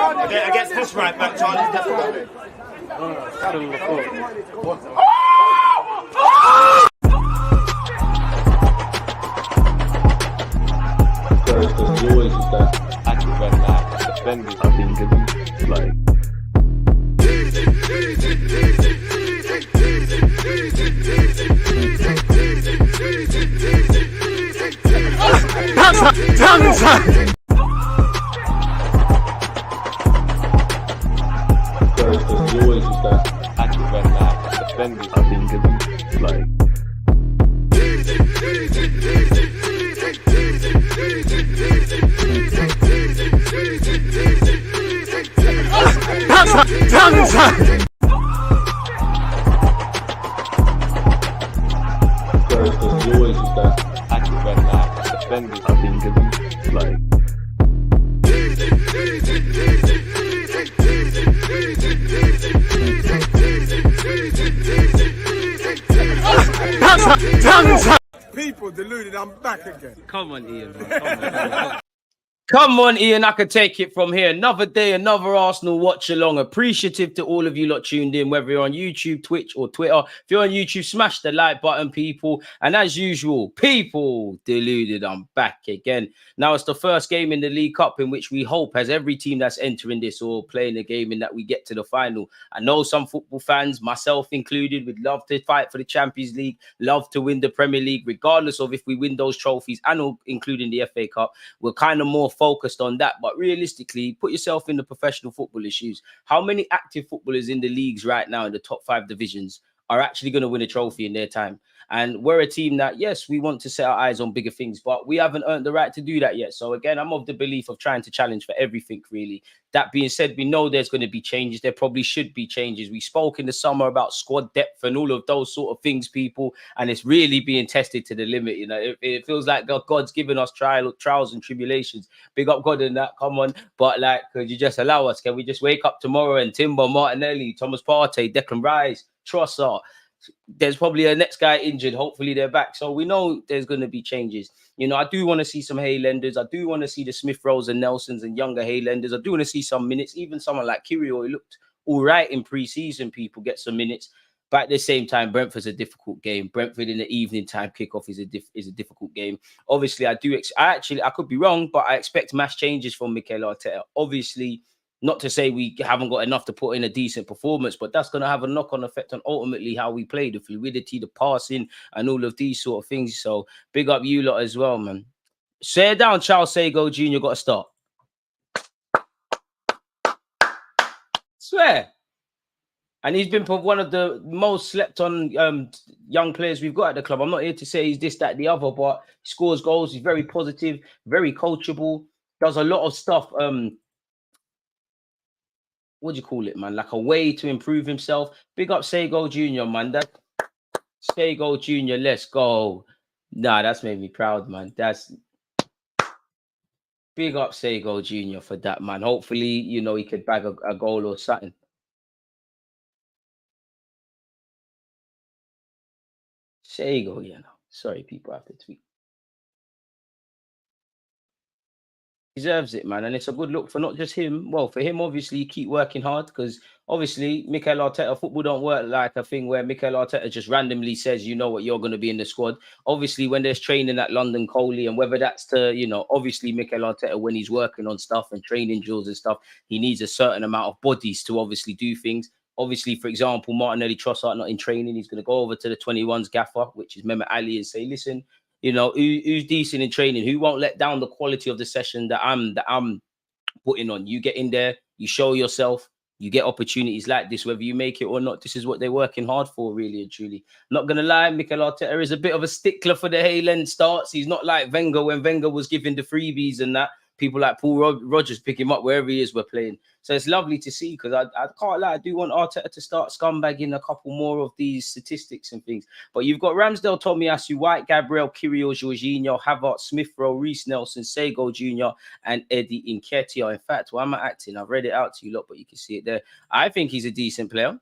Against this right back, Charlie, definitely. There's always just that active red line defenders. I think it's like. There's always just that active red line defenders. I think it's like. There's always just that active red line defenders. I think it's like. People deluded, I'm back again. Come on, Ian. Man. Come on, Ian. I could take it from here. Another day, another Arsenal watch along. Appreciative to all of you lot tuned in, whether you're on YouTube, Twitch, or Twitter. If you're on YouTube, smash the like button, people. And as usual, people deluded. I'm back again. Now it's the first game in the League Cup in which we hope, as every team that's entering this or playing the game, in that we get to the final. I know some football fans, myself included, would love to fight for the Champions League, love to win the Premier League, regardless of if we win those trophies and including the FA Cup. We're kind of more focused on that, but realistically, put yourself in the professional footballer's shoes. How many active footballers in the leagues right now in the top 5 divisions are actually going to win a trophy in their time? And we're a team that, yes, we want to set our eyes on bigger things, but we haven't earned the right to do that yet. So again, I'm of the belief of trying to challenge for everything, really. That being said, we know there's going to be changes. There probably should be changes. We spoke in the summer about squad depth and all of those sort of things, people, and it's really being tested to the limit. You know, it feels like God's given us trials and tribulations. Big up God in that, come on. But like, could you just allow us? Can we just wake up tomorrow and Timber, Martinelli, Thomas Partey, Declan Rice, Trossard? There's probably a next guy injured. Hopefully they're back. So we know there's going to be changes. You know, I do want to see some Hale Enders. I do want to see the Smith Rowes and Nelsons and younger Hale Enders. I do want to see some minutes. Even someone like Kirio, who looked all right in pre-season, people get some minutes. But at the same time, Brentford's a difficult game. Brentford in the evening time kickoff is a difficult game. Obviously, I could be wrong, but I expect mass changes from Mikel Arteta. Obviously, not to say we haven't got enough to put in a decent performance, but that's going to have a knock-on effect on ultimately how we play, the fluidity, the passing, and all of these sort of things. So big up you lot as well, man. Say it down, Charles Sago Jr. got to start. Swear. And he's been one of the most slept on young players we've got at the club. I'm not here to say he's this, that, the other, but he scores goals. He's very positive, very coachable, does a lot of stuff. What do you call it, man? Like a way to improve himself. Big up Sago Jr., man. That Sago Jr., let's go. Nah, that's made me proud, man. That's big up Sago Jr. for that, man. Hopefully, you know, he could bag a goal or something. Sago, you know. Sorry, people have to tweet. Deserves it, man, and it's a good look for not just him. Well, for him, obviously, keep working hard, because obviously Mikel Arteta, football don't work like a thing where Mikel Arteta just randomly says, you know what, you're going to be in the squad. Obviously, when there's training at London Coley, and whether that's to, you know, obviously Mikel Arteta, when he's working on stuff and training drills and stuff, he needs a certain amount of bodies to obviously do things. Obviously, for example, Martinelli, Trossard not in training. He's going to go over to the 21s gaffer, which is Mehmet Ali, and say, listen, you know, who's decent in training, who won't let down the quality of the session that I'm putting on. You get in there, you show yourself, you get opportunities like this, whether you make it or not. This is what they're working hard for, really and truly. Not going to lie, Mikel Arteta is a bit of a stickler for the Hale End starts. He's not like Wenger, when Wenger was giving the freebies and that. People like Paul Rodgers pick him up wherever he is, we're playing. So it's lovely to see, because I can't lie, I do want Arteta to start scumbagging a couple more of these statistics and things. But you've got Ramsdale, Tomiyasu, White, Gabriel, Kirio, Jorginho, Havertz, Smith Rowe, Reece Nelson, Sago Jr., and Eddie Nketiah. In fact, why am I acting? I've read it out to you lot, but you can see it there. I think he's a decent player.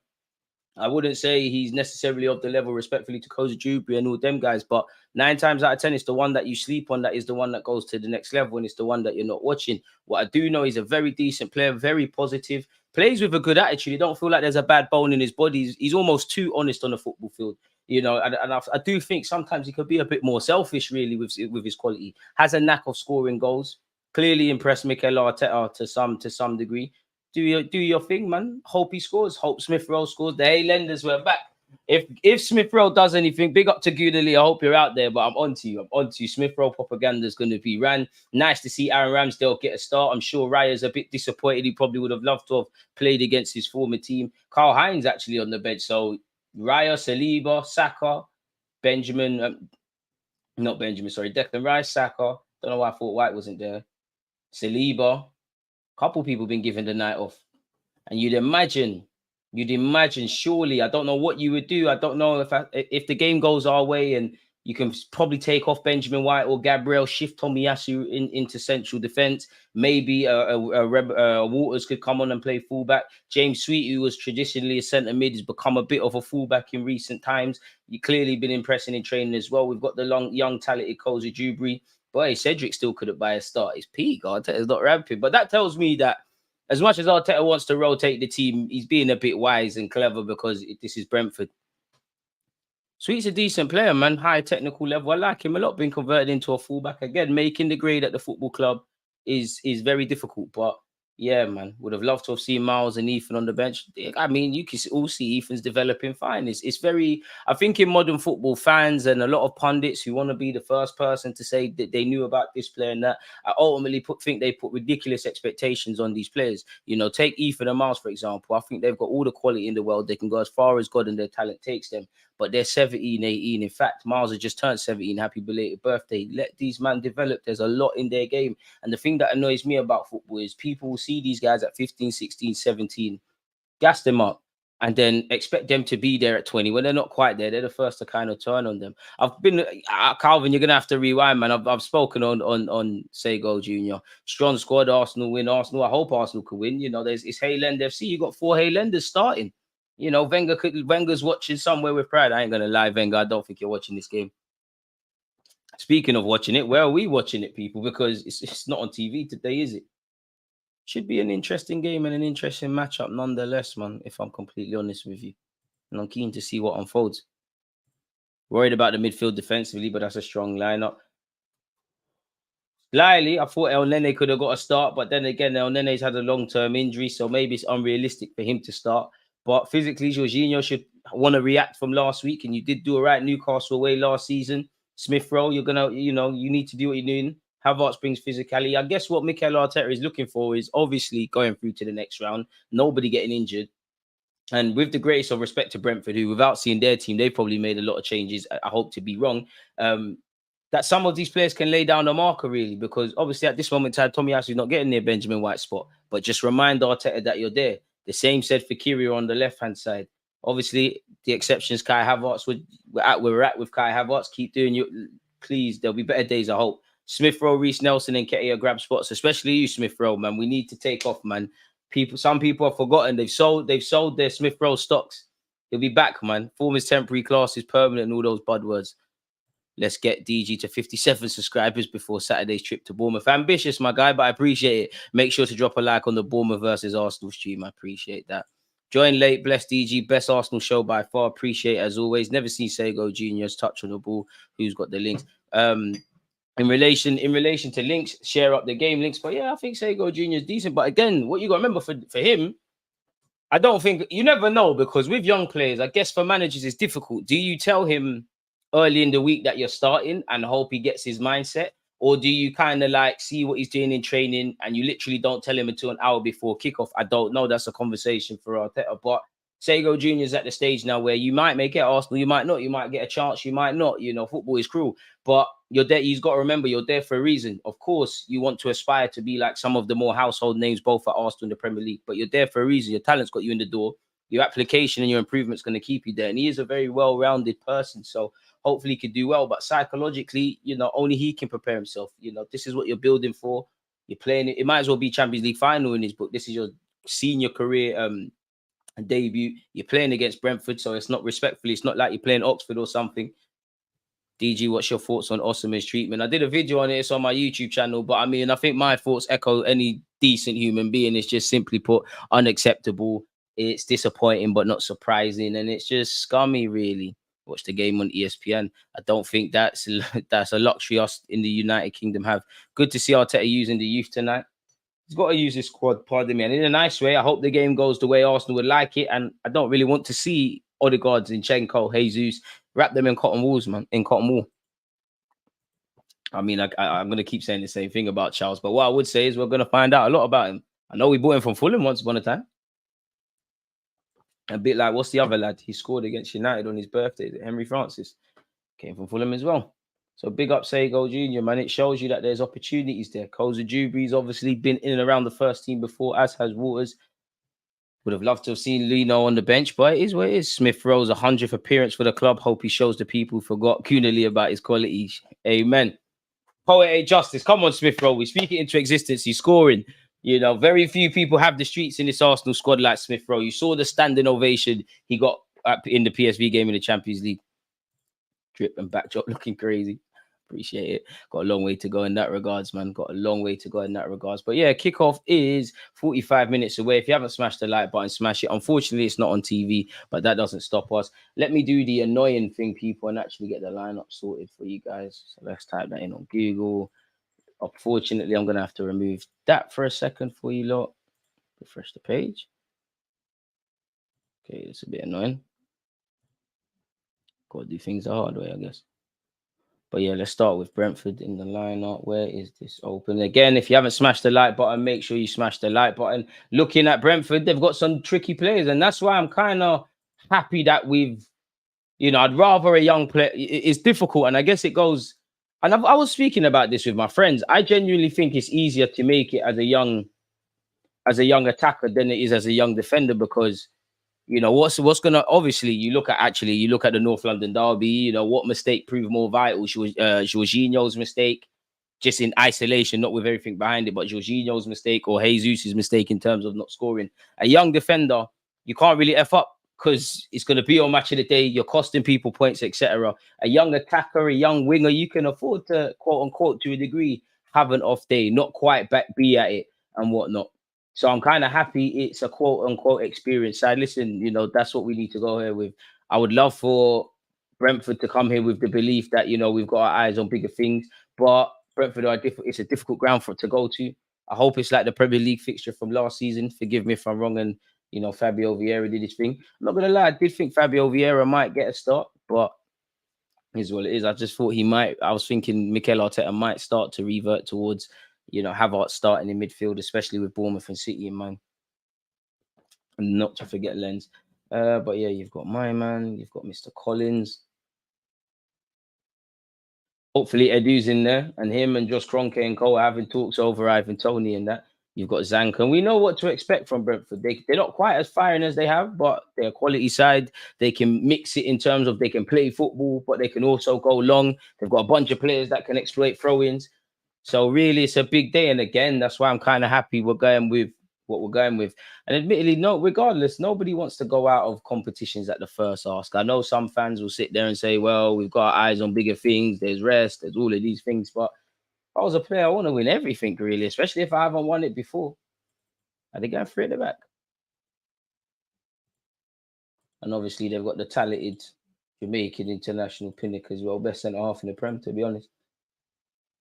I wouldn't say he's necessarily of the level, respectfully, to Koza Jubri and all them guys, but 9 times out of 10, it's the one that you sleep on that is the one that goes to the next level, and it's the one that you're not watching. What I do know, he's a very decent player, very positive, plays with a good attitude. You don't feel like there's a bad bone in his body. He's almost too honest on the football field, you know, and I do think sometimes he could be a bit more selfish, really, with his quality. Has a knack of scoring goals. Clearly impressed Mikel Arteta to some degree. Do your thing, man. Hope he scores. Hope Smith Rowe scores. The Hale Enders were back. If Smith Rowe does anything, big up to Gooner. I hope you're out there, but I'm on to you. Smith Rowe propaganda is going to be ran. Nice to see Aaron Ramsdale get a start. I'm sure Raya's a bit disappointed. He probably would have loved to have played against his former team. Carl Hines actually on the bench. So Raya, Saliba, Saka, Declan Rice, Saka. Don't know why I thought White wasn't there. Saliba. Couple people been given the night off, and you'd imagine, surely, I don't know what you would do. I don't know if the game goes our way and you can probably take off Benjamin White or Gabriel, shift Tomiyasu into central defense. Maybe Waters could come on and play fullback. James Sweet, who was traditionally a centre mid, has become a bit of a fullback in recent times. You've clearly been impressing in training as well. We've got the young talented Koza Jubri. Boy, Cedric still couldn't buy a start. It's peak. Arteta's not ramping. But that tells me that as much as Arteta wants to rotate the team, he's being a bit wise and clever because this is Brentford. Sweet's a decent player, man. High technical level. I like him a lot. Been converted into a fullback again. Making the grade at the football club is very difficult. But yeah, man, would have loved to have seen Miles and Ethan on the bench. I mean, you can all see Ethan's developing fine. It's very, I think in modern football, fans and a lot of pundits who want to be the first person to say that they knew about this player and that, I ultimately think they put ridiculous expectations on these players. You know, take Ethan and Miles, for example. I think they've got all the quality in the world. They can go as far as God and their talent takes them. But they're 17, 18. In fact, Miles has just turned 17. Happy belated birthday. Let these men develop. There's a lot in their game. And the thing that annoys me about football is people will see these guys at 15, 16, 17, gas them up, and then expect them to be there at 20. When they're not quite there, they're the first to kind of turn on them. I've been, Calvin, you're going to have to rewind, man. I've spoken on Sego Jr. Strong squad, Arsenal win. Arsenal, I hope Arsenal can win. You know, it's Hale End FC. You got 4 Hale Enders starting. You know, Wenger's watching somewhere with pride. I ain't going to lie, Wenger. I don't think you're watching this game. Speaking of watching it, where are we watching it, people? Because it's not on TV today, is it? Should be an interesting game and an interesting matchup nonetheless, man, if I'm completely honest with you. And I'm keen to see what unfolds. Worried about the midfield defensively, but that's a strong lineup. Slightly, I thought El Nene could have got a start, but then again, El Nene's had a long-term injury, so maybe it's unrealistic for him to start. But physically, Jorginho should want to react from last week, and you did do all right Newcastle away last season. Smith Rowe, you're going to, you know, you need to do what you're doing. Havertz brings physicality. I guess what Mikel Arteta is looking for is obviously going through to the next round, nobody getting injured. And with the greatest of respect to Brentford, who without seeing their team, they've probably made a lot of changes. I hope to be wrong. That some of these players can lay down a marker, really, because obviously at this moment in time, Tomiyasu is not getting near Benjamin White's spot. But just remind Arteta that you're there. The same said for Kyrgios on the left-hand side. Obviously, the exception is Kai Havertz. We're at with Kai Havertz. Keep doing your... Please, there'll be better days, I hope. Smith Rowe, Reece Nelson, and Ketia grab spots, especially you, Smith Rowe, man. We need to take off, man. Some people have forgotten. They've sold their Smith Rowe stocks. He'll be back, man. Form is temporary, class is permanent, and all those bad words. Let's get DG to 57 subscribers before Saturday's trip to Bournemouth. Ambitious, my guy, but I appreciate it. Make sure to drop a like on the Bournemouth versus Arsenal stream. I appreciate that. Join late, bless DG, best Arsenal show by far. Appreciate it as always. Never seen Sego Junior's touch on the ball. Who's got the links? In relation to links, share up the game links. But yeah, I think Sego Junior is decent. But again, what you got to remember for him, I don't think, you never know, because with young players, I guess for managers it's difficult. Do you tell him early in the week that you're starting and hope he gets his mindset? Or do you kind of like see what he's doing in training and you literally don't tell him until an hour before kickoff? I don't know. That's a conversation for Arteta. But Sego Jr. is at the stage now where you might make it Arsenal, you might not. You might get a chance, you might not. You know, football is cruel. But you're there. You've got to remember you're there for a reason. Of course, you want to aspire to be like some of the more household names, both at Arsenal and the Premier League. But you're there for a reason. Your talent's got you in the door. Your application and your improvement's going to keep you there. And he is a very well-rounded person. So hopefully he can do well. But psychologically, you know, only he can prepare himself. You know, this is what you're building for. You're playing it. It might as well be Champions League final in his book. This is your senior career debut. You're playing against Brentford, so it's not respectfully. It's not like you're playing Oxford or something. DG, what's your thoughts on Osimhen's treatment? I did a video on it. It's on my YouTube channel, but I mean, I think my thoughts echo any decent human being. It's just simply put unacceptable. It's disappointing, but not surprising, and it's just scummy, really. Watch the game on ESPN. I don't think that's a luxury us in the United Kingdom have. Good to see Arteta using the youth tonight. He's got to use his squad, pardon me, and in a nice way. I hope the game goes the way Arsenal would like it, and I don't really want to see Odegaard, Zinchenko, Jesus wrap them in cotton walls, man. In cotton wool. I mean, I'm going to keep saying the same thing about Charles, but what I would say is we're going to find out a lot about him. I know we bought him from Fulham once upon a time. A bit like, what's the other lad? He scored against United on his birthday, Henry Francis. Came from Fulham as well. So big up Sego Jr., man. It shows you that there's opportunities there. Koza Jubri's obviously been in and around the first team before, as has Waters. Would have loved to have seen Lino on the bench, but it is what it is. Smith Rowe's 100th appearance for the club. Hope he shows the people who forgot Gooner about his qualities. Amen. Poetic justice. Come on, Smith Rowe. We speak it into existence. He's scoring. You know, very few people have the streets in this Arsenal squad like Smith Rowe. You saw the standing ovation he got in the PSV game in the Champions League. Drip and backdrop looking crazy. Appreciate it. Got a long way to go in that regards, man. Got a long way to go in that regards. But yeah, kickoff is 45 minutes away. If you haven't smashed the like button, smash it. Unfortunately, it's not on TV, but that doesn't stop us. Let me do the annoying thing, people, and actually get the lineup sorted for you guys. So let's type that in on Google. Unfortunately, I'm going to have to remove that for a second for you lot. Refresh the page. Okay, it's a bit annoying. Got to do things the hard way, I guess. But yeah, let's start with Brentford in the lineup. Where is this open? Again, if you haven't smashed the like button, make sure you smash the like button. Looking at Brentford, they've got some tricky players, and that's why I'm kind of happy that we've, you know, I'd rather a young player. It's difficult, and I guess it goes. And I was speaking about this with my friends. I genuinely think it's easier to make it as a young attacker than it is as a young defender, because you know what's gonna, obviously you look at the North London derby. You know what mistake proved more vital? Jorginho's mistake, just in isolation, not with everything behind it, but Jorginho's mistake or Jesus' mistake in terms of not scoring. A young defender, you can't really F up because it's going to be your match of the day. You're costing people points, etc. A young attacker, a young winger, you can afford to, quote unquote, to a degree, have an off day, not quite be at it and whatnot. So I'm kind of happy it's a quote unquote experience side. Listen, you know, that's what we need to go here with. I would love for Brentford to come here with the belief that, you know, we've got our eyes on bigger things, but Brentford are it's a difficult ground to go to. I hope it's like the Premier League fixture from last season. Forgive me if I'm wrong, and you know, Fabio Vieira did his thing. I'm not gonna lie, I did think Fabio Vieira might get a start, but here's what it is. I just thought he might. I was thinking Mikel Arteta might start to revert towards, you know, Havertz starting in midfield, especially with Bournemouth and City in mind. And not to forget Lens. But yeah, you've got my man, you've got Mr. Collins. Hopefully Edu's in there, and him and Josh Kroenke and Cole are having talks over Ivan Toney and that. You've got Zanka, and we know what to expect from Brentford. They're not quite as firing as they have, but they're a quality side. They can mix it in terms of they can play football, but they can also go long. They've got a bunch of players that can exploit throw-ins. So really, it's a big day. And again, that's why I'm kind of happy we're going with what we're going with. And admittedly, regardless, nobody wants to go out of competitions at the first ask. I know some fans will sit there and say, well, we've got our eyes on bigger things. There's rest. There's all of these things. But if I was a player, I want to win everything, really, especially if I haven't won it before. I think I'm free at the back. And obviously, they've got the talented Jamaican international pinnacle as well. Best centre half in the Prem, to be honest.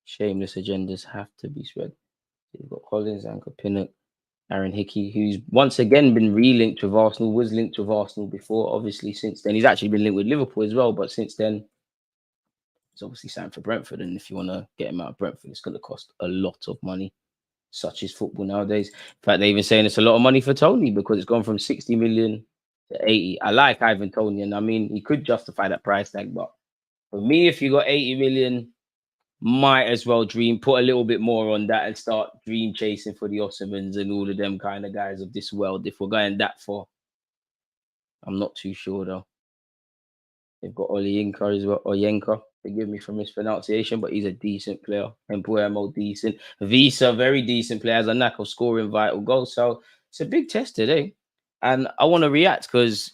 Shameless agendas have to be spread. You've got Collins, Anchor, Pinnock, Aaron Hickey, who's once again been re-linked with Arsenal, was linked with Arsenal before. Obviously, since then, he's actually been linked with Liverpool as well. But since then, he's obviously signed for Brentford. And if you want to get him out of Brentford, it's going to cost a lot of money. Such is football nowadays. In fact, they're even saying it's a lot of money for Toney because it's gone from 60 million to 80. I like Ivan Toney, and I mean, he could justify that price tag. But for me, if you got 80 million, might as well put a little bit more on that and start dream chasing for the Osimhens and all of them kind of guys of this world. If we're going that far, I'm not too sure though. They've got Oyenka as well. Oyenka, forgive me for mispronunciation, but he's a decent player. And Buemo, decent. Visa, very decent player, has a knack of scoring vital goals. So it's a big test today. And I want to react because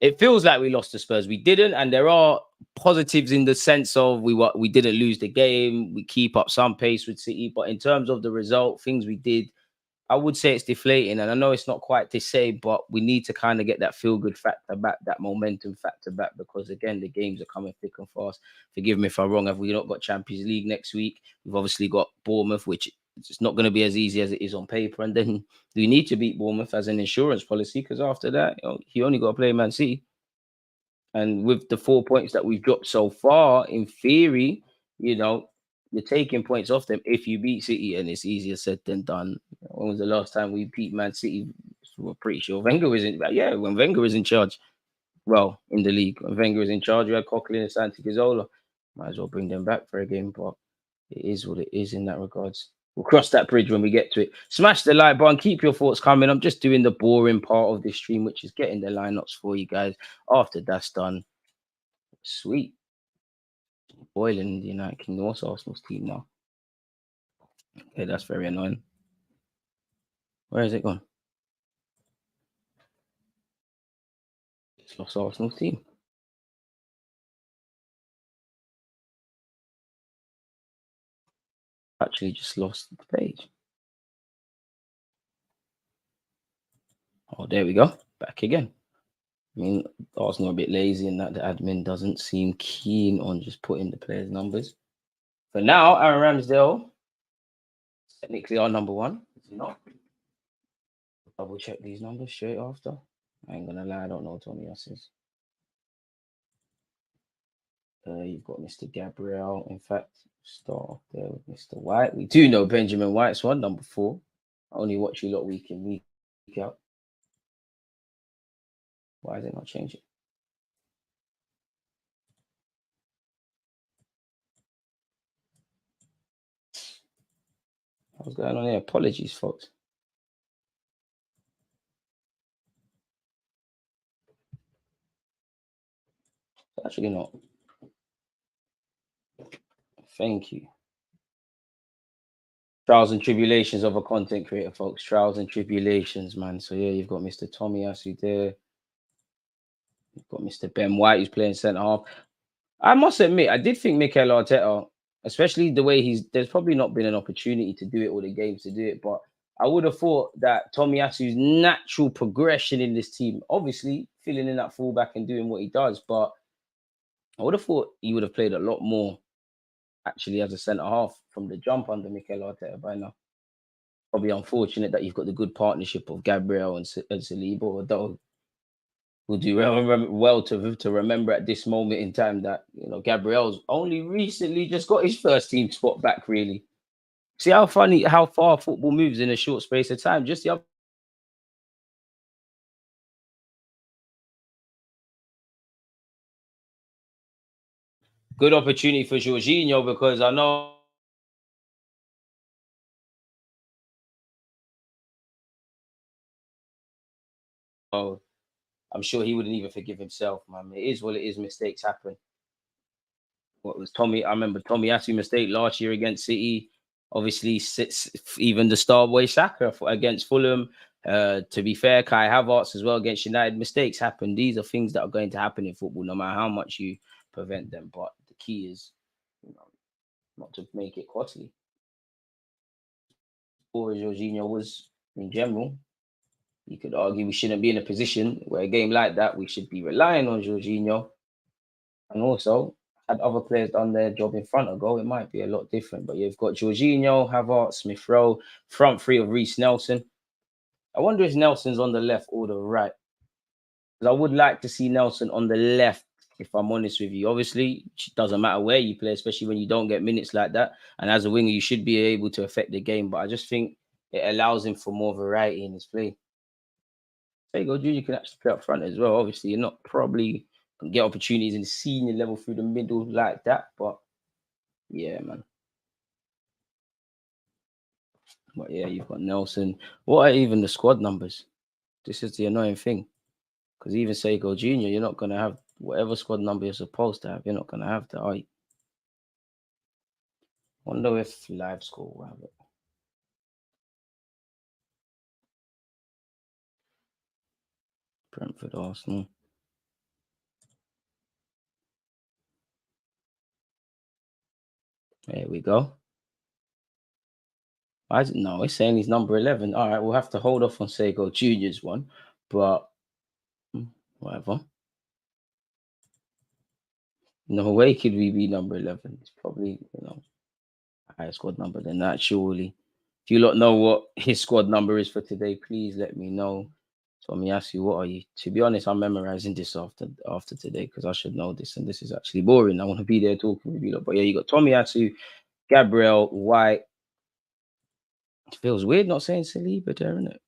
it feels like we lost to Spurs. We didn't, and there are positives in the sense of we didn't lose the game. We keep up some pace with City, but in terms of the result, things we did, I would say it's deflating. And I know it's not quite to say, but we need to kind of get that feel-good factor back, that momentum factor back, because again, the games are coming thick and fast. Forgive me if I'm wrong. Have we not got Champions League next week? We've obviously got Bournemouth, which it's not going to be as easy as it is on paper. And then we need to beat Bournemouth as an insurance policy, because after that, you only got to play Man City. And with the 4 points that we've dropped so far, in theory, you're taking points off them if you beat City, and it's easier said than done. When was the last time we beat Man City? We're pretty sure Wenger was in. Yeah, when Wenger was in charge. Well, in the league, when Wenger was in charge, we had Coquelin and Santi Cazorla. Might as well bring them back for a game, but it is what it is in that regards. We'll cross that bridge when we get to it. Smash the like button. Keep your thoughts coming. I'm just doing the boring part of this stream, which is getting the lineups for you guys. After that's done, sweet. Boiling in the United Kingdom. What's Arsenal's team now? Okay, that's very annoying. Where is it gone? It's lost Arsenal's team. Actually, just lost the page. Oh, there we go. Back again. I mean, Arsenal are a bit lazy in that the admin doesn't seem keen on just putting the players' numbers. For now, Aaron Ramsdale, technically our number one. Is he not? Double check these numbers straight after. I ain't gonna lie, I don't know what Tommy else is. You've got Mr. Gabriel. In fact, start off there with Mr. White. We do know Benjamin White's one, number 4. I only watch you lot week in, week out. Why is it not changing? What's going on here? Apologies, folks. Actually not. Thank you. Trials and tribulations of a content creator, folks. Trials and tribulations, man. So yeah, you've got Mr. Tommy Asu there. You've got Mr. Ben White, who's playing centre half. I must admit, I did think Mikel Arteta, especially the way there's probably not been an opportunity to do it or the games to do it, but I would have thought that Tommy Asu's natural progression in this team, obviously filling in that fullback and doing what he does, but I would have thought he would have played a lot more actually as a centre half from the jump under Mikel Arteta by now. Probably unfortunate that you've got the good partnership of Gabriel and Saliba, although we'll do well to remember at this moment in time that Gabriel's only recently just got his first team spot back. Really, see how far football moves in a short space of time. Just the other. Good opportunity for Jorginho, because I know I'm sure he wouldn't even forgive himself, man. It is what it is. Mistakes happen. What was Tommy? I remember Tommy Asu mistake last year against City. Obviously, even the star boy Saka against Fulham. To be fair, Kai Havertz as well against United. Mistakes happen. These are things that are going to happen in football, no matter how much you prevent them. But the key is, not to make it costly. Or Jorginho was in general, you could argue we shouldn't be in a position where a game like that we should be relying on Jorginho. And also, had other players done their job in front of goal, it might be a lot different. But you've got Jorginho, Havertz, Smith Rowe, front three of Reece Nelson. I wonder if Nelson's on the left or the right. Because I would like to see Nelson on the left, if I'm honest with you. Obviously, it doesn't matter where you play, especially when you don't get minutes like that. And as a winger, you should be able to affect the game. But I just think it allows him for more variety in his play. Sego Junior can actually play up front as well. Obviously, you're not probably can get opportunities in the senior level through the middle like that, but yeah, man. But yeah, you've got Nelson. What are even the squad numbers? This is the annoying thing, because even Sego Junior, you're not gonna have whatever squad number you're supposed to have. You're not gonna have that, are you? Wonder if live score will have it. Brentford, Arsenal. There we go. No, it's saying he's number 11. All right, we'll have to hold off on Sego Junior's one, but whatever. No way could we be number 11. It's probably, higher squad number than that, surely. If you lot know what his squad number is for today, please let me know. Tomiyasu, what are you? To be honest, I'm memorizing this after today because I should know this, and this is actually boring. I want to be there talking with you lot. But yeah, you got Tomiyasu, Gabriel, White. It feels weird not saying Saliba there, isn't it?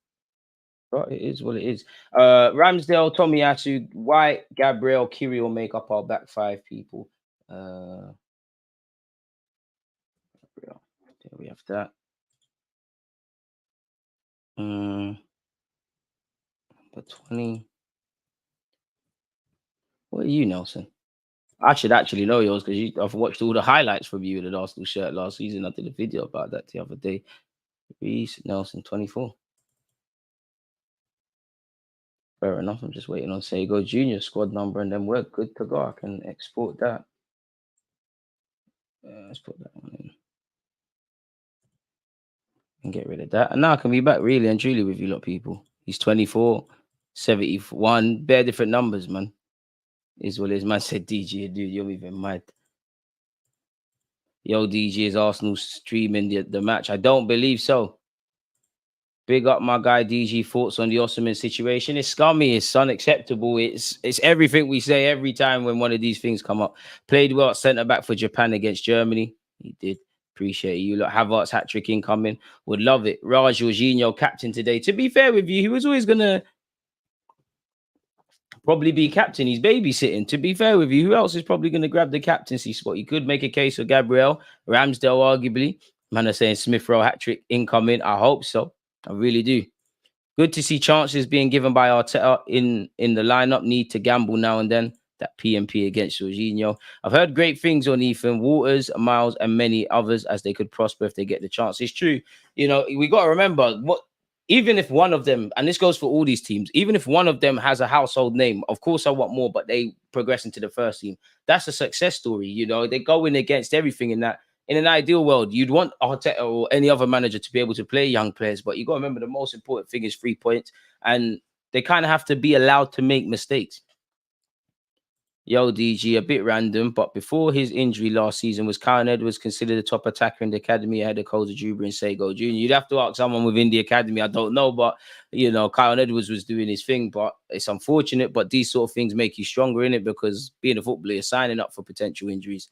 But it is what it is. Ramsdale, Tomiyasu, White, Gabriel, Kiri will make up our back five people. There we have that. But 20. What are you, Nelson? I should actually know yours because I've watched all the highlights from you in the Arsenal shirt last season. I did a video about that the other day. Reece Nelson, 24. Fair enough. I'm just waiting on Sego Junior squad number, and then we're good to go. I can export that. Let's put that one in and get rid of that. And now I can be back really and truly with you lot, people. He's 24, 71, bare different numbers, man. Is what it is. Man said DG, dude, you're even mad. Yo, DG, is Arsenal streaming the match? I don't believe so. Big up my guy DG. Thoughts on the Osman situation? It's scummy. It's unacceptable. It's everything we say every time when one of these things come up. Played well at centre back for Japan against Germany. He did. Appreciate you. Look, Havertz hat trick incoming. Would love it. Raj Jorginho captain today. To be fair with you, he was always gonna probably be captain. He's babysitting. To be fair with you, who else is probably going to grab the captaincy spot? You could make a case for Gabriel, Ramsdale, arguably. Man are saying Smith Rowe hat trick incoming. I hope so. I really do. Good to see chances being given by Arteta in the lineup. Need to gamble now and then. That PMP against Jorginho. I've heard great things on Ethan Waters, Miles, and many others as they could prosper if they get the chance. It's true. We got to remember even if one of them, and this goes for all these teams, even if one of them has a household name, of course I want more, but they progress into the first team. That's a success story. They go in against everything in that. In an ideal world, you'd want Arteta or any other manager to be able to play young players, but you got to remember the most important thing is 3 points, and they kind of have to be allowed to make mistakes. Yo, DG, a bit random, but before his injury last season, was Kyle Edwards considered the top attacker in the academy ahead of Koza Juba and Sego Jr.? You'd have to ask someone within the academy. I don't know, but, Kyle Edwards was doing his thing, but it's unfortunate. But these sort of things make you stronger in it because being a footballer, you're signing up for potential injuries.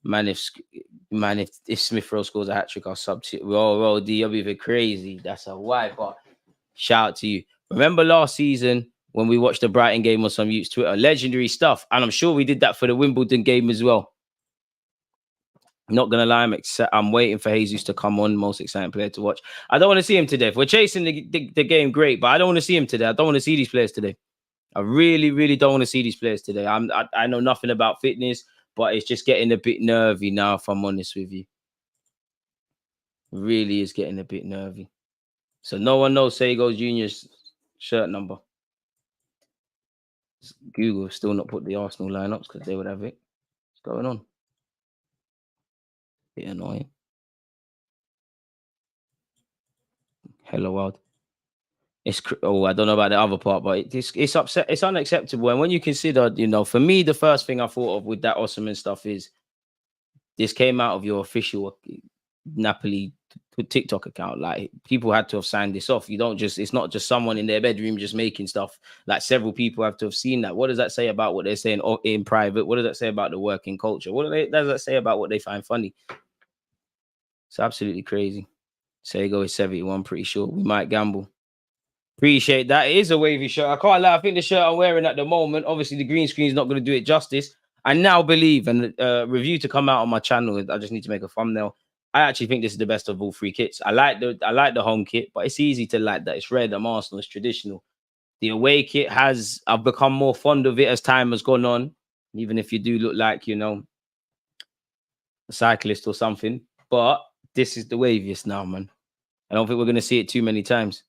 Man, if Smith Rowe scores a hat-trick, I'll substitute. Roll, D, you'll be a bit crazy. That's a why, but shout out to you. Remember last season, when we watched the Brighton game on some youth's Twitter, legendary stuff. And I'm sure we did that for the Wimbledon game as well. Not going to lie, I'm waiting for Jesus to come on, most exciting player to watch. I don't want to see him today. If we're chasing the game, great, but I don't want to see him today. I don't want to see these players today. I really, really don't want to see these players today. I know nothing about fitness, but it's just getting a bit nervy now, if I'm honest with you. It really is getting a bit nervy. So no one knows Sego Jr.'s shirt number. Google still not put the Arsenal lineups because they would have it. What's going on? Bit annoying. Hello world. I don't know about the other part, but it's upset. It's unacceptable. And when you consider, for me, the first thing I thought of with that Osman stuff is this came out of your official Napoli TikTok account. Like, people had to have signed this off. It's not just someone in their bedroom just making stuff. Like, several people have to have seen that. What does that say about what they're saying in private? What does that say about the working culture? What does that say about what they find funny? It's absolutely crazy. Sego is 71, pretty sure. We might gamble. Appreciate that. It is a wavy shirt. I can't lie. I think the shirt I'm wearing at the moment, obviously the green screen is not going to do it justice. I now believe, and review to come out on my channel, I just need to make a thumbnail. I actually think this is the best of all three kits. I like the home kit, but it's easy to like that. It's red, I'm Arsenal, it's traditional. The away kit I've become more fond of it as time has gone on, even if you do look like, a cyclist or something. But this is the waviest now, man. I don't think we're going to see it too many times.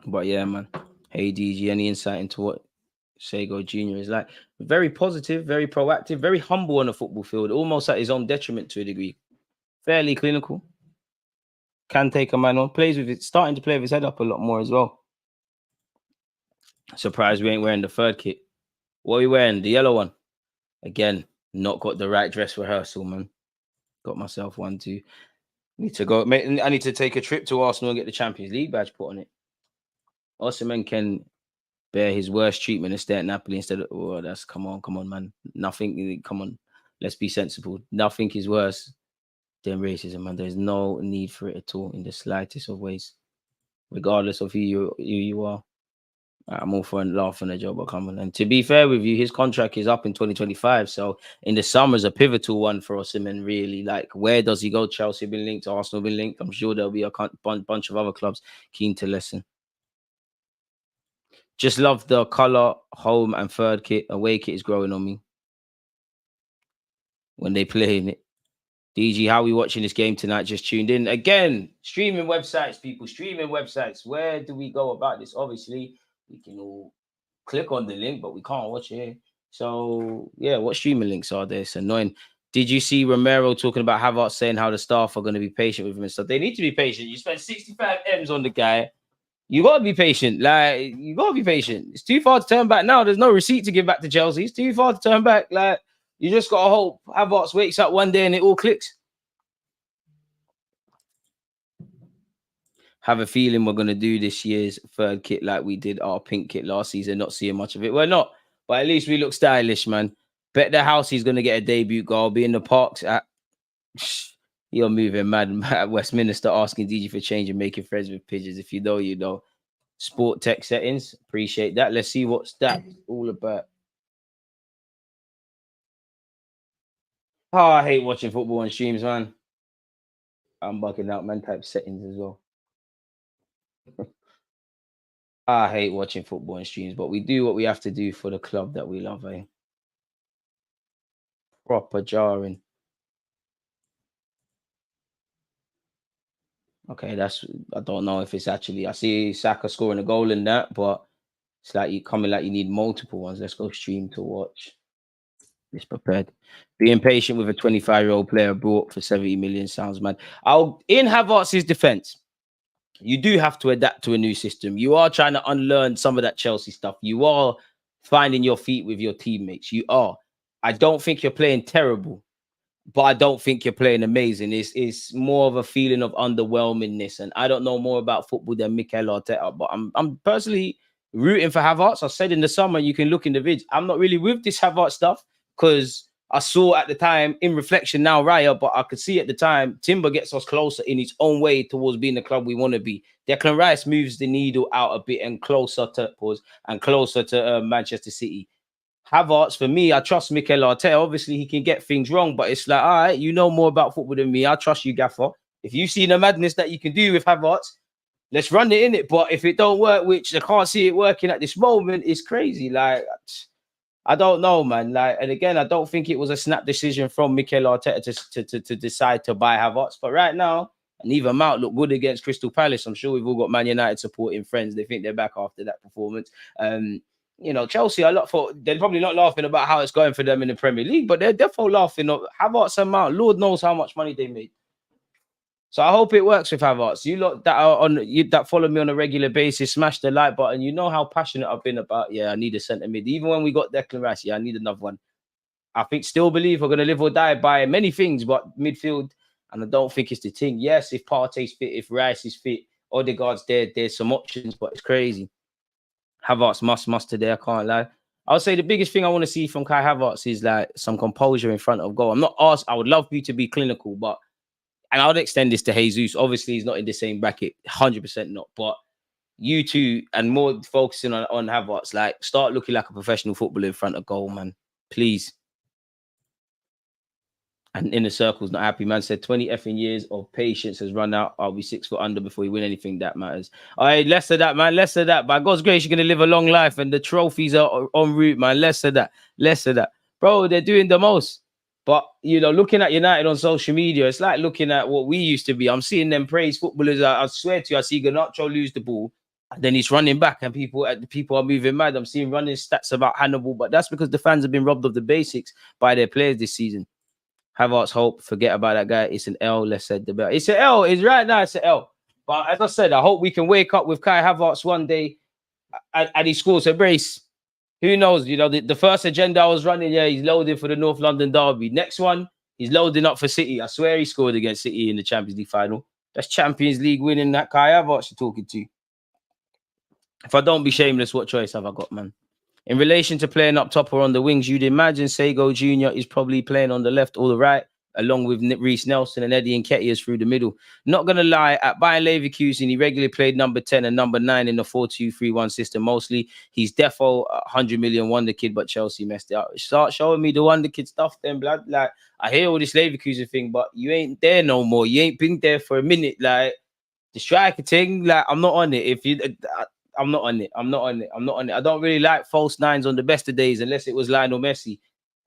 But yeah, man. Hey, DG, any insight into what Sego Jr. is like? Very positive, very proactive, very humble on the football field, almost at his own detriment to a degree. Fairly clinical. Can take a man on. Plays with it, starting to play with his head up a lot more as well. Surprised we ain't wearing the third kit. What are we wearing? The yellow one. Again, not got the right dress rehearsal, man. Got myself one too. Need to go. I need to take a trip to Arsenal and get the Champions League badge put on it. Osimhen can bear his worst treatment and stay at Napoli instead of. Oh, that's come on, man. Nothing. Come on, let's be sensible. Nothing is worse than racism, man. There's no need for it at all in the slightest of ways, regardless of who you are. I'm all for laughing at Joe, but come on. And to be fair with you, his contract is up in 2025. So in the summer is a pivotal one for Osimhen, really. Like, where does he go? Chelsea been linked, Arsenal been linked. I'm sure there'll be a bunch of other clubs keen to listen. Just love the colour, home and third kit. Away kit is growing on me when they play in it. DG, how are we watching this game tonight? Just tuned in. Again, streaming websites, people. Streaming websites. Where do we go about this? Obviously, we can all click on the link, but we can't watch it. So, yeah, what streaming links are there? It's annoying. Did you see Romero talking about Havertz saying how the staff are going to be patient with him and stuff? They need to be patient. You spend 65 M's on the guy. You got to be patient. Like, you got to be patient. It's too far to turn back now. There's no receipt to give back to Chelsea. It's too far to turn back. Like, you just got to hope Havertz wakes up one day and it all clicks. Have a feeling we're going to do this year's third kit like we did our pink kit last season. Not seeing much of it. We're not. But at least we look stylish, man. Bet the house he's going to get a debut goal. Be in the parks at... You're moving mad at Westminster asking DG for change and making friends with pigeons. If you know, you know. Sport tech settings. Appreciate that. Let's see what's that all about. Oh, I hate watching football on streams, man. I'm bugging out, man. Type settings as well. I hate watching football on streams, but we do what we have to do for the club that we love, eh? Proper jarring. Okay, I don't know if it's actually, I see Saka scoring a goal in that, but it's like you coming like you need multiple ones. Let's go stream to watch. It's prepared. Being patient with a 25-year-old player bought for 70 million sounds mad. In Havertz's defense, you do have to adapt to a new system. You are trying to unlearn some of that Chelsea stuff. You are finding your feet with your teammates. You are. I don't think you're playing terrible, but I don't think you're playing amazing. It's more of a feeling of underwhelmingness. And I don't know more about football than Mikel Arteta, but I'm personally rooting for Havertz. I said in the summer, you can look in the vids. I'm not really with this Havertz stuff because I saw at the time, in reflection now, Raya, but I could see at the time, Timber gets us closer in his own way towards being the club we want to be. Declan Rice moves the needle out a bit and closer to Manchester City. Havertz, for me, I trust Mikel Arteta. Obviously, he can get things wrong, but it's like, all right, you know more about football than me. I trust you, Gaffer. If you've seen the madness that you can do with Havertz, let's run it in it. But if it don't work, which I can't see it working at this moment, it's crazy. Like, I don't know, man. Like, and again, I don't think it was a snap decision from Mikel Arteta to decide to buy Havertz. But right now, and even Mount looked good against Crystal Palace. I'm sure we've all got Man United supporting friends. They think they're back after that performance. You know, Chelsea, they're probably not laughing about how it's going for them in the Premier League, but they're definitely laughing. Havertz and Mount, Lord knows how much money they made. So I hope it works with Havertz. You lot that follow me on a regular basis, smash the like button. You know how passionate I've been about, I need a centre mid. Even when we got Declan Rice, I need another one. I still believe we're going to live or die by many things, but midfield, and I don't think it's the thing. Yes, if Partey's fit, if Rice is fit, Odegaard's there's some options, but it's crazy. Havertz must today, I can't lie. I would say the biggest thing I want to see from Kai Havertz is like some composure in front of goal. I'm not asked, I would love you to be clinical, and I would extend this to Jesus. Obviously, he's not in the same bracket, 100% not. But you two, and more focusing on Havertz, like start looking like a professional footballer in front of goal, man. Please. And in the circle's not happy. Man said 20 effing years of patience has run out. I'll be 6 foot under before you win anything that matters. All right, less of that, man. Less of that. By God's grace, you're going to live a long life and the trophies are en route, man. Less of that. Less of that. Bro, they're doing the most. But, you know, looking at United on social media, it's like looking at what we used to be. I'm seeing them praise footballers. I swear to you, I see Garnacho lose the ball. And then he's running back, and people are moving mad. I'm seeing running stats about Hannibal, but that's because the fans have been robbed of the basics by their players this season. Havertz hope, forget about that guy. It's an L. Let's say the bell. It's an L. It's right now. It's an L. But as I said, I hope we can wake up with Kai Havertz one day, and he scores a brace. Who knows? You know, the first agenda I was running, yeah, he's loading for the North London derby. Next one, he's loading up for City. I swear he scored against City in the Champions League final. That's Champions League winning that Kai Havertz you're talking to. If I don't be shameless, what choice have I got, man? In relation to playing up top or on the wings, you'd imagine Sego Jr. is probably playing on the left or the right, along with Reece Nelson and Eddie Nketiah through the middle. Not going to lie, at Bayern Leverkusen, he regularly played number 10 and number 9 in the 4-2-3-1 system mostly. He's defo 100 million wonder kid, but Chelsea messed it up. Start showing me the wonder kid stuff then, blood. Like, I hear all this Leverkusen thing, but you ain't there no more. You ain't been there for a minute. Like, the striker thing, like, I'm not on it. If you... I'm not on it. I'm not on it. I'm not on it. I don't really like false nines on the best of days unless it was Lionel Messi.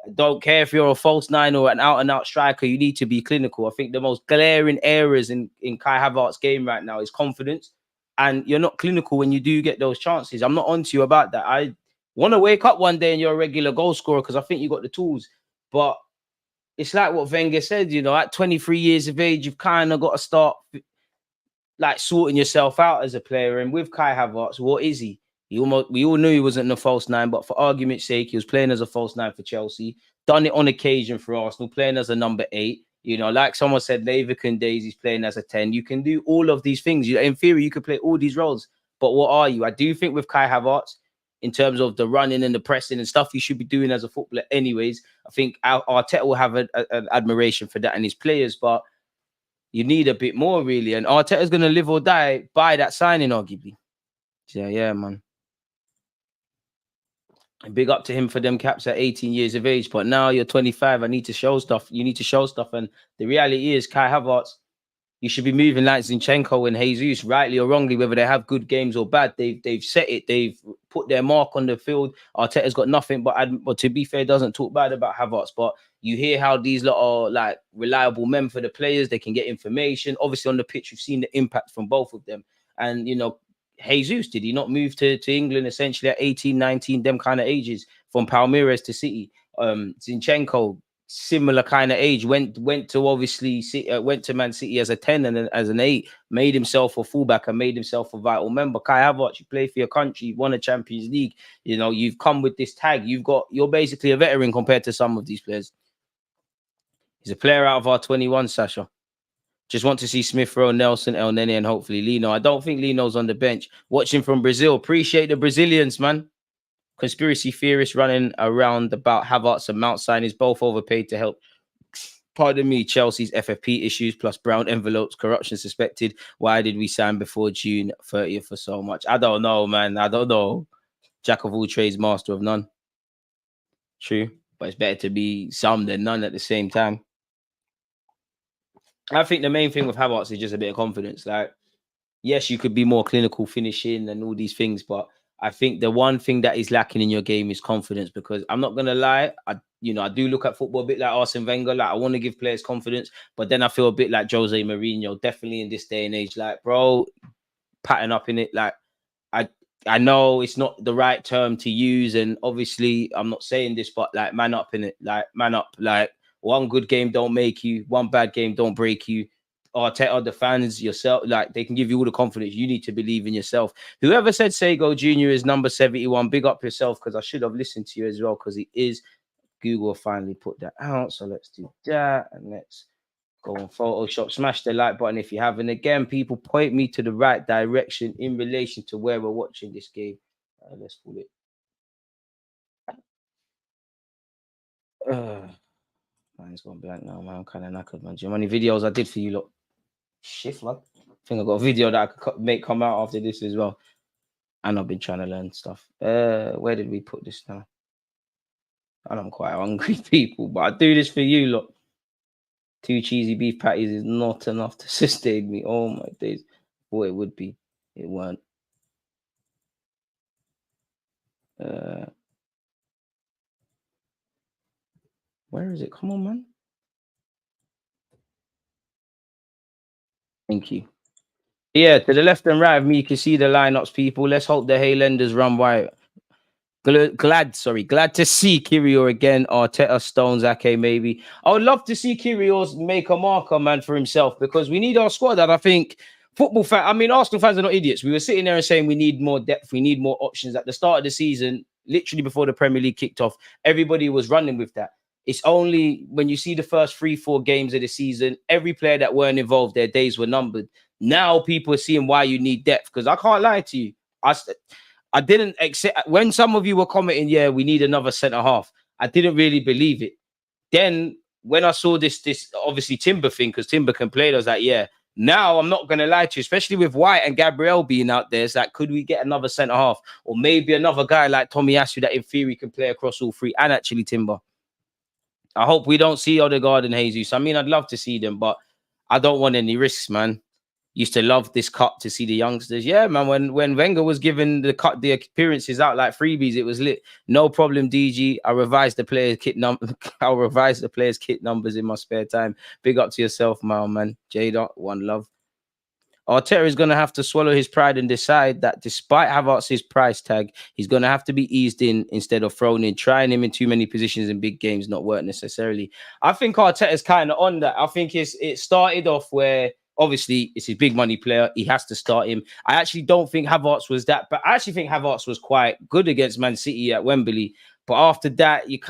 I don't care if you're a false nine or an out-and-out striker. You need to be clinical. I think the most glaring errors in Kai Havertz's game right now is confidence. And you're not clinical when you do get those chances. I'm not onto you about that. I want to wake up one day and you're a regular goal scorer because I think you got the tools. But it's like what Wenger said, you know, at 23 years of age, you've kind of got to start... like sorting yourself out as a player. And with Kai Havertz, what is he? We all knew he wasn't a false nine, but for argument's sake, he was playing as a false nine for Chelsea, done it on occasion for Arsenal, playing as a number 8. You know, like someone said, Leverkusen days, he's playing as a 10. You can do all of these things. In theory, you could play all these roles. But what are you? I do think with Kai Havertz, in terms of the running and the pressing and stuff you should be doing as a footballer anyways, I think Arteta will have an admiration for that and his players, but you need a bit more, really. And Arteta's going to live or die by that signing, arguably. Yeah, man. And big up to him for them caps at 18 years of age. But now you're 25. I need to show stuff. You need to show stuff. And the reality is, Kai Havertz, you should be moving like Zinchenko and Jesus, rightly or wrongly, whether they have good games or bad. They've set it. They've put their mark on the field. Arteta's got nothing but to be fair, doesn't talk bad about Havertz. But you hear how these lot are like reliable men for the players. They can get information. Obviously, on the pitch, you've seen the impact from both of them. And, you know, Jesus, did he not move to England essentially at 18, 19, them kind of ages, from Palmeiras to City? Zinchenko, similar kind of age, went to obviously went to Man City as a 10 and as an 8, made himself a fullback and made himself a vital member. Kai Havertz, you play for your country, you've won a Champions League, you know, you've come with this tag, you're basically a veteran compared to some of these players. He's a player out of our 21, Sasha. Just want to see Smith Rowe, Nelson, El Nene, and hopefully Lino. I don't think Lino's on the bench. Watching from Brazil. Appreciate the Brazilians, man. Conspiracy theorists running around about Havertz and Mount signings, both overpaid to help. Pardon me, Chelsea's FFP issues plus brown envelopes, corruption suspected. Why did we sign before June 30th for so much? I don't know, man. I don't know. Jack of all trades, master of none. True. But it's better to be some than none at the same time. I think the main thing with Havertz is just a bit of confidence. Like, yes, you could be more clinical finishing and all these things, but I think the one thing that is lacking in your game is confidence, because I'm not going to lie, I do look at football a bit like Arsene Wenger. Like, I want to give players confidence, but then I feel a bit like Jose Mourinho, definitely in this day and age. Like, bro, pattern up in it. Like, I know it's not the right term to use, and obviously I'm not saying this, but like, man up in it. Like, man up. Like, one good game don't make you, one bad game don't break you. Arteta, the fans, yourself, like, they can give you all the confidence. You need to believe in yourself. Whoever said Sego Jr. is number 71, big up yourself, because I should have listened to you as well, because he is. Google finally put that out, so let's do that, and let's go on Photoshop. Smash the like button if you haven't. Again, people, point me to the right direction in relation to where we're watching this game. Let's pull it. Mine's gone blank now, man. I'm kind of knackered, man. Do you know how many videos I did for you, look? Shift, man. I think I got a video that I could make come out after this as well. And I've been trying to learn stuff. Where did we put this now? And I'm quite hungry, people, but I do this for you, look. 2 cheesy beef patties is not enough to sustain me. Oh my days. Boy, it would be. It weren't. Where is it? Come on, man. Thank you. Yeah, to the left and right of me, you can see the lineups, people. Let's hope the Hale Enders run wide. Glad to see Kyrgios again. Arteta, Stones, Ake, maybe. I would love to see Kyrgios make a marker, man, for himself, because we need our squad. And I think Arsenal fans are not idiots. We were sitting there and saying we need more depth, we need more options. At the start of the season, literally before the Premier League kicked off, everybody was running with that. It's only when you see the first 3-4 games of the season, every player that weren't involved, their days were numbered. Now people are seeing why you need depth, because I can't lie to you. I didn't accept when some of you were commenting, yeah, we need another centre half. I didn't really believe it. Then when I saw this obviously Timber thing, because Timber can play, I was like, yeah. Now I'm not gonna lie to you, especially with White and Gabriel being out there. It's like, could we get another centre half, or maybe another guy like Tommy Asu that in theory can play across all three, and actually Timber. I hope we don't see Odegaard and Jesus. I mean, I'd love to see them, but I don't want any risks, man. Used to love this cup to see the youngsters. Yeah, man. When Wenger was giving the appearances out like freebies, it was lit. No problem, DG. I revised the players' kit number. I'll revise the players' kit numbers in my spare time. Big up to yourself, man. Jada, one love. Arteta is going to have to swallow his pride and decide that despite Havertz's price tag, he's going to have to be eased in instead of thrown in. Trying him in too many positions in big games not work necessarily. I think Arteta is kind of on that. I think it started off where obviously it's his big money player. He has to start him. I actually don't think Havertz was that, but I actually think Havertz was quite good against Man City at Wembley. But after that, you're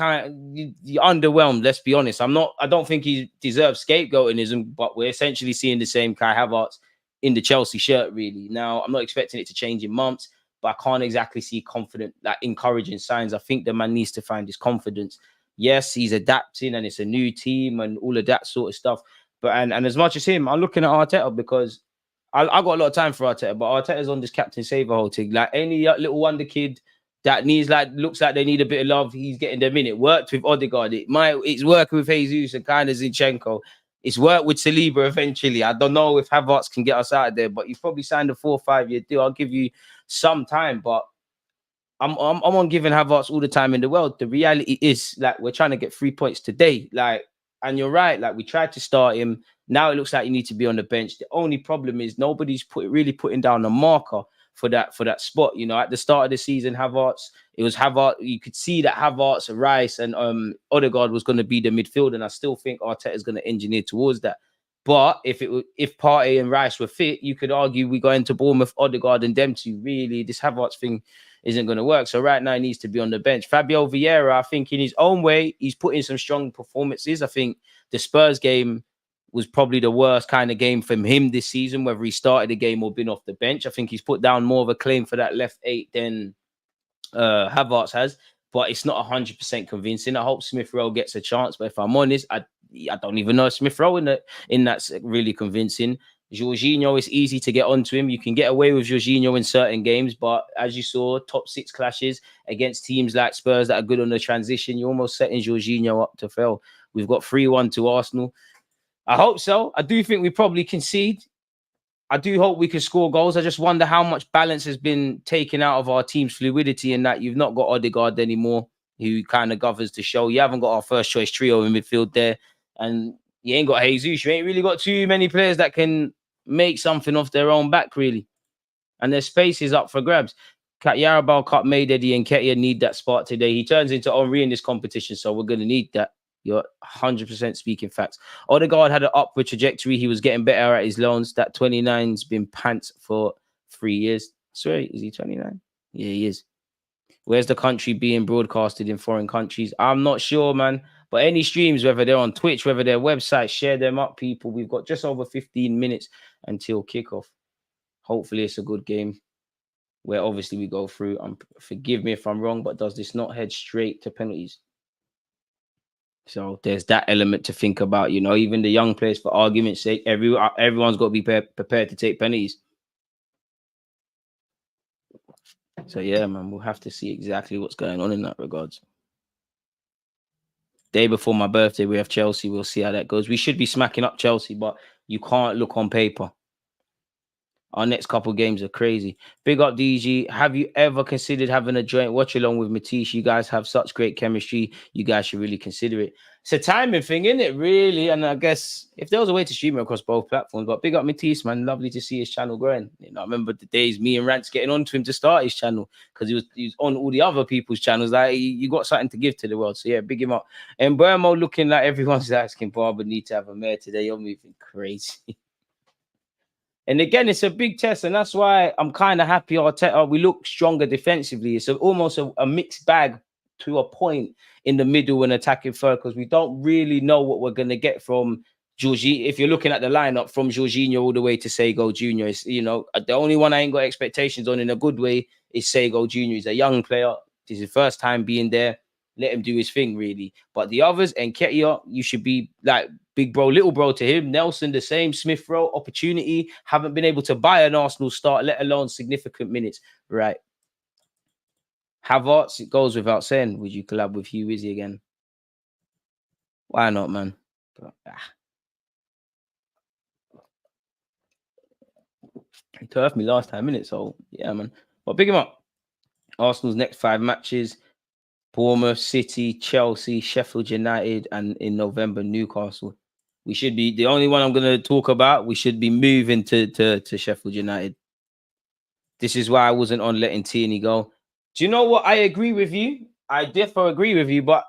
underwhelmed. Let's be honest. I don't think he deserves scapegoatism, but we're essentially seeing the same Kai Havertz in the Chelsea shirt, really. Now, I'm not expecting it to change in months, but I can't exactly see confident, like encouraging signs. I think the man needs to find his confidence. Yes, he's adapting and it's a new team and all of that sort of stuff. But and as much as him, I'm looking at Arteta because I got a lot of time for Arteta, but Arteta's on this Captain Saver whole thing. Like any little wonder kid that looks like they need a bit of love, he's getting them in. It worked with Odegaard. It's working with Jesus and kind of Zinchenko. It's worked with Saliba eventually. I don't know if Havertz can get us out of there, but you've probably signed a 4 or 5 year deal. I'll give you some time, but I'm on giving Havertz all the time in the world. The reality is, like, we're trying to get 3 points today. Like, and you're right. Like, we tried to start him. Now it looks like you need to be on the bench. The only problem is nobody's really putting down a marker for that spot. You know, at the start of the season, it was Havertz. You could see that Havertz, Rice, and Odegaard was going to be the midfield, and I still think Arteta is going to engineer towards that. But if Partey and Rice were fit, you could argue we go into Bournemouth, Odegaard, and them two. Really, this Havertz thing isn't going to work. So right now, he needs to be on the bench. Fabio Vieira, I think in his own way, he's put in some strong performances. I think the Spurs game was probably the worst kind of game from him this season, whether he started the game or been off the bench. I think he's put down more of a claim for that left 8 than Havertz has, but it's not 100% convincing. I hope Smith Rowe gets a chance, but if I'm honest, I don't even know if Smith Rowe in that's really convincing. Jorginho, is easy to get onto him. You can get away with Jorginho in certain games, but as you saw, top 6 clashes against teams like Spurs that are good on the transition, you're almost setting Jorginho up to fail. We've got 3-1 to Arsenal. I hope so. I do think we probably concede. I do hope we can score goals. I just wonder how much balance has been taken out of our team's fluidity in that you've not got Odegaard anymore, who kind of governs the show. You haven't got our first choice trio in midfield there. And you ain't got Jesus. You ain't really got too many players that can make something off their own back, really. And their space is up for grabs. Yarabal Cup made Eddie and Ketia need that spot today. He turns into Henry in this competition, so we're going to need that. You're 100% speaking facts. Odegaard had an upward trajectory. He was getting better at his loans. That 29's been pants for 3 years. Sorry, is he 29? Yeah, he is. Where's the country being broadcasted in foreign countries? I'm not sure, man. But any streams, whether they're on Twitch, whether they're websites, share them up, people. We've got just over 15 minutes until kickoff. Hopefully it's a good game where obviously we go through. Forgive me if I'm wrong, but does this not head straight to penalties? So there's that element to think about, you know, even the young players, for argument's sake, everyone's got to be prepared to take penalties. So yeah, man, we'll have to see exactly what's going on in that regards. Day before my birthday, we have Chelsea. We'll see how that goes. We should be smacking up Chelsea, but you can't look on paper. Our next couple games are crazy. Big up DG. Have you ever considered having a joint watch along with Matisse? You guys have such great chemistry. You guys should really consider it. It's a timing thing, isn't it? Really. And I guess if there was a way to stream it across both platforms, but big up Matisse, man. Lovely to see his channel growing. You know, I remember the days me and Rance getting onto him to start his channel because he was on all the other people's channels. Like you got something to give to the world. So yeah, big him up. And Burmo looking like everyone's asking Barber need to have a mayor today. You're moving crazy. And again, it's a big test, and that's why I'm kind of happy Arteta. We look stronger defensively. It's almost a mixed bag to a point in the middle and attacking third because we don't really know what we're going to get from Jorginho. If you're looking at the lineup from Jorginho all the way to Sego Jr., it's, you know, the only one I ain't got expectations on in a good way is Sego Jr. He's a young player. This is his first time being there. Let him do his thing, really. But the others, Nketiah, you should be like big bro, little bro to him. Nelson, the same. Smith Rowe, opportunity. Haven't been able to buy an Arsenal start, let alone significant minutes. Right. Havertz, it goes without saying. Would you collab with Hugh Izzy again? Why not, man? He turfed me last time, innit? So, yeah, man. But big him up. Arsenal's next 5 matches. Bournemouth, City, Chelsea, Sheffield United, and in November, Newcastle. We should be the only one I'm going to talk about. We should be moving to Sheffield United. This is why I wasn't on letting Tierney go. Do you know what? I agree with you. I definitely agree with you, but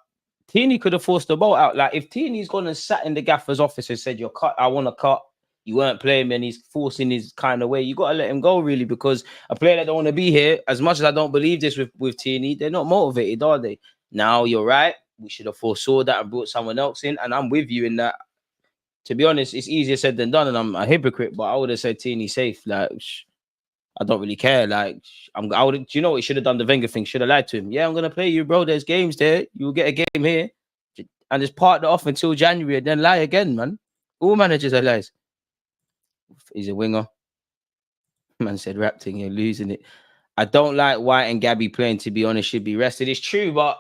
Tierney could have forced the ball out. Like if Tierney's gone and sat in the gaffer's office and said, "You're cut, I want to cut," you weren't playing me, and he's forcing his kind of way. You got to let him go, really, because a player that don't want to be here, as much as I don't believe this with Tierney, they're not motivated, are they? Now, you're right. We should have foresaw that and brought someone else in, and I'm with you in that. To be honest, it's easier said than done, and I'm a hypocrite, but I would have said Tierney safe. Like, I don't really care. Like, I would. Do you know what? He should have done the Wenger thing. Should have lied to him. Yeah, I'm gonna play you, bro. There's games there. You'll get a game here, and just part it off until January, and then lie again, man. All managers are lies. He's a winger. Man said rap thing, you're losing it. I don't like White and Gabby playing, to be honest, should be rested. It's true, but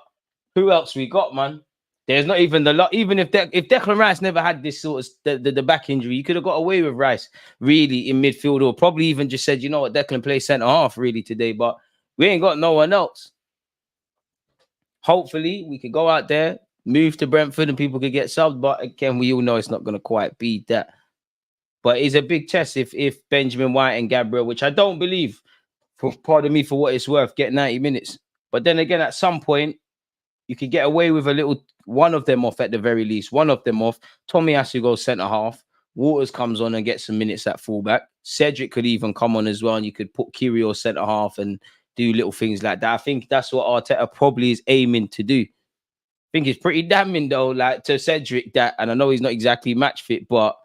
who else we got, man? There's not even the lot. Even if Declan Rice never had this sort of the back injury, you could have got away with Rice really in midfield, or probably even just said, you know what, Declan plays centre half really today, but we ain't got no one else. Hopefully, we could go out there, move to Brentford, and people could get subbed. But again, we all know it's not going to quite be that. But it's a big test if Benjamin White and Gabriel, which I don't believe, pardon me for what it's worth, get 90 minutes. But then again, at some point, you could get away with a little one of them off at the very least. One of them off. Tomiyasu goes centre half. Waters comes on and gets some minutes at fullback. Cedric could even come on as well, and you could put Kyrgios centre half and do little things like that. I think that's what Arteta probably is aiming to do. I think it's pretty damning though, like to Cedric that, and I know he's not exactly match fit, but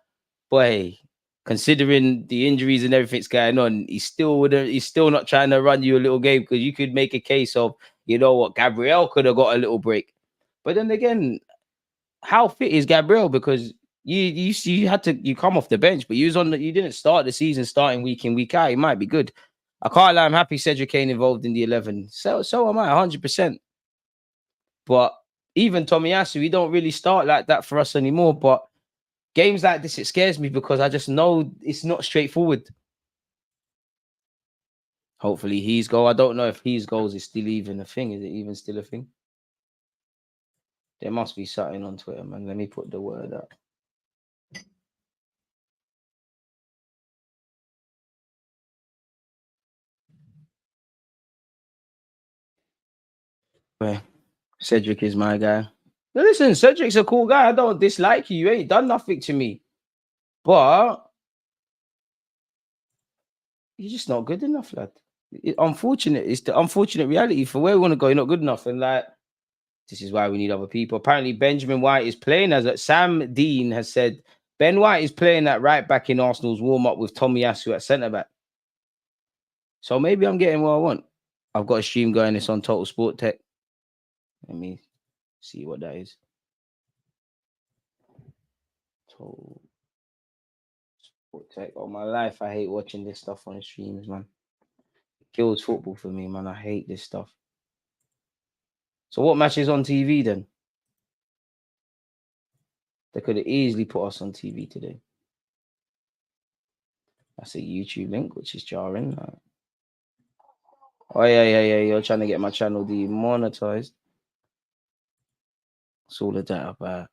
boy, considering the injuries and everything's going on, he's still not trying to run you a little game, because you could make a case of, you know what, Gabriel could have got a little break. But then again, how fit is Gabriel? Because you come off the bench, but you didn't start the season starting week in, week out. It might be good. I can't lie, I'm happy Cedric Kane involved in the 11. So am I, 100%. But even Tomiyasu, he don't really start like that for us anymore. But games like this, it scares me because I just know it's not straightforward. Hopefully he's goal. I don't know if his goals is still even a thing. Is it even still a thing? There must be something on Twitter, man. Let me put the word up. Well, Cedric is my guy. Now listen, Cedric's a cool guy. I don't dislike you. You ain't done nothing to me. But you're just not good enough, lad. Unfortunate. It's the unfortunate reality for where we want to go. You're not good enough. And like, this is why we need other people. Apparently, Benjamin White is playing as Sam Dean has said. Ben White is playing at right back in Arsenal's warm-up with Tomiyasu at centre-back. So maybe I'm getting what I want. I've got a stream going. It's on Total Sport Tech. Let me see what that is. Total Sport Tech. All my life, I hate watching this stuff on streams, man. It kills football for me, man. I hate this stuff. So what match is on TV then? They could have easily put us on TV today. That's a YouTube link, which is jarring. Oh, yeah. You're trying to get my channel demonetized. It's all of that about.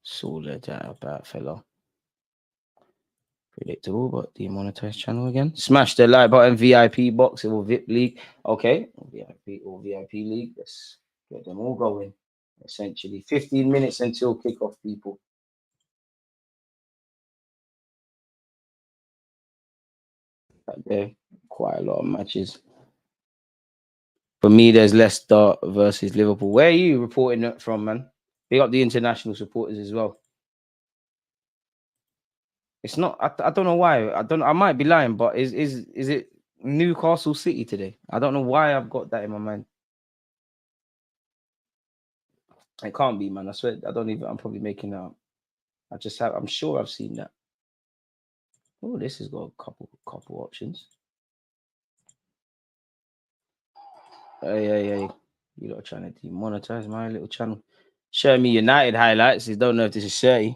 It's all of that about, fella. Predictable, but demonetized channel again. Smash the like button, VIP box, it will VIP league. Okay, VIP league. Let's get them all going. Essentially, 15 minutes until kickoff, people. There, quite a lot of matches. For me, there's Leicester versus Liverpool. Where are you reporting it from, man? Big up the international supporters as well. It's not. I don't know why. I might be lying, but is it Newcastle City today? I don't know why I've got that in my mind. It can't be, man. I swear. I don't even. I'm probably making that up. I'm sure I've seen that. Oh, this has got a couple options. Yeah. You lot are trying to demonetize my little channel. Show me United highlights. I don't know if this is 30.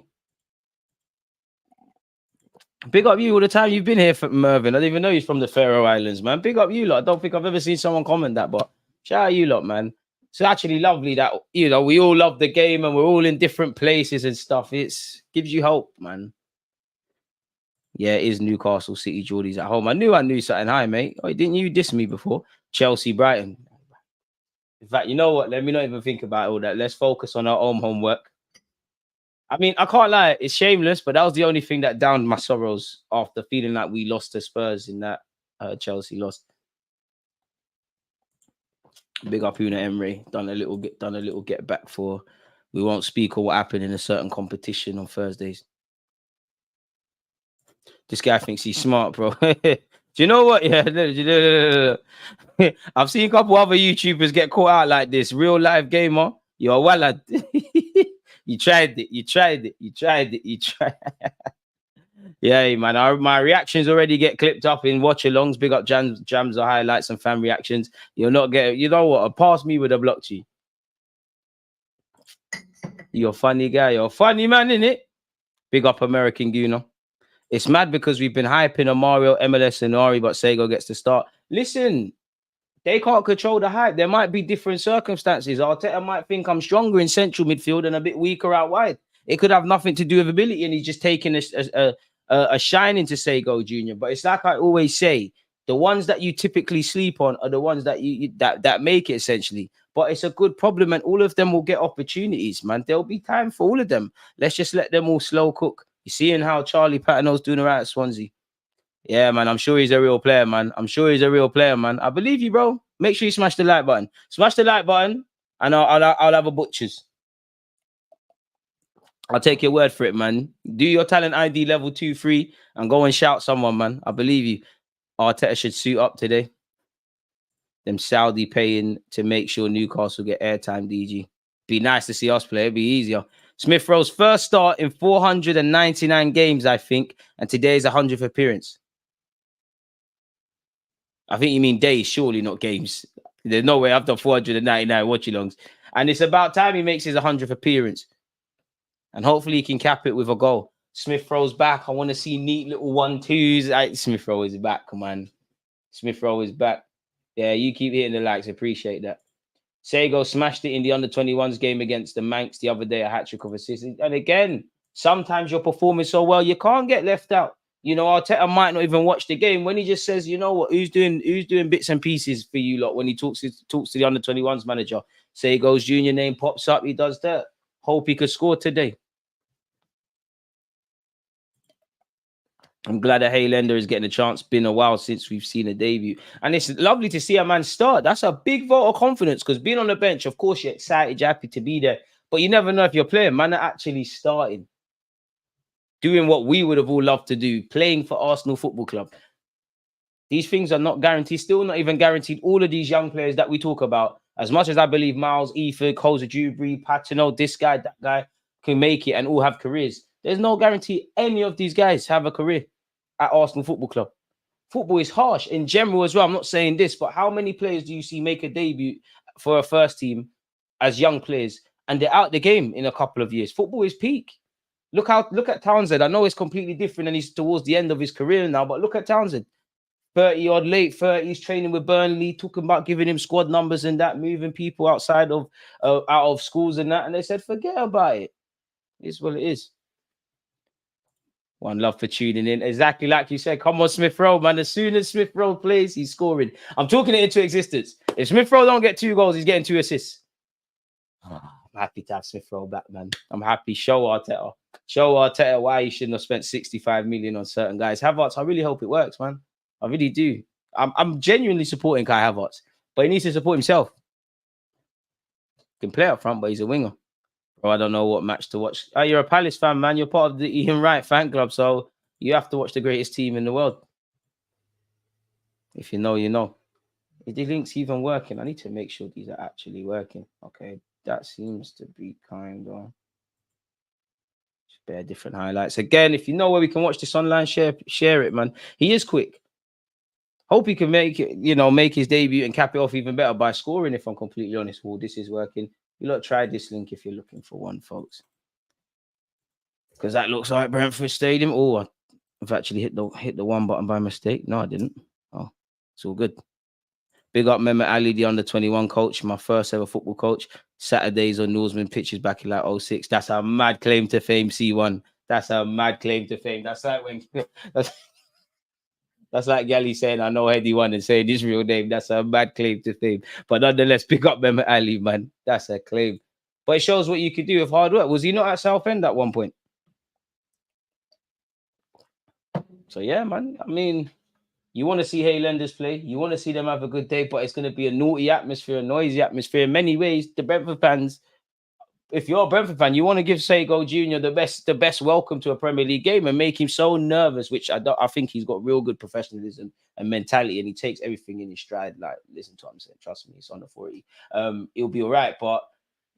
Big up you all the time you've been here, for Mervin. I didn't even know he's from the Faroe Islands, man. Big up you lot. I don't think I've ever seen someone comment that, but shout out you lot, man. It's actually lovely that, you know, we all love the game and we're all in different places and stuff. It's gives you hope, man. Yeah, it is Newcastle City. Geordie's at home. I knew something. Hi, mate. Oh, didn't you diss me before? Chelsea, Brighton. In fact, you know what? Let me not even think about all that. Let's focus on our own homework. I mean, I can't lie. It's shameless, but that was the only thing that downed my sorrows after feeling like we lost to Spurs in that Chelsea lost. Big up Una Emery. Done a little get back for. We won't speak of what happened in a certain competition on Thursdays. This guy thinks he's smart, bro. Do you know what? Yeah, I've seen a couple other YouTubers get caught out like this. Real life gamer. You're well lad. You tried it. Yeah, man. My reactions already get clipped up in watch alongs. Big up jams or highlights and fan reactions. You'll not get, you know what? Past me would have blocked you. You're a funny guy. You're a funny man, innit? Big up American Gooner. It's mad because we've been hyping a Mario, MLS, and Ari, but Sego gets to start. Listen, they can't control the hype. There might be different circumstances. Arteta might think I'm stronger in central midfield and a bit weaker out wide. It could have nothing to do with ability, and he's just taking a shine into Sego Jr. But it's like I always say, the ones that you typically sleep on are the ones that that make it essentially. But it's a good problem, and all of them will get opportunities, man. There'll be time for all of them. Let's just let them all slow cook. You seeing how Charlie Patino's doing around at Swansea? Yeah, man. I'm sure he's a real player, man. I believe you, bro. Make sure you smash the like button. Smash the like button, and I'll have a butchers. I'll take your word for it, man. Do your talent ID level 2, 3, and go and shout someone, man. I believe you. Arteta should suit up today. Them Saudi paying to make sure Newcastle get airtime, DG. Be nice to see us play. It'd be easier. Smith Rowe's first start in 499 games, I think, and today's 100th appearance. I think you mean days, surely not games. There's no way I've done 499 watch-alongs. And it's about time he makes his 100th appearance. And hopefully he can cap it with a goal. Smith Rowe's back. I want to see neat little 1-2s. Smith Rowe is back, come on. Smith Rowe is back. Yeah, you keep hitting the likes. Appreciate that. Sego smashed it in the under-21s game against the Manx the other day, a hat-trick of assists. And again, sometimes you're performing so well, you can't get left out. You know, Arteta might not even watch the game when he just says, you know what, who's doing bits and pieces for you lot when he talks to the under-21s manager. Sego's junior name pops up, he does that. Hope he could score today. I'm glad that Hale End is getting a chance. Been a while since we've seen a debut. And it's lovely to see a man start. That's a big vote of confidence because being on the bench, of course, you're excited, you're happy to be there. But you never know if you're playing. Man are actually starting. Doing what we would have all loved to do. Playing for Arsenal Football Club. These things are not guaranteed. Still not even guaranteed. All of these young players that we talk about, as much as I believe Miles, Ethan, Koza Dewberry, Patino, this guy, that guy can make it and all have careers. There's no guarantee any of these guys have a career at Arsenal Football Club. Football is harsh in general as well. I'm not saying this, but how many players do you see make a debut for a first team as young players and they're out the game in a couple of years? Football is peak. Look at Townsend. I know it's completely different and he's towards the end of his career now, but look at Townsend. 30-odd, late 30s, training with Burnley, talking about giving him squad numbers and that, moving people outside of out of schools and that. And they said, forget about it. It's what it is. One love for tuning in. Exactly like you said. Come on, Smith Rowe, man. As soon as Smith Rowe plays, he's scoring. I'm talking it into existence. If Smith Rowe don't get 2 goals, he's getting 2 assists. I'm happy to have Smith Rowe back, man. I'm happy. Show Arteta why he shouldn't have spent 65 million on certain guys. Havertz, I really hope it works, man. I really do. I'm genuinely supporting Kai Havertz, but he needs to support himself. He can play up front, but he's a winger. Bro, I don't know what match to watch. Oh, you're a Palace fan, man. You're part of the Ian Wright fan club, so you have to watch the greatest team in the world. If you know, you know. Is the links even working? I need to make sure these are actually working. Okay, that seems to be kind of... Bare different highlights. Again, if you know where we can watch this online, share it, man. He is quick. Hope he can make it, make his debut and cap it off even better by scoring, if I'm completely honest. Well, this is working. You lot try this link if you're looking for one, folks. Because that looks like Brentford Stadium. Oh, I've actually hit the one button by mistake. No, I didn't. Oh, it's all good. Big up Mehmet Ali, the under-21 coach, my first ever football coach. Saturdays on Norseman pitches back in like 06. That's a mad claim to fame, C1. That's a mad claim to fame. That's like when... That's like Gally saying, I know Heady One and saying his real name. That's a mad claim to fame. But nonetheless, pick up Mehmet Ali, man. That's a claim. But it shows what you could do with hard work. Was he not at Southend at one point? So, yeah, man. I mean, you want to see Hale Enders play. You want to see them have a good day, but it's going to be a naughty atmosphere, a noisy atmosphere. In many ways, the Brentford fans, if you're a Brentford fan, you want to give Sego Jr. the best welcome to a Premier League game and make him so nervous, which I think he's got real good professionalism and mentality, and he takes everything in his stride. Like, listen to what I'm saying. Trust me, it's on the 40. He'll be all right. But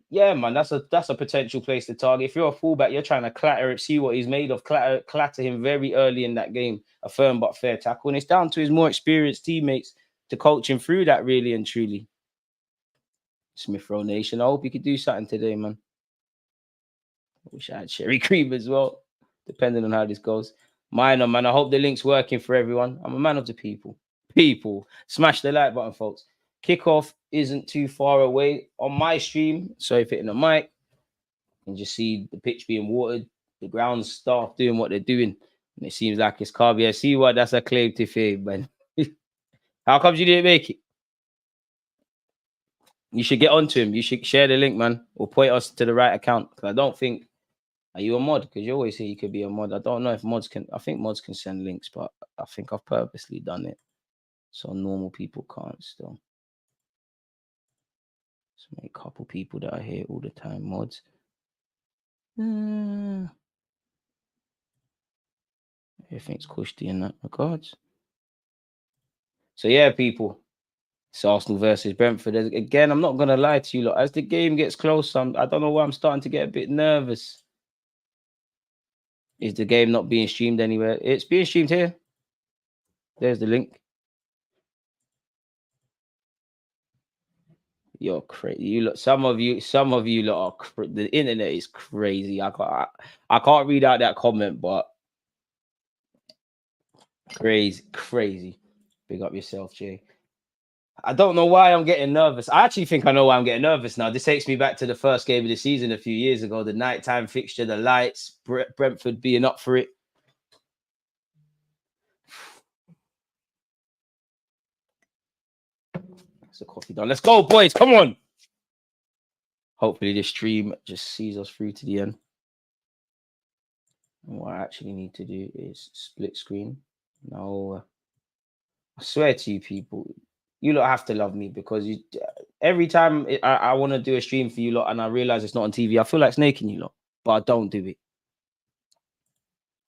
yeah, man, that's a potential place to target. If you're a fullback, you're trying to clatter it, see what he's made of, clatter him very early in that game. A firm but fair tackle. And it's down to his more experienced teammates to coach him through that, really and truly. Smith Rowe Nation, I hope you could do something today, man. I wish I had cherry cream as well, depending on how this goes. Minor, man. I hope the link's working for everyone. I'm a man of the people. People, smash the like button, folks. Kickoff isn't too far away on my stream. Sorry for hitting the mic. You can just see the pitch being watered, the ground staff doing what they're doing. And it seems like it's Carby. I see what that's a claim to fame, man. How come you didn't make it? You should get onto him. You should share the link, man, or point us to the right account. Because I don't think... Are you a mod? Because you always say you could be a mod. I don't know if mods can... I think mods can send links, but I think I've purposely done it so normal people can't still. So make a couple people that are here all the time mods. Everything's cushy in that regards. So yeah, people. It's Arsenal versus Brentford. Again, I'm not going to lie to you lot. As the game gets close, I don't know why I'm starting to get a bit nervous. Is the game not being streamed anywhere? It's being streamed here. There's the link. You're crazy. You look. Some of you lot are. The internet is crazy. I can't read out that comment, but crazy. Big up yourself, Jay. I don't know why I'm getting nervous. I actually think I know why I'm getting nervous now. This takes me back to the first game of the season a few years ago. The nighttime fixture, the lights, Brentford being up for it. That's a coffee done. Let's go, boys. Come on. Hopefully this stream just sees us through to the end. And what I actually need to do is split screen. No, I swear to you people, you lot have to love me because every time I want to do a stream for you lot and I realize it's not on TV, I feel like snaking you lot, but I don't do it.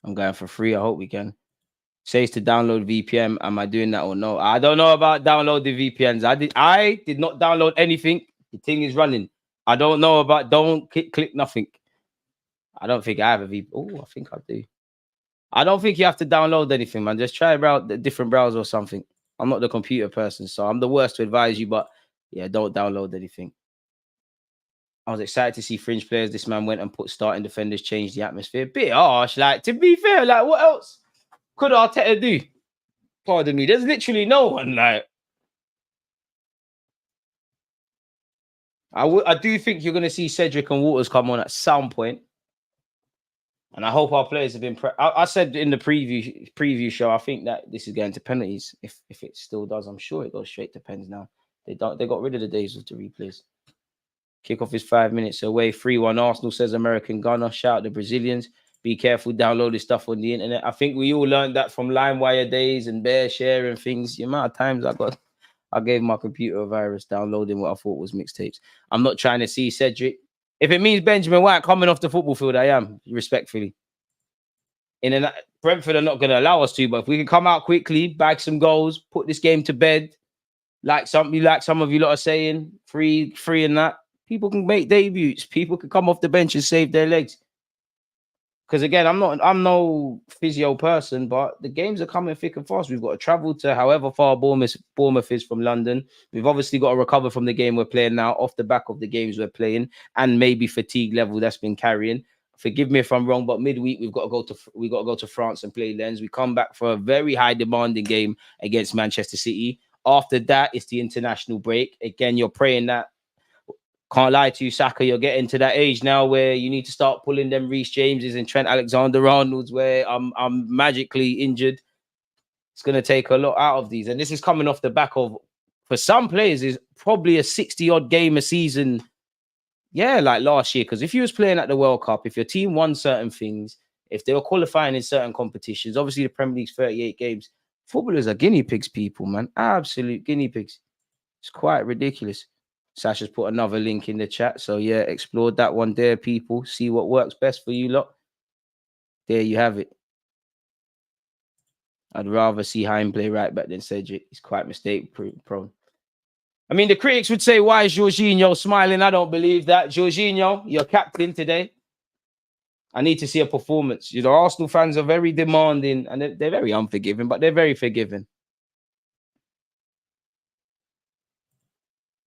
I'm going for free. I hope we can. Says to download VPN. Am I doing that or no? I don't know about downloading VPNs. I did not download anything. The thing is running. I don't know about. Don't click nothing. I don't think I have a VPN. Oh, I think I do. I don't think you have to download anything, man. Just try about the different browser or something. I'm not the computer person, so I'm the worst to advise you. But yeah, don't download anything. I was excited to see fringe players. This man went and put starting defenders, changed the atmosphere. Bit harsh. Like, to be fair, like, what else could Arteta do? Pardon me. There's literally no one. Like, I do think you're going to see Cedric and Waters come on at some point. And I hope our players have been. I said in the preview show, I think that this is going to penalties. If it still does, I'm sure it goes straight to pens now. They got rid of the days of the replays. Kickoff is 5 minutes away. 3-1 Arsenal, says American Gunner. Shout out the Brazilians. Be careful downloading stuff on the internet. I think we all learned that from LimeWire days and Bear Share and things. The amount of times I gave my computer a virus downloading what I thought was mixtapes. I'm not trying to see Cedric. If it means Benjamin White coming off the football field, I am, respectfully. Brentford are not going to allow us to, but if we can come out quickly, bag some goals, put this game to bed, like some of you lot are saying, free and that, people can make debuts. People can come off the bench and save their legs. Because again, I'm no physio person, but the games are coming thick and fast. We've got to travel to however far Bournemouth is from London. We've obviously got to recover from the game we're playing now, off the back of the games we're playing, and maybe fatigue level that's been carrying. Forgive me if I'm wrong, but midweek we've got to go to France and play Lens. We come back for a very high demanding game against Manchester City. After that, it's the international break. Again, you're praying that. Can't lie to you, Saka, you're getting to that age now where you need to start pulling them Reece Jameses and Trent Alexander-Arnolds where I'm magically injured. It's going to take a lot out of these. And this is coming off the back of, for some players, is probably a 60-odd game a season. Yeah, like last year. Because if you was playing at the World Cup, if your team won certain things, if they were qualifying in certain competitions, obviously the Premier League's 38 games, footballers are guinea pigs, people, man. Absolute guinea pigs. It's quite ridiculous. Sasha's put another link in the chat. So, yeah, explore that one there, people. See what works best for you lot. There you have it. I'd rather see Haim play right back than Cedric. He's quite mistake prone. I mean, the critics would say, why is Jorginho smiling? I don't believe that. Jorginho, you're captain today. I need to see a performance. You know, Arsenal fans are very demanding and they're very unforgiving, but they're very forgiving.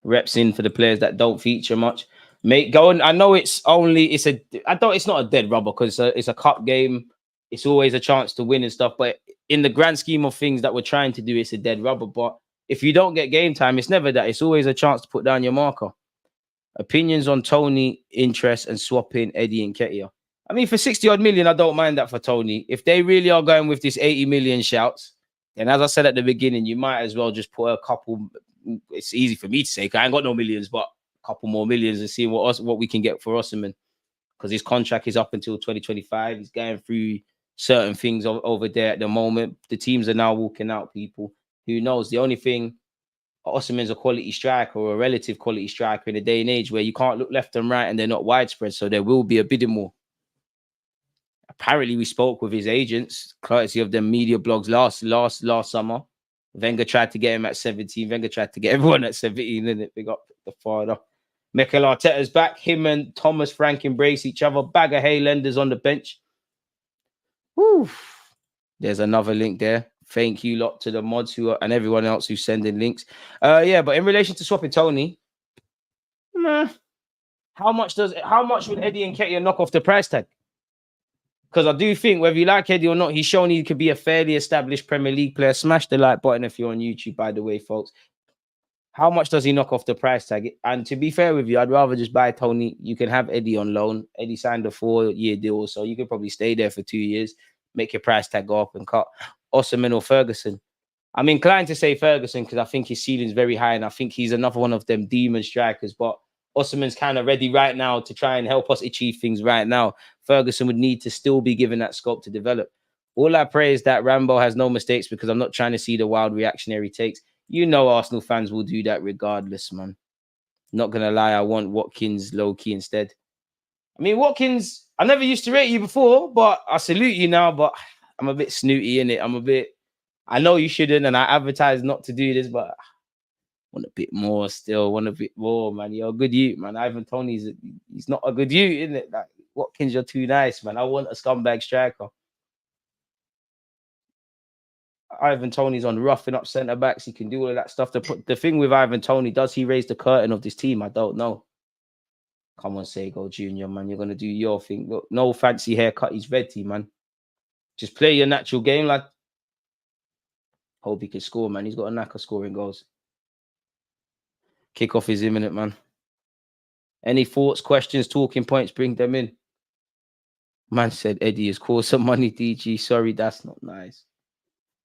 Reps in for the players that don't feature much. Mate, go on. I know it's not a dead rubber because it's a cup game. It's always a chance to win and stuff. But in the grand scheme of things that we're trying to do, it's a dead rubber. But if you don't get game time, it's never that. It's always a chance to put down your marker. Opinions on Tony, interest, and swapping Eddie and Ketia. I mean, for 60-odd million, I don't mind that for Tony. If they really are going with this 80 million shouts, then as I said at the beginning, you might as well just put a couple. It's easy for me to say, because I ain't got no millions, but a couple more millions and see what we can get for Osimhen. Because his contract is up until 2025. He's going through certain things over there at the moment. The teams are now walking out, people. Who knows? The only thing, Osimhen's a quality striker or a relative quality striker in a day and age where you can't look left and right and they're not widespread. So there will be a bidding war. Apparently, we spoke with his agents, courtesy of the media blogs last summer. Wenger tried to get him at 17. Wenger tried to get everyone at 17, and it got the father. Mikel Arteta's back. Him and Thomas Frank embrace each other. Bag of Hale Enders on the bench. Woo. There's another link there. Thank you lot to the mods and everyone else who's sending links. Yeah, but in relation to swapping Tony, how much would Eddie and Ketia knock off the price tag? Because I do think whether you like Eddie or not, he's shown he could be a fairly established Premier League player. Smash the like button if you're on YouTube, by the way, folks. How much does he knock off the price tag? And to be fair with you, I'd rather just buy Tony. You can have Eddie on loan. Eddie signed a 4-year deal, so you could probably stay there for 2 years, make your price tag go up and cut. Osimhen or Ferguson. I'm inclined to say Ferguson because I think his ceiling's very high and I think he's another one of them demon strikers. But Osimhen's kind of ready right now to try and help us achieve things right now. Ferguson would need to still be given that scope to develop. All I pray is that Rambo has no mistakes because I'm not trying to see the wild reactionary takes. You know Arsenal fans will do that regardless, man. Not going to lie, I want Watkins low-key instead. I mean, Watkins, I never used to rate you before, but I salute you now, but I'm a bit snooty, innit? I know you shouldn't, and I advertise not to do this, but I want a bit more still, man. You're a good youth, man. Ivan Toney's, he's not a good youth, isn't it? Like, Watkins, you're too nice, man. I want a scumbag striker. Ivan Toney's on roughing up centre backs. He can do all of that stuff. The thing with Ivan Toney, does he raise the curtain of this team? I don't know. Come on, Sego Junior, man. You're gonna do your thing. Look, no fancy haircut. He's ready, man. Just play your natural game, lad. Hope he can score, man. He's got a knack of scoring goals. Kickoff is imminent, man. Any thoughts, questions, talking points? Bring them in. Man said Eddie has caused some money, DG. Sorry, that's not nice.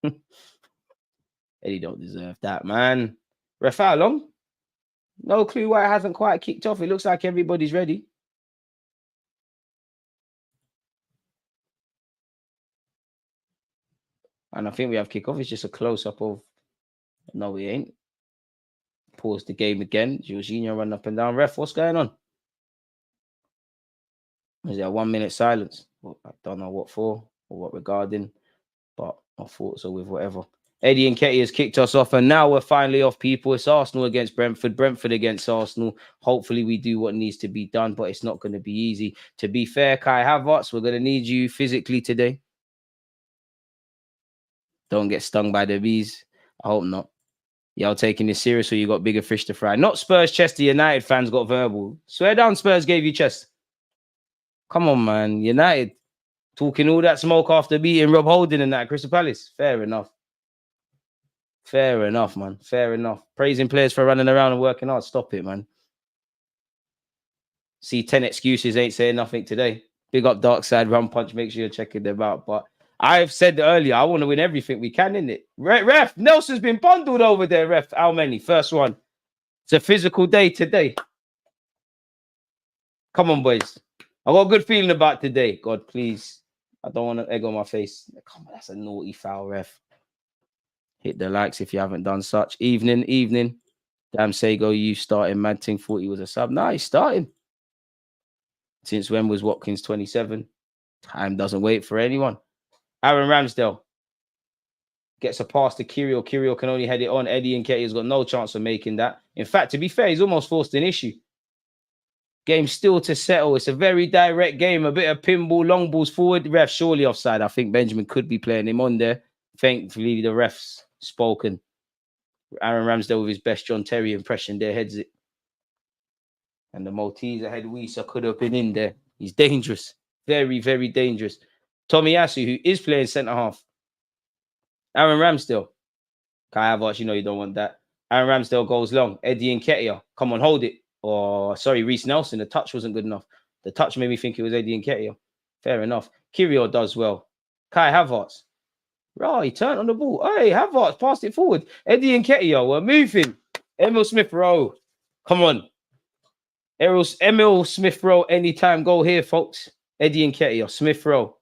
Eddie don't deserve that, man. Ref, how long? No clue why it hasn't quite kicked off. It looks like everybody's ready. And I think we have kickoff. It's just a close-up of... No, we ain't. Pause the game again. Jorginho running up and down. Ref, what's going on? Is there a 1 minute silence? Well, I don't know what for or what regarding, but I thought so with whatever. Eddie Nketiah has kicked us off, and now we're finally off, people. It's Arsenal against Brentford, Brentford against Arsenal. Hopefully we do what needs to be done, but it's not going to be easy. To be fair, Kai Havertz, we're going to need you physically today. Don't get stung by the bees. I hope not. Y'all taking this serious or you got bigger fish to fry? Not Spurs, Chester United fans got verbal. Swear down Spurs gave you chest. Come on, man. United talking all that smoke after beating Rob Holding and that at Crystal Palace. Fair enough. Fair enough, man. Fair enough. Praising players for running around and working hard. Stop it, man. See, 10 excuses ain't saying nothing today. Big up Dark Side, Run Punch. Make sure you're checking them out. But I've said earlier, I want to win everything we can, innit? Ref, Nelson's been bundled over there, ref. How many? First one. It's a physical day today. Come on, boys. I got a good feeling about today. God, please. I don't want an egg on my face. Come on, that's a naughty foul, ref. Hit the likes if you haven't done such. Evening. Damn, Sego, you starting. Mad Ting thought he was a sub. Nah, he's starting. Since when was Watkins 27? Time doesn't wait for anyone. Aaron Ramsdale gets a pass to Kirill. Kirill can only head it on. Eddie Nketiah's got no chance of making that. In fact, to be fair, he's almost forced an issue. Game still to settle. It's a very direct game. A bit of pinball, long balls forward. Ref surely offside. I think Benjamin could be playing him on there. Thankfully, the ref's spoken. Aaron Ramsdale with his best John Terry impression there heads it. And the Maltese ahead Wisa could have been in there. He's dangerous. Very, very dangerous. Tomiyasu, who is playing centre-half. Aaron Ramsdale. Kai Havertz, you know you don't want that. Aaron Ramsdale goes long. Eddie Nketiah. Come on, hold it. Or, sorry, Reece Nelson. The touch wasn't good enough. The touch made me think it was Eddie Nketiah. Fair enough. Kirill does well. Kai Havertz. Right, he turned on the ball. Hey, Havertz passed it forward. Eddie Nketiah, we're moving. Emil Smith-Rowe. Come on. Emil Smith-Rowe, anytime goal here, folks. Eddie Nketiah, Smith-Rowe.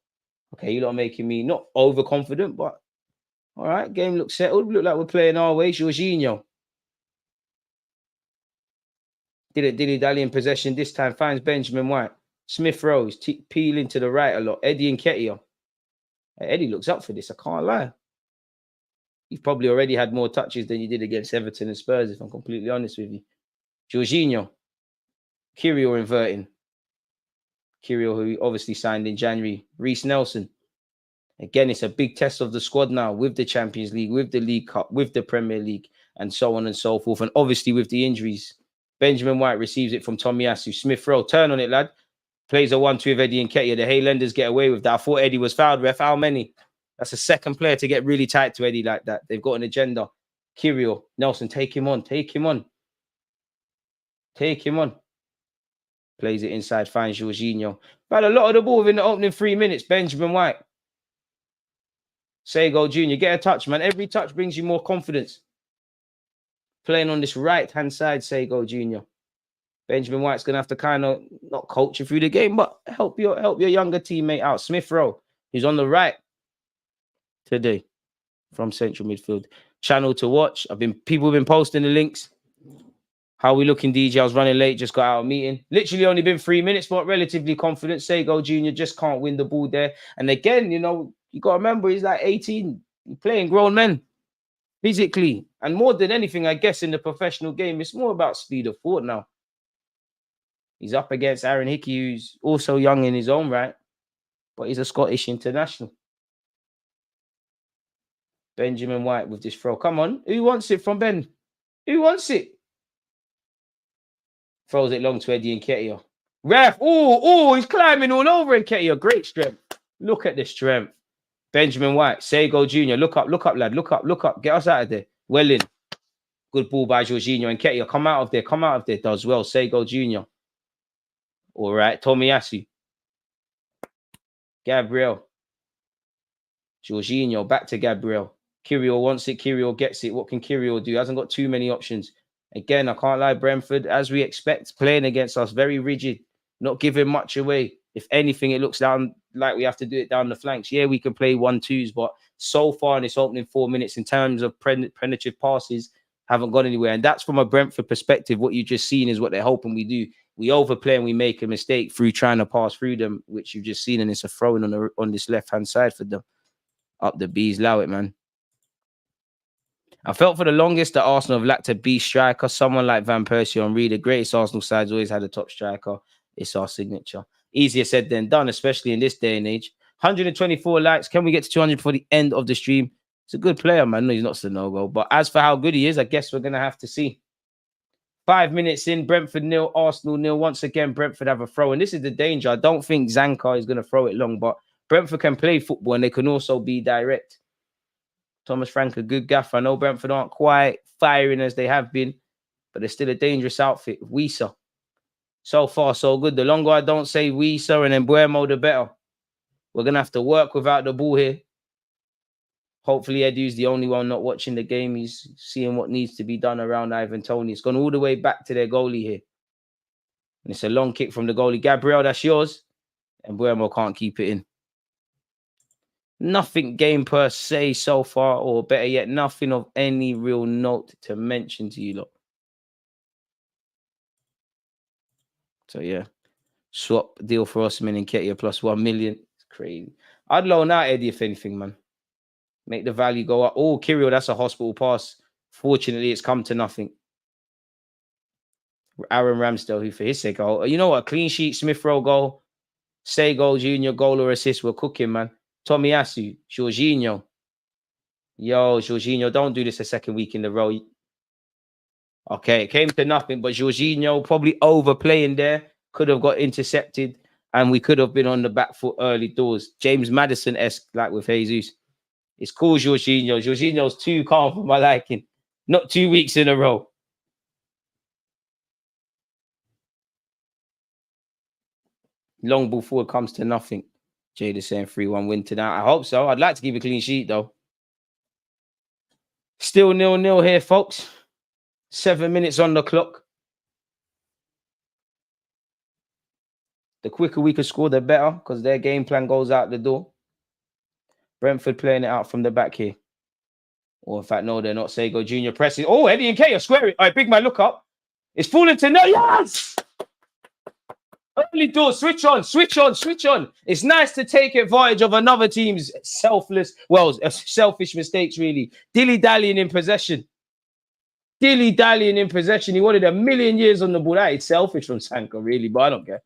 Okay, you're not making me not overconfident, but all right, game looks settled. Look like we're playing our way. Jorginho. Dilly-dally in possession. This time finds Benjamin White. Smith-Rowe is peeling to the right a lot. Eddie Nketiah. Eddie looks up for this, I can't lie. You've probably already had more touches than you did against Everton and Spurs, if I'm completely honest with you. Jorginho. Kirill inverting. Kirill, who obviously signed in January. Reece Nelson. Again, it's a big test of the squad now with the Champions League, with the League Cup, with the Premier League, and so on and so forth. And obviously with the injuries. Benjamin White receives it from Tomiyasu. Smith-Rowe, turn on it, lad. Plays a 1-2 with Eddie Nketiah. The Hale Enders get away with that. I thought Eddie was fouled, ref. How many? That's a second player to get really tight to Eddie like that. They've got an agenda. Kirill, Nelson, take him on. Take him on. Take him on. Plays it inside, finds Jorginho. Had a lot of the ball within the opening 3 minutes. Benjamin White. Sego Jr., get a touch, man. Every touch brings you more confidence. Playing on this right-hand side, Sego Jr. Benjamin White's going to have to kind of not coach you through the game, but help your younger teammate out. Smith-Rowe, who's on the right today from central midfield. Channel to watch. People have been posting the links. How we looking, DJ? I was running late, just got out of a meeting. Literally only been 3 minutes, but relatively confident. Sego Jr. just can't win the ball there. And again, you know, you got to remember, he's like 18. He's playing grown men physically. And more than anything, I guess, in the professional game, it's more about speed of thought now. He's up against Aaron Hickey, who's also young in his own right, but he's a Scottish international. Benjamin White with this throw. Come on. Who wants it from Ben? Who wants it? Throws it long to Eddie Nketiah. Ref. Oh, he's climbing all over Nketiah. Great strength. Look at the strength. Benjamin White, Sego Jr. Look up, lad. Look up. Get us out of there. Well in. Good ball by Jorginho and Nketiah. Come out of there. Does well. Sego Jr. All right. Tomiyasu. Gabriel. Jorginho. Back to Gabriel. Kirill wants it. Kirill gets it. What can Kirill do? Hasn't got too many options. Again, I can't lie. Brentford, as we expect, playing against us, very rigid. Not giving much away. If anything, it looks down like we have to do it down the flanks. Yeah, we can play 1-2s, but so far in this opening 4 minutes, in terms of penetrative passes, haven't gone anywhere. And that's from a Brentford perspective. What you've just seen is what they're hoping we do. We overplay and we make a mistake through trying to pass through them, which you've just seen, and it's a throw-in on this left-hand side for them. Up the B's, allow it, man. I felt for the longest that Arsenal have lacked a B striker. Someone like Van Persie on Reed, the greatest Arsenal side's always had a top striker. It's our signature. Easier said than done, especially in this day and age. 124 likes. Can we get to 200 for the end of the stream? He's a good player, man. No, he's not Sonogo. But as for how good he is, I guess we're going to have to see. 5 minutes in, Brentford 0, Arsenal 0. Once again, Brentford have a throw. And this is the danger. I don't think Zanka is going to throw it long, but Brentford can play football and they can also be direct. Thomas Frank, a good gaffer. I know Brentford aren't quite firing as they have been, but they're still a dangerous outfit. Wisa. So far, so good. The longer I don't say Wisa and then Buemo, the better. We're going to have to work without the ball here. Hopefully, Edu's the only one not watching the game. He's seeing what needs to be done around Ivan Toney. It's gone all the way back to their goalie here. And it's a long kick from the goalie. Gabriel, that's yours. And Buemo can't keep it in. Nothing game per se so far, or better yet, nothing of any real note to mention to you lot. So, yeah. Swap deal for Osman and Nketiah plus 1 million. It's crazy. I'd loan out Eddie if anything, man. Make the value go up. Oh, Kirill, that's a hospital pass. Fortunately, it's come to nothing. Aaron Ramsdale, who for his sake, you know what? Clean sheet, Smith Rowe goal. Sego Jr. goal or assist. We're cooking, man. Tomiyasu, Jorginho. Yo, Jorginho, don't do this a second week in a row. Okay, it came to nothing, but Jorginho probably overplaying there. Could have got intercepted, and we could have been on the back foot early doors. James Maddison-esque, like with Jesus. It's cool, Jorginho. Jorginho's too calm for my liking. Not 2 weeks in a row. Long ball forward comes to nothing. Jada saying 3-1 win tonight. I hope so. I'd like to keep a clean sheet, though. Still 0-0 here, folks. 7 minutes on the clock. The quicker we can score, the better, because their game plan goes out the door. Brentford playing it out from the back here. Or in fact, no, they're not. Sego Jr. pressing. Oh, Eddie and Nketiah, square it. All right, big man, look up. It's falling to no. Yes! Early doors, switch on. It's nice to take advantage of another team's selfish mistakes, really. Dilly-dallying in possession. He wanted 1 million years on the ball. That is selfish from Sanka, really, but I don't care.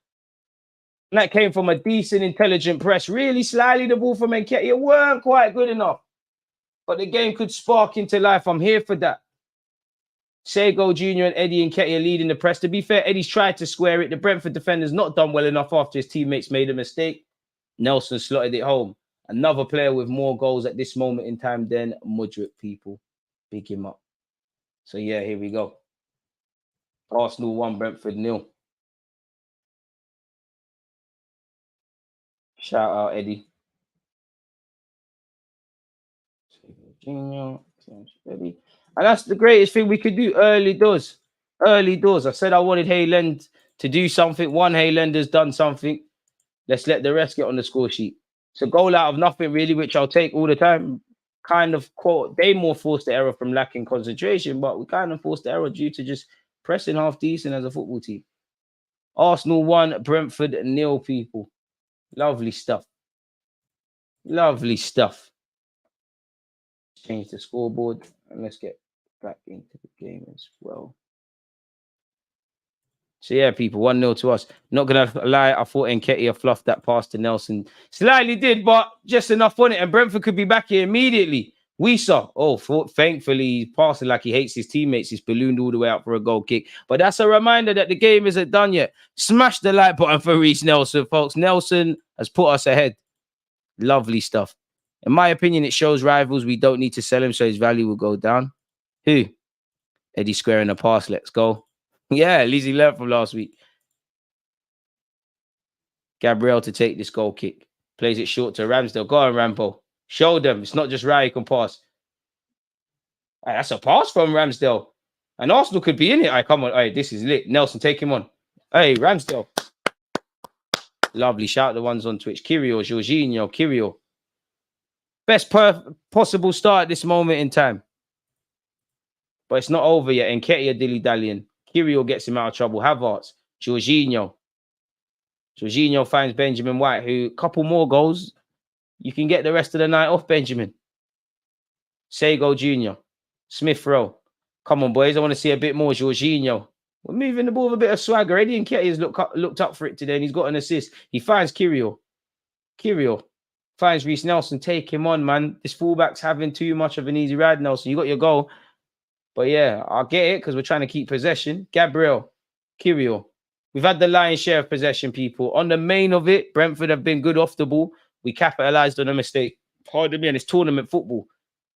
And that came from a decent, intelligent press. Really slyly, the ball from Nketiah weren't quite good enough. But the game could spark into life. I'm here for that. Sego Jr. and Eddie Nketiah leading the press. To be fair, Eddie's tried to square it. The Brentford defender's not done well enough after his teammates made a mistake. Nelson slotted it home. Another player with more goals at this moment in time than Mudryk, people. Big him up. So, yeah, here we go. Arsenal 1, Brentford 0. Shout out, Eddie. Eddie. And that's the greatest thing we could do. Early doors. I said I wanted Hale End to do something. One Hale End has done something. Let's let the rest get on the score sheet. It's a goal out of nothing, really, which I'll take all the time. Kind of, quote, they more forced the error from lacking concentration, but we kind of forced the error due to just pressing half decent as a football team. Arsenal 1, Brentford 0, people. Lovely stuff. Change the scoreboard and let's get back into the game as well. So, yeah, people, 1-0 to us. Not going to lie, I thought Nketiah fluffed that pass to Nelson. Slightly did, but just enough on it. And Brentford could be back here immediately. We saw. Oh, thankfully, he's passing like he hates his teammates. He's ballooned all the way out for a goal kick. But that's a reminder that the game isn't done yet. Smash the like button for Reece Nelson, folks. Nelson has put us ahead. Lovely stuff. In my opinion, it shows rivals we don't need to sell him, so his value will go down. Who? Eddie squaring a pass. Let's go. Yeah, at least he learned from last week. Gabriel to take this goal kick. Plays it short to Ramsdale. Go on, Rambo. Show them. It's not just Rye who can pass. Hey, that's a pass from Ramsdale. And Arsenal could be in it. Hey, come on. Hey, this is lit. Nelson, take him on. Hey, Ramsdale. Lovely. Shout the ones on Twitch. Kirio, Jorginho, Kirio. Best possible start at this moment in time. But it's not over yet. Nketiah dilly-dallying. Kirio gets him out of trouble. Havertz. Jorginho. Jorginho finds Benjamin White, who, a couple more goals, you can get the rest of the night off, Benjamin. Sego Jr. Smith Rowe. Come on, boys. I want to see a bit more. Jorginho. We're moving the ball with a bit of swagger. Eddie Nketiah's looked up for it today, and he's got an assist. He finds Kirio. Kirio finds Reece Nelson. Take him on, man. This fullback's having too much of an easy ride, Nelson. You got your goal. But yeah, I'll get it because we're trying to keep possession. Gabriel. Kirio. We've had the lion's share of possession, people. On the main of it, Brentford have been good off the ball. We capitalised on a mistake. Pardon me, and it's tournament football.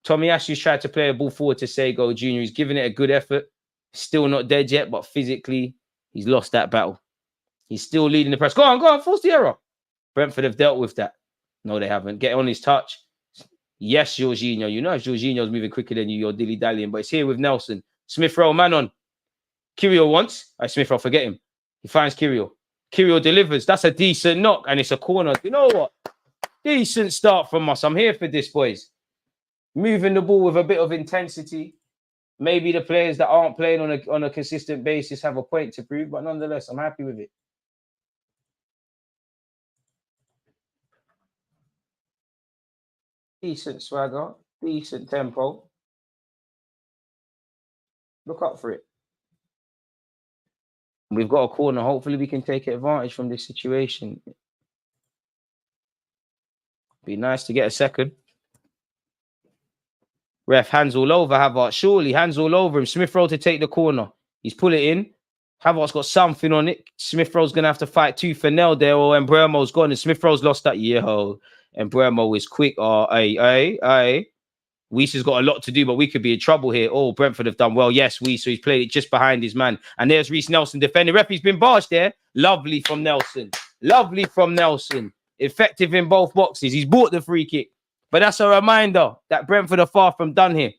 Tommy Ashley's tried to play a ball forward to Sego Jr. He's given it a good effort. Still not dead yet, but physically, he's lost that battle. He's still leading the press. Go on, force the error. Brentford have dealt with that. No, they haven't. Get on his touch. Yes, Jorginho. You know if Jorginho's moving quicker than you, you're dilly-dallying. But it's here with Nelson. Smith Rowe, man on. Kirio once. Smith Rowe, forget him. He finds Kirio. Kirio delivers. That's a decent knock, and it's a corner. You know what? Decent start from us. I'm here for this, boys. Moving the ball with a bit of intensity. Maybe the players that aren't playing on a consistent basis have a point to prove, but nonetheless, I'm happy with it. Decent swagger. Decent tempo. Look up for it. We've got a corner. Hopefully, we can take advantage from this situation. Be nice to get a second. Ref, hands all over Havertz. Surely, hands all over him. Smith Rowe to take the corner. He's pull it in. Havertz got something on it. Smith Rowe's going to have to fight tooth and nail there, or Mbeumo's gone, and Smith Rowe's lost that. Yo, Mbeumo is quick. Weiss has got a lot to do, but we could be in trouble here. Oh, Brentford have done well. Yes, Weiss, so he's played it just behind his man. And there's Reece Nelson defending. Ref, he's been barged there. Lovely from Nelson. Lovely from Nelson. Effective in both boxes. He's bought the free kick. But that's a reminder that Brentford are far from done here.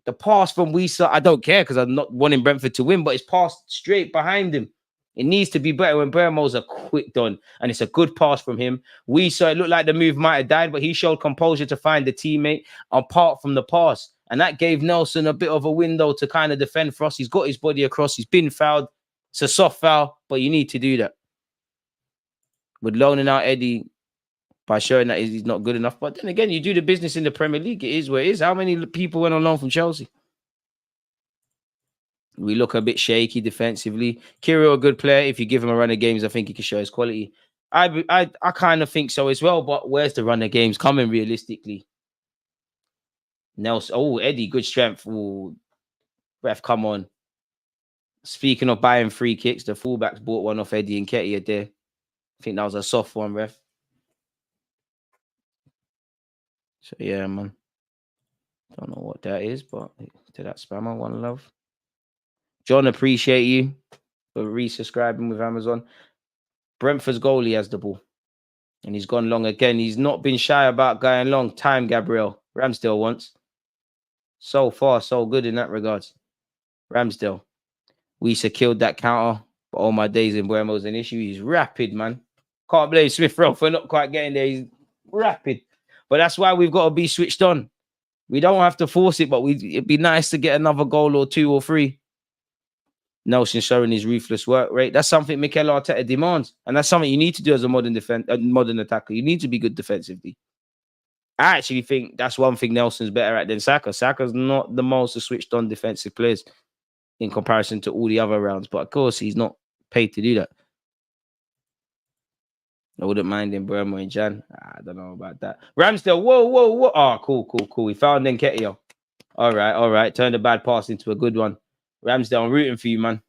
The pass from Weiss, I don't care because I'm not wanting Brentford to win, but it's passed straight behind him. It needs to be better when Mbeumo's a quick done, and it's a good pass from him. Weiss, it looked like the move might have died, but he showed composure to find the teammate apart from the pass. And that gave Nelson a bit of a window to kind of defend for us. He's got his body across. He's been fouled. It's a soft foul, but you need to do that. With loaning out Eddie by showing that he's not good enough. But then again, you do the business in the Premier League. It is what it is. How many people went on loan from Chelsea? We look a bit shaky defensively. Kirio, a good player. If you give him a run of games, I think he can show his quality. I kind of think so as well. But where's the run of games coming realistically? Nelson. Oh, Eddie, good strength. Ooh. Ref, come on. Speaking of buying free kicks, the fullbacks bought one off Eddie Nketiah there. I think that was a soft one, ref. So, yeah, man. Don't know what that is, but to that spammer, one love. John, appreciate you for resubscribing with Amazon. Brentford's goalie has the ball. And he's gone long again. He's not been shy about going long. Time, Gabriel. Ramsdale once. So far, so good in that regards. Ramsdale. Weiss killed that counter. But all my days in Mbeumo's an issue. He's rapid, man. Can't blame Smith Rowe for not quite getting there. He's rapid. But that's why we've got to be switched on. We don't have to force it, but it'd be nice to get another goal or two or three. Nelson showing his ruthless work rate. That's something Mikel Arteta demands. And that's something you need to do as a modern attacker. You need to be good defensively. I actually think that's one thing Nelson's better at than Saka. Saka's not the most switched on defensive players in comparison to all the other rounds. But of course, he's not paid to do that. I wouldn't mind in Burma and Jan. I don't know about that. Ramsdale, whoa. Oh, cool. We found Nketiah. All right. Turn the bad pass into a good one. Ramsdale, I'm rooting for you, man.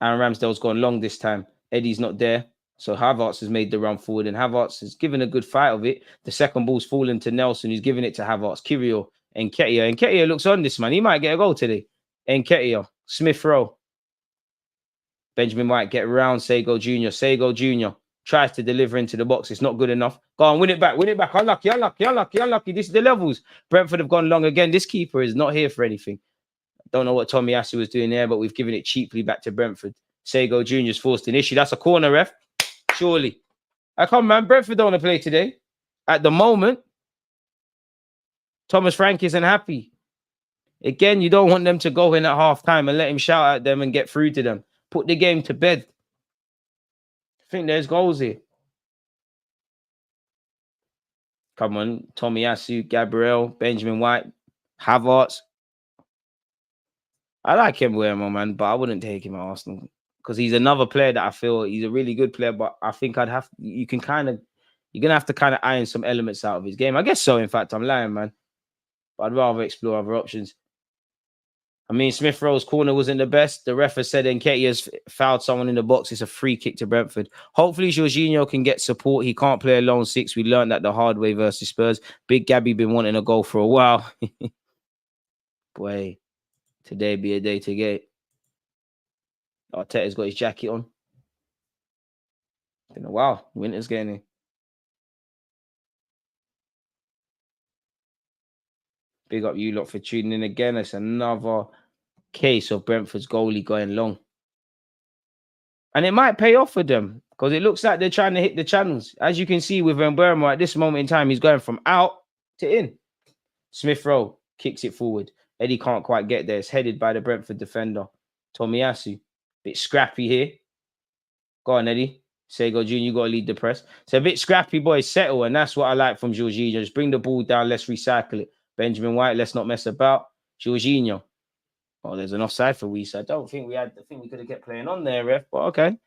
Aaron Ramsdale's gone long this time. Eddie's not there. So Havertz has made the run forward, and Havertz has given a good fight of it. The second ball's fallen to Nelson, who's giving it to Havertz. Kirill, Nketiah. Nketiah looks on this, man. He might get a goal today. Nketiah, Smith Rowe. Benjamin White, get around Sego Jr. Sego Jr. tries to deliver into the box. It's not good enough. Go on, win it back. Unlucky. This is the levels. Brentford have gone long again. This keeper is not here for anything. Don't know what Tomiyasu was doing there, but we've given it cheaply back to Brentford. Sego Jr.'s forced an issue. That's a corner, ref. Surely. I come, man. Brentford don't want to play today. At the moment, Thomas Frank isn't happy. Again, you don't want them to go in at half time and let him shout at them and get through to them. Put the game to bed. I think there's goals here. Come on. Tomiyasu, Gabriel, Benjamin White, Havertz. I like Mbeumo, man, but I wouldn't take him at Arsenal because he's another player that I feel he's a really good player, but I think you're going to have to kind of iron some elements out of his game. I guess so, in fact. I'm lying, man. But I'd rather explore other options. I mean, Smith Rowe's corner wasn't the best. The ref has said Nketiah's fouled someone in the box. It's a free kick to Brentford. Hopefully, Jorginho can get support. He can't play a lone six. We learned that the hard way versus Spurs. Big Gabby been wanting a goal for a while. Boy, today be a day to get. Arteta's got his jacket on. Been a while. Winter's getting in. Big up you lot for tuning in again. It's another case of Brentford's goalie going long. And it might pay off for them because it looks like they're trying to hit the channels. As you can see with Mbeumo at this moment in time, he's going from out to in. Smith Rowe kicks it forward. Eddie can't quite get there. It's headed by the Brentford defender. Tomiyasu. Bit scrappy here. Go on, Eddie. Sego Jr., you got to lead the press. It's a bit scrappy, boys. Settle, and that's what I like from Jorginho. Just bring the ball down. Let's recycle it. Benjamin White, let's not mess about. Jorginho. Oh, there's an offside for Wiesa. I don't think we had. I think we could have kept playing on there, ref, but okay.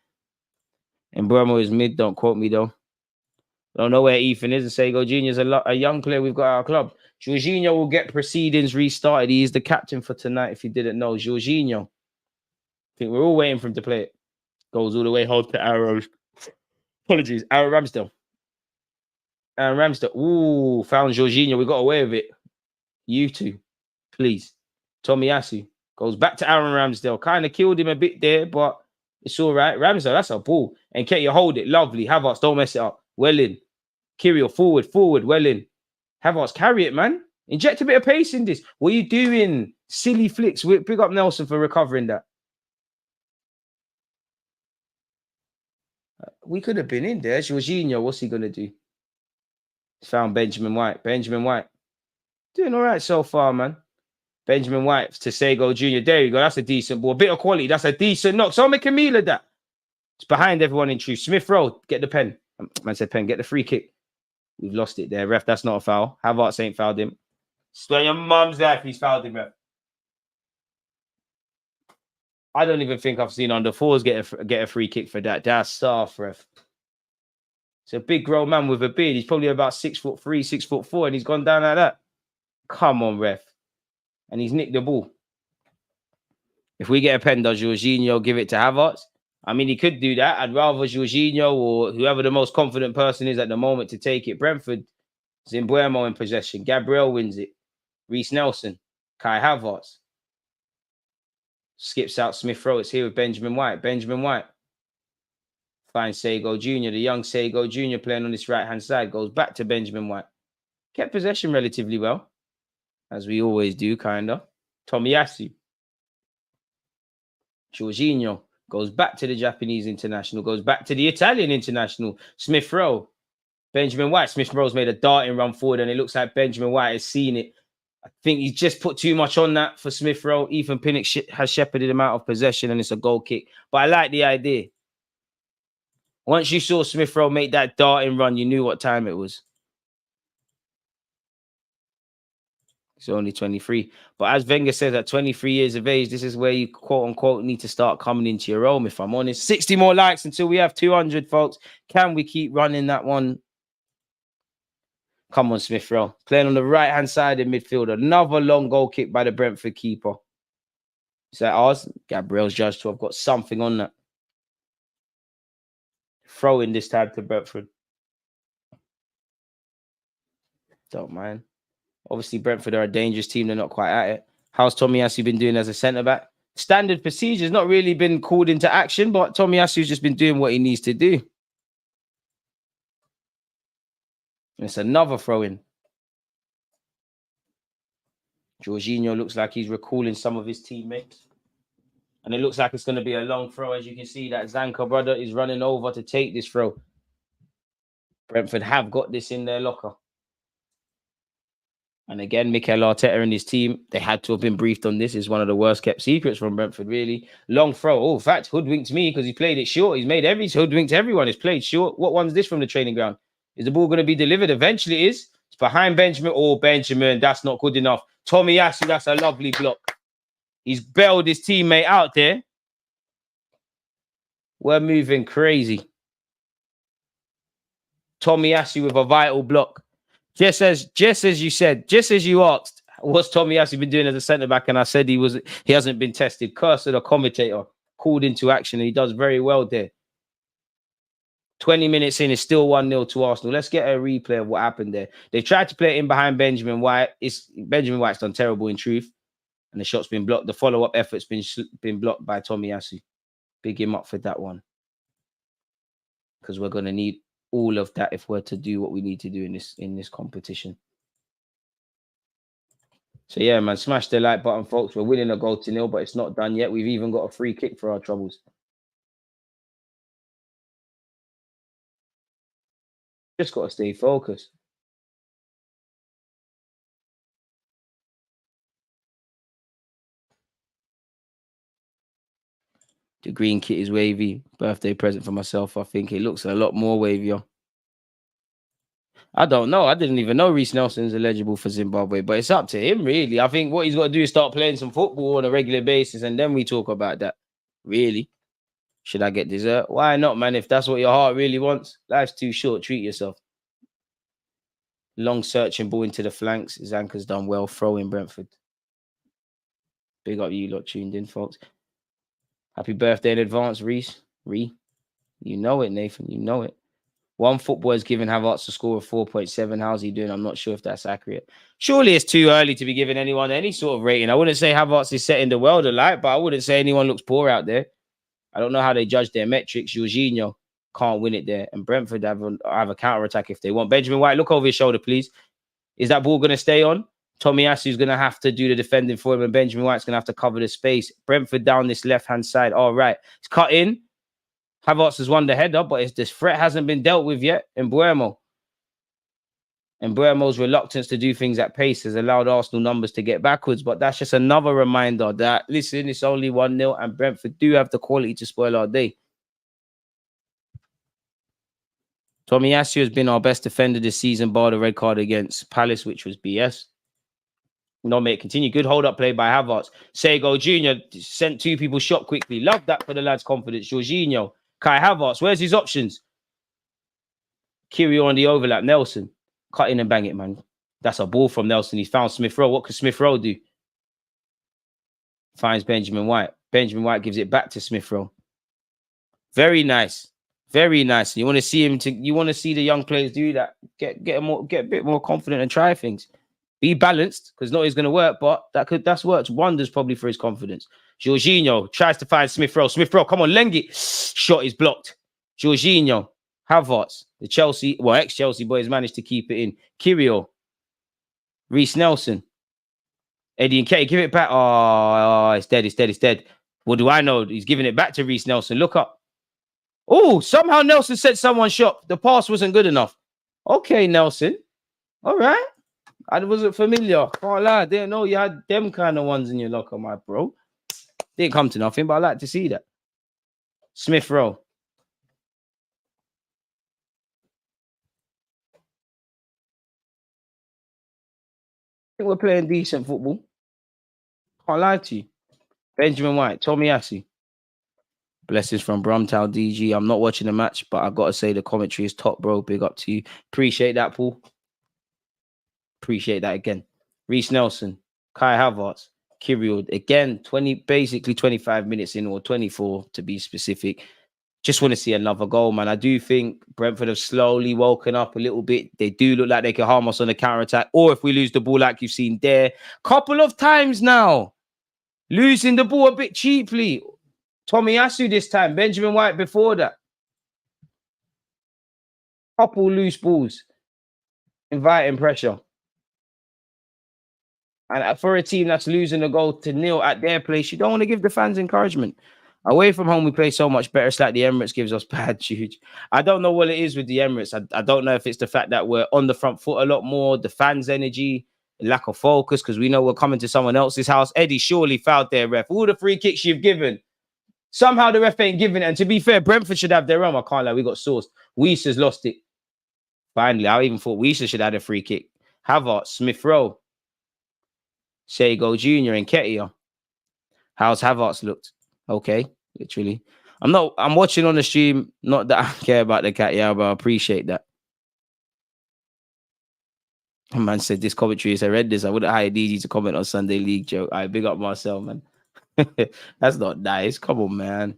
And Mbeumo is mid. Don't quote me, though. I don't know where Ethan is. And Sego Jr. is a young player we've got at our club. Jorginho will get proceedings restarted. He is the captain for tonight, if you didn't know. Jorginho. I think we're all waiting for him to play it. Goes all the way, holds to Arrows. Apologies. Aaron Ramsdale. Ooh, found Jorginho. We got away with it. You two, please. Tomiyasu goes back to Aaron Ramsdale. Kind of killed him a bit there, but it's all right. Ramsdale, that's a ball. And Nketiah, hold it. Lovely. Havertz, don't mess it up. Well in. Kirill, forward. Well in. Havertz, carry it, man. Inject a bit of pace in this. What are you doing? Silly flicks. Pick up Nelson for recovering that. We could have been in there. Jorginho, what's he going to do? Found Benjamin White. Doing all right so far, man. Benjamin White to Sego Jr. There you go. That's a decent ball. A bit of quality. That's a decent knock. So make a meal of that. It's behind everyone in truth. Smith Rowe, get the pen. Man said pen. Get the free kick. We've lost it there. Ref, that's not a foul. Havertz ain't fouled him. Swear your mum's life he's fouled him, ref. I don't even think I've seen under fours get a free kick for that. That's soft, ref. It's a big grown man with a beard. He's probably about 6'3", 6'4", and he's gone down like that. Come on, ref. And he's nicked the ball. If we get a pen, does Jorginho give it to Havertz? I mean, he could do that. I'd rather Jorginho or whoever the most confident person is at the moment to take it. Brentford, Mbeumo in possession. Gabriel wins it. Reece Nelson. Kai Havertz. Skips out Smith Rowe. It's here with Benjamin White. Finds Sego Jr. The young Sego Jr. playing on this right-hand side. Goes back to Benjamin White. Kept possession relatively well. As we always do, kind of. Tomiyasu. Jorginho goes back to the Japanese international. Goes back to the Italian international. Smith Rowe. Benjamin White. Smith Rowe's made a darting run forward, and it looks like Benjamin White has seen it. I think he's just put too much on that for Smith Rowe. Ethan Pinnock has shepherded him out of possession, and it's a goal kick. But I like the idea. Once you saw Smith Rowe make that darting run, you knew what time it was. He's only 23. But as Wenger says, at 23 years of age, this is where you quote unquote need to start coming into your own, if I'm honest. 60 more likes until we have 200, folks. Can we keep running that one? Come on, Smith Rowe. Playing on the right-hand side in midfield. Another long goal kick by the Brentford keeper. Is that ours? Gabriel's judged to have got something on that. Throw in this time to Brentford. Don't mind. Obviously, Brentford are a dangerous team. They're not quite at it. How's Tomiyasu been doing as a centre-back? Standard procedures, not really been called into action, but Tomiyasu's just been doing what he needs to do. It's another throw-in. Jorginho looks like he's recalling some of his teammates. And it looks like it's going to be a long throw. As you can see, that Zanka brother is running over to take this throw. Brentford have got this in their locker. And again, Mikel Arteta and his team, they had to have been briefed on this. It's one of the worst kept secrets from Brentford, really. Long throw. Oh, in fact, hoodwinked me because he played it short. He's made hoodwinked everyone. He's played short. What one's this from the training ground? Is the ball going to be delivered? Eventually it is. It's behind Benjamin. Oh, Benjamin, that's not good enough. Tomiyasu, that's a lovely block. He's bailed his teammate out there. We're moving crazy. Tomiyasu with a vital block. Just as you said, just as you asked, what's Tomiyasu been doing as a centre-back? And I said he hasn't been tested. Curse of the commentator. Called into action, and he does very well there. 20 minutes in, it's still 1-0 to Arsenal. Let's get a replay of what happened there. They tried to play it in behind Benjamin White. Benjamin White's done terrible in truth. And the shot's been blocked. The follow-up effort's been blocked by Tomiyasu. Big him up for that one. Because we're going to need all of that if we're to do what we need to do in this competition. So yeah, man, smash the like button, folks. We're winning a goal to 0, but it's not done yet. We've even got a free kick for our troubles. Just got to stay focused. The green kit is wavy. Birthday present for myself. I think it looks a lot more wavier. I don't know. I didn't even know Reece Nelson's eligible for Zimbabwe, but it's up to him, really. I think what he's got to do is start playing some football on a regular basis, and then we talk about that. Really? Should I get dessert? Why not, man? If that's what your heart really wants. Life's too short. Treat yourself. Long searching ball into the flanks. Zanka's done well. Throwing Brentford. Big up you lot tuned in, folks. Happy birthday in advance, Reese. You know it, Nathan. You know it. One footballer is giving Havertz a score of 4.7. How's he doing? I'm not sure if that's accurate. Surely it's too early to be giving anyone any sort of rating. I wouldn't say Havertz is setting the world alight, but I wouldn't say anyone looks poor out there. I don't know how they judge their metrics. Jorginho can't win it there. And Brentford have a counter-attack if they want. Benjamin White, look over his shoulder, please. Is that ball going to stay on? Tomiyasu's going to have to do the defending for him, and Benjamin White's going to have to cover the space. Brentford down this left-hand side. All right. It's cut in. Havertz has won the header, but this threat hasn't been dealt with yet in Mbeumo. And Mbeumo's reluctance to do things at pace has allowed Arsenal numbers to get backwards. But that's just another reminder that, listen, it's only 1-0, and Brentford do have the quality to spoil our day. Tomiyasu has been our best defender this season, bar the red card against Palace, which was BS. No, mate, continue. Good hold-up play by Havertz. Sego Jr. sent two people shot quickly. Love that for the lad's confidence. Jorginho. Kai Havertz. Where's his options? Kirio on the overlap. Nelson. Cut in and bang it, man. That's a ball from Nelson. He's found Smith Rowe. What could Smith Rowe do? Finds Benjamin White. Benjamin White gives it back to Smith Rowe. Very nice. Very nice. You want to see you want to see the young players do that. Get a bit more confident and try things. Be balanced, because not always going to work, but that's worked wonders probably for his confidence. Jorginho tries to find Smith Rowe. Smith Rowe, come on, leng it. Shot is blocked. Jorginho, Havertz, the Chelsea, ex-Chelsea boys managed to keep it in. Kirio, Reece Nelson, Eddie and Kay, give it back. Oh, it's dead. What do I know? He's giving it back to Reece Nelson. Look up. Oh, somehow Nelson said someone shot. The pass wasn't good enough. Okay, Nelson. All right. I wasn't familiar. Can't lie. Didn't know you had them kind of ones in your locker, my bro. Didn't come to nothing, but I like to see that. Smith Rowe. think we're playing decent football. Can't lie to you. Benjamin White, Tommy Assey. Blessings from Brumtown DG. I'm not watching the match, but I gotta say the commentary is top, bro. Big up to you. Appreciate that, Paul. Appreciate that again. Reece Nelson, Kai Havertz, Kirill. Again, 25 minutes in, or 24 to be specific. Just want to see another goal, man. I do think Brentford have slowly woken up a little bit. They do look like they can harm us on the counter-attack. Or if we lose the ball like you've seen there, couple of times now, losing the ball a bit cheaply. Tommy Asu this time, Benjamin White before that. Couple loose balls, inviting pressure. And for a team that's losing a goal to nil at their place, you don't want to give the fans encouragement. Away from home, we play so much better. It's like the Emirates gives us bad juju. I don't know what it is with the Emirates. I don't know if it's the fact that we're on the front foot a lot more, the fans' energy, lack of focus, because we know we're coming to someone else's house. Eddie surely fouled their ref. All the free kicks you've given, somehow the ref ain't giving it. And to be fair, Brentford should have their own. I can't lie, we got sourced. Weiser's lost it. Finally, I even thought Weiser should have a free kick. Havertz, Smith Rowe, Sego Jr. and Ketia. How's Havertz looked? Okay, literally. I'm watching on the stream. Not that I care about the Ketia, but I appreciate that. A man said this commentary is horrendous. I wouldn't hire DG to comment on Sunday League joke. I big up Marcel, man. That's not nice. Come on, man.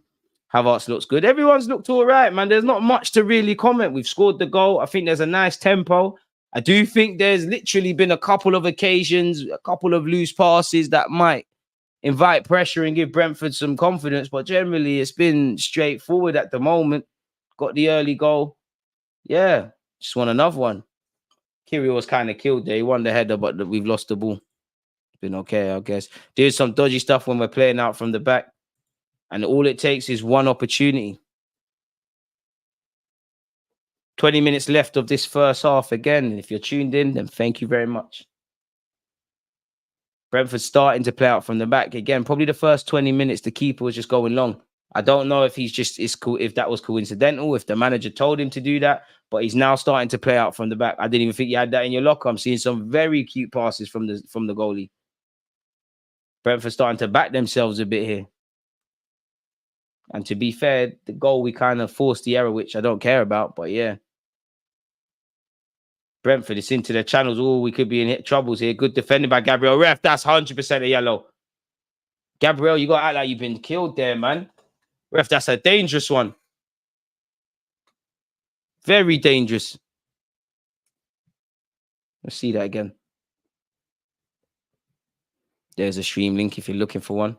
Havertz looks good. Everyone's looked all right, man. There's not much to really comment. We've scored the goal. I think there's a nice tempo. I do think there's literally been a couple of occasions, a couple of loose passes that might invite pressure and give Brentford some confidence. But generally, it's been straightforward at the moment. Got the early goal. Yeah, just won another one. Kirill was kind of killed there. He won the header, but we've lost the ball. Been okay, I guess. Did some dodgy stuff when we're playing out from the back. And all it takes is one opportunity. 20 minutes left of this first half again. And if you're tuned in, then thank you very much. Brentford starting to play out from the back again. Probably the first 20 minutes, the keeper was just going long. I don't know if if that was coincidental, if the manager told him to do that, but he's now starting to play out from the back. I didn't even think you had that in your locker. I'm seeing some very cute passes from the goalie. Brentford starting to back themselves a bit here. And to be fair, the goal, we kind of forced the error, which I don't care about, but yeah. Brentford, it's into their channels. Oh, we could be in troubles here. Good defending by Gabriel. Ref, that's 100% a yellow. Gabriel, you got to act like you've been killed there, man. Ref, that's a dangerous one. Very dangerous. Let's see that again. There's a stream link if you're looking for one.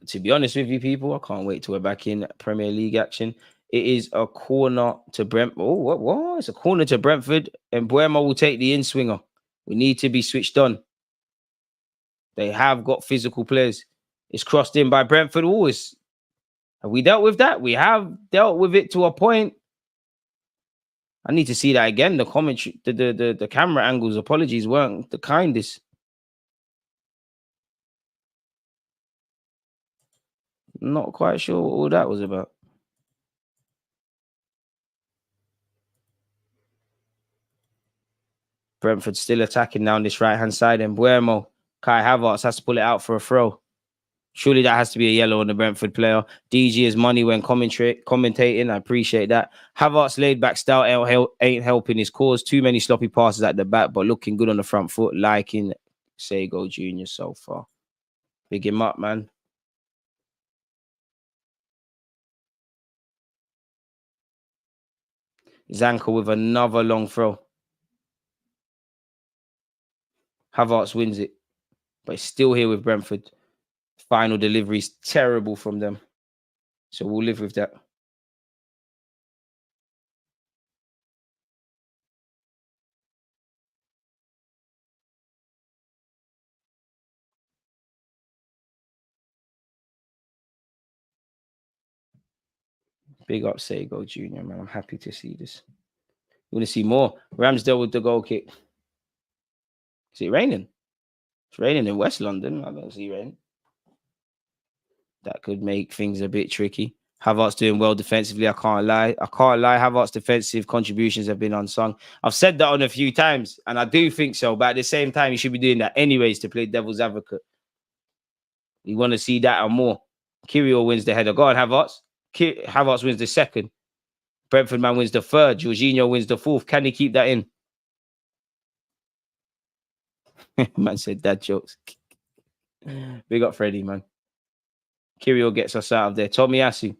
To be honest with you, people, I can't wait till we're back in Premier League action. It is a corner to Brentford. Oh, what? It's a corner to Brentford, and Buemo will take the in-swinger. We need to be switched on. They have got physical players. It's crossed in by Brentford. Always. Have we dealt with that? We have dealt with it to a point. I need to see that again. The commentary, the camera angles, apologies, weren't the kindest. Not quite sure what all that was about. Brentford still attacking down this right-hand side. And Buemo, Kai Havertz has to pull it out for a throw. Surely that has to be a yellow on the Brentford player. DG is money when commentating. I appreciate that. Havertz laid back style ain't helping his cause. Too many sloppy passes at the back, but looking good on the front foot. Liking Sego Jr. so far. Big him up, man. Zanka with another long throw. Havertz wins it, but he's still here with Brentford. Final delivery is terrible from them. So we'll live with that. Big up Sego Jr., man. I'm happy to see this. You want to see more? Ramsdale with the goal kick. Is it raining? It's raining in West London. I don't see rain. That could make things a bit tricky. Havertz doing well defensively. I can't lie. Havertz' defensive contributions have been unsung. I've said that on a few times, and I do think so. But at the same time, you should be doing that anyways to play devil's advocate. You want to see that and more. Kirill wins the header. Go on, Havertz. Havertz wins the second. Brentford man wins the third. Jorginho wins the fourth. Can he keep that in? Man said dad jokes. Big up Freddie, man. Kirill gets us out of there. Tomiyasu,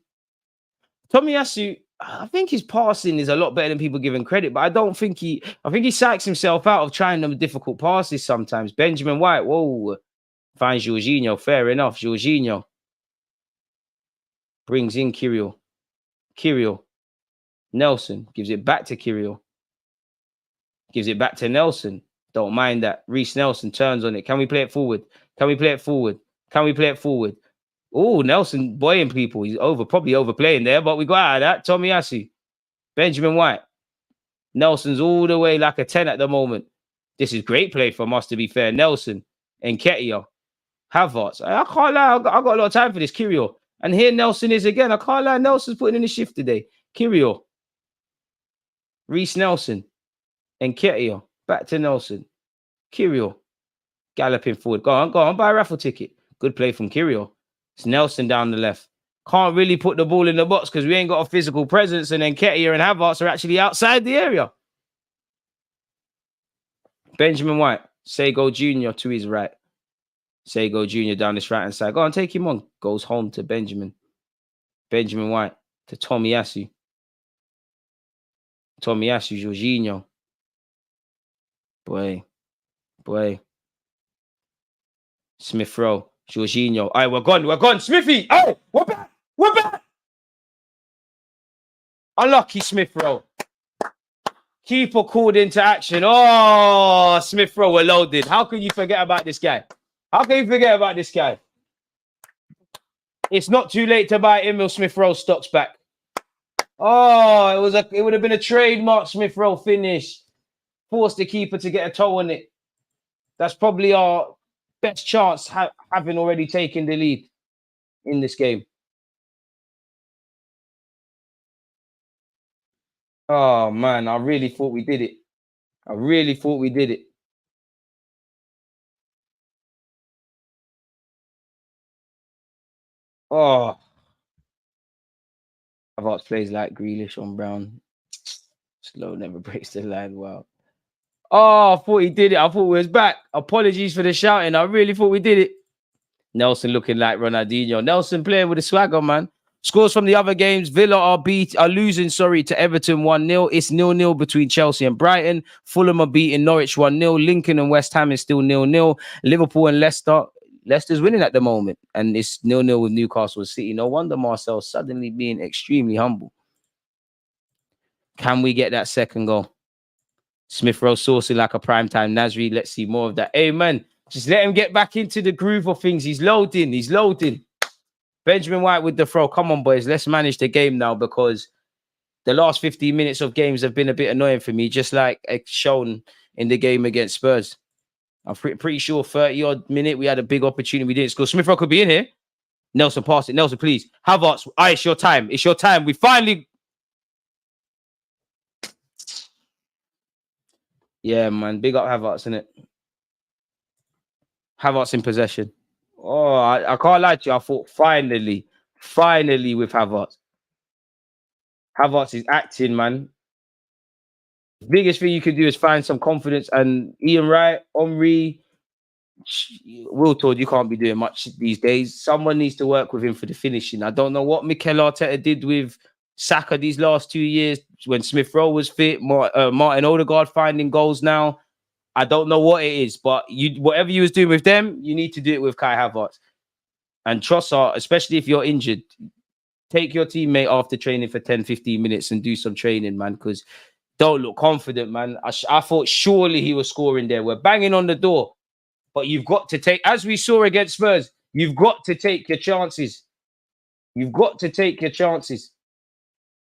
I think his passing is a lot better than people give him credit, but I think he psychs himself out of trying them difficult passes sometimes. Benjamin White, whoa, finds Jorginho. Fair enough. Jorginho brings in Kirill. Nelson gives it back to Kirill. Gives it back to Nelson. Don't mind that. Reece Nelson turns on it. Can we play it forward? Oh, Nelson buoying people. He's probably overplaying there, but we got out of that. Tomiyasu. Benjamin White. Nelson's all the way like a 10 at the moment. This is great play from us, to be fair. Nelson. Nketiah. Havertz. I can't lie. I got a lot of time for this. Kirill. And here Nelson is again. I can't lie. Nelson's putting in the shift today. Kirill. Reece Nelson. Nketiah. Back to Nelson. Kirill. Galloping forward. Go on. Buy a raffle ticket. Good play from Kirill. It's Nelson down the left. Can't really put the ball in the box because we ain't got a physical presence. And then Nketiah and Havertz are actually outside the area. Benjamin White. Sego Jr. to his right. Sego Jr. down this right-hand side. Go on, take him on. Goes home to Benjamin. Benjamin White to Tomiyasu. Jorginho. Boy. Smith Rowe. Jorginho. All right, we're gone. Smithy. Hey, we're back. Unlucky Smith Rowe. Keeper called into action. Oh, Smith Rowe, we're loaded. How can you forget about this guy? It's not too late to buy Emil Smith Rowe stocks back. Oh, it would have been a trademark Smith Rowe finish. Forced the keeper to get a toe on it. That's probably our best chance having already taken the lead in this game. Oh, man, I really thought we did it. Oh. Havertz plays like Grealish on Brown. Slow never breaks the line. Wow. Oh, I thought he did it. I thought we was back. Apologies for the shouting. I really thought we did it. Nelson looking like Ronaldinho. Nelson playing with a swagger, man. Scores from the other games. Villa are losing, to Everton 1-0. It's 0-0 between Chelsea and Brighton. Fulham are beating Norwich 1-0. Lincoln and West Ham is still 0-0. Liverpool and Leicester's winning at the moment. And it's 0-0 with Newcastle City. No wonder Marcel's suddenly being extremely humble. Can we get that second goal? Smith Rowe saucing like a primetime Nasri. Let's see more of that. Amen. Just let him get back into the groove of things. He's loading. Benjamin White with the throw. Come on, boys. Let's manage the game now because the last 15 minutes of games have been a bit annoying for me, just like shown in the game against Spurs. I'm pretty sure 30-odd minute we had a big opportunity. We didn't score. Smith Rowe could be in here. Nelson, pass it. Nelson, please. Havertz. It's your time. We finally... Yeah, man. Big up Havertz, innit? Havertz in possession. Oh, I can't lie to you. I thought finally with Havertz. Havertz is acting, man. The biggest thing you can do is find some confidence. And Ian Wright, Omri, Will Todd, you can't be doing much these days. Someone needs to work with him for the finishing. I don't know what Mikel Arteta did with Saka these last 2 years when Smith Rowe was fit. Martin Odegaard finding goals now. I don't know what it is, but whatever you was doing with them, you need to do it with Kai Havertz. And Trossard, especially if you're injured, take your teammate after training for 10, 15 minutes and do some training, man, because don't look confident, man. I thought surely he was scoring there. We're banging on the door, but you've got to take, as we saw against Spurs, you've got to take your chances.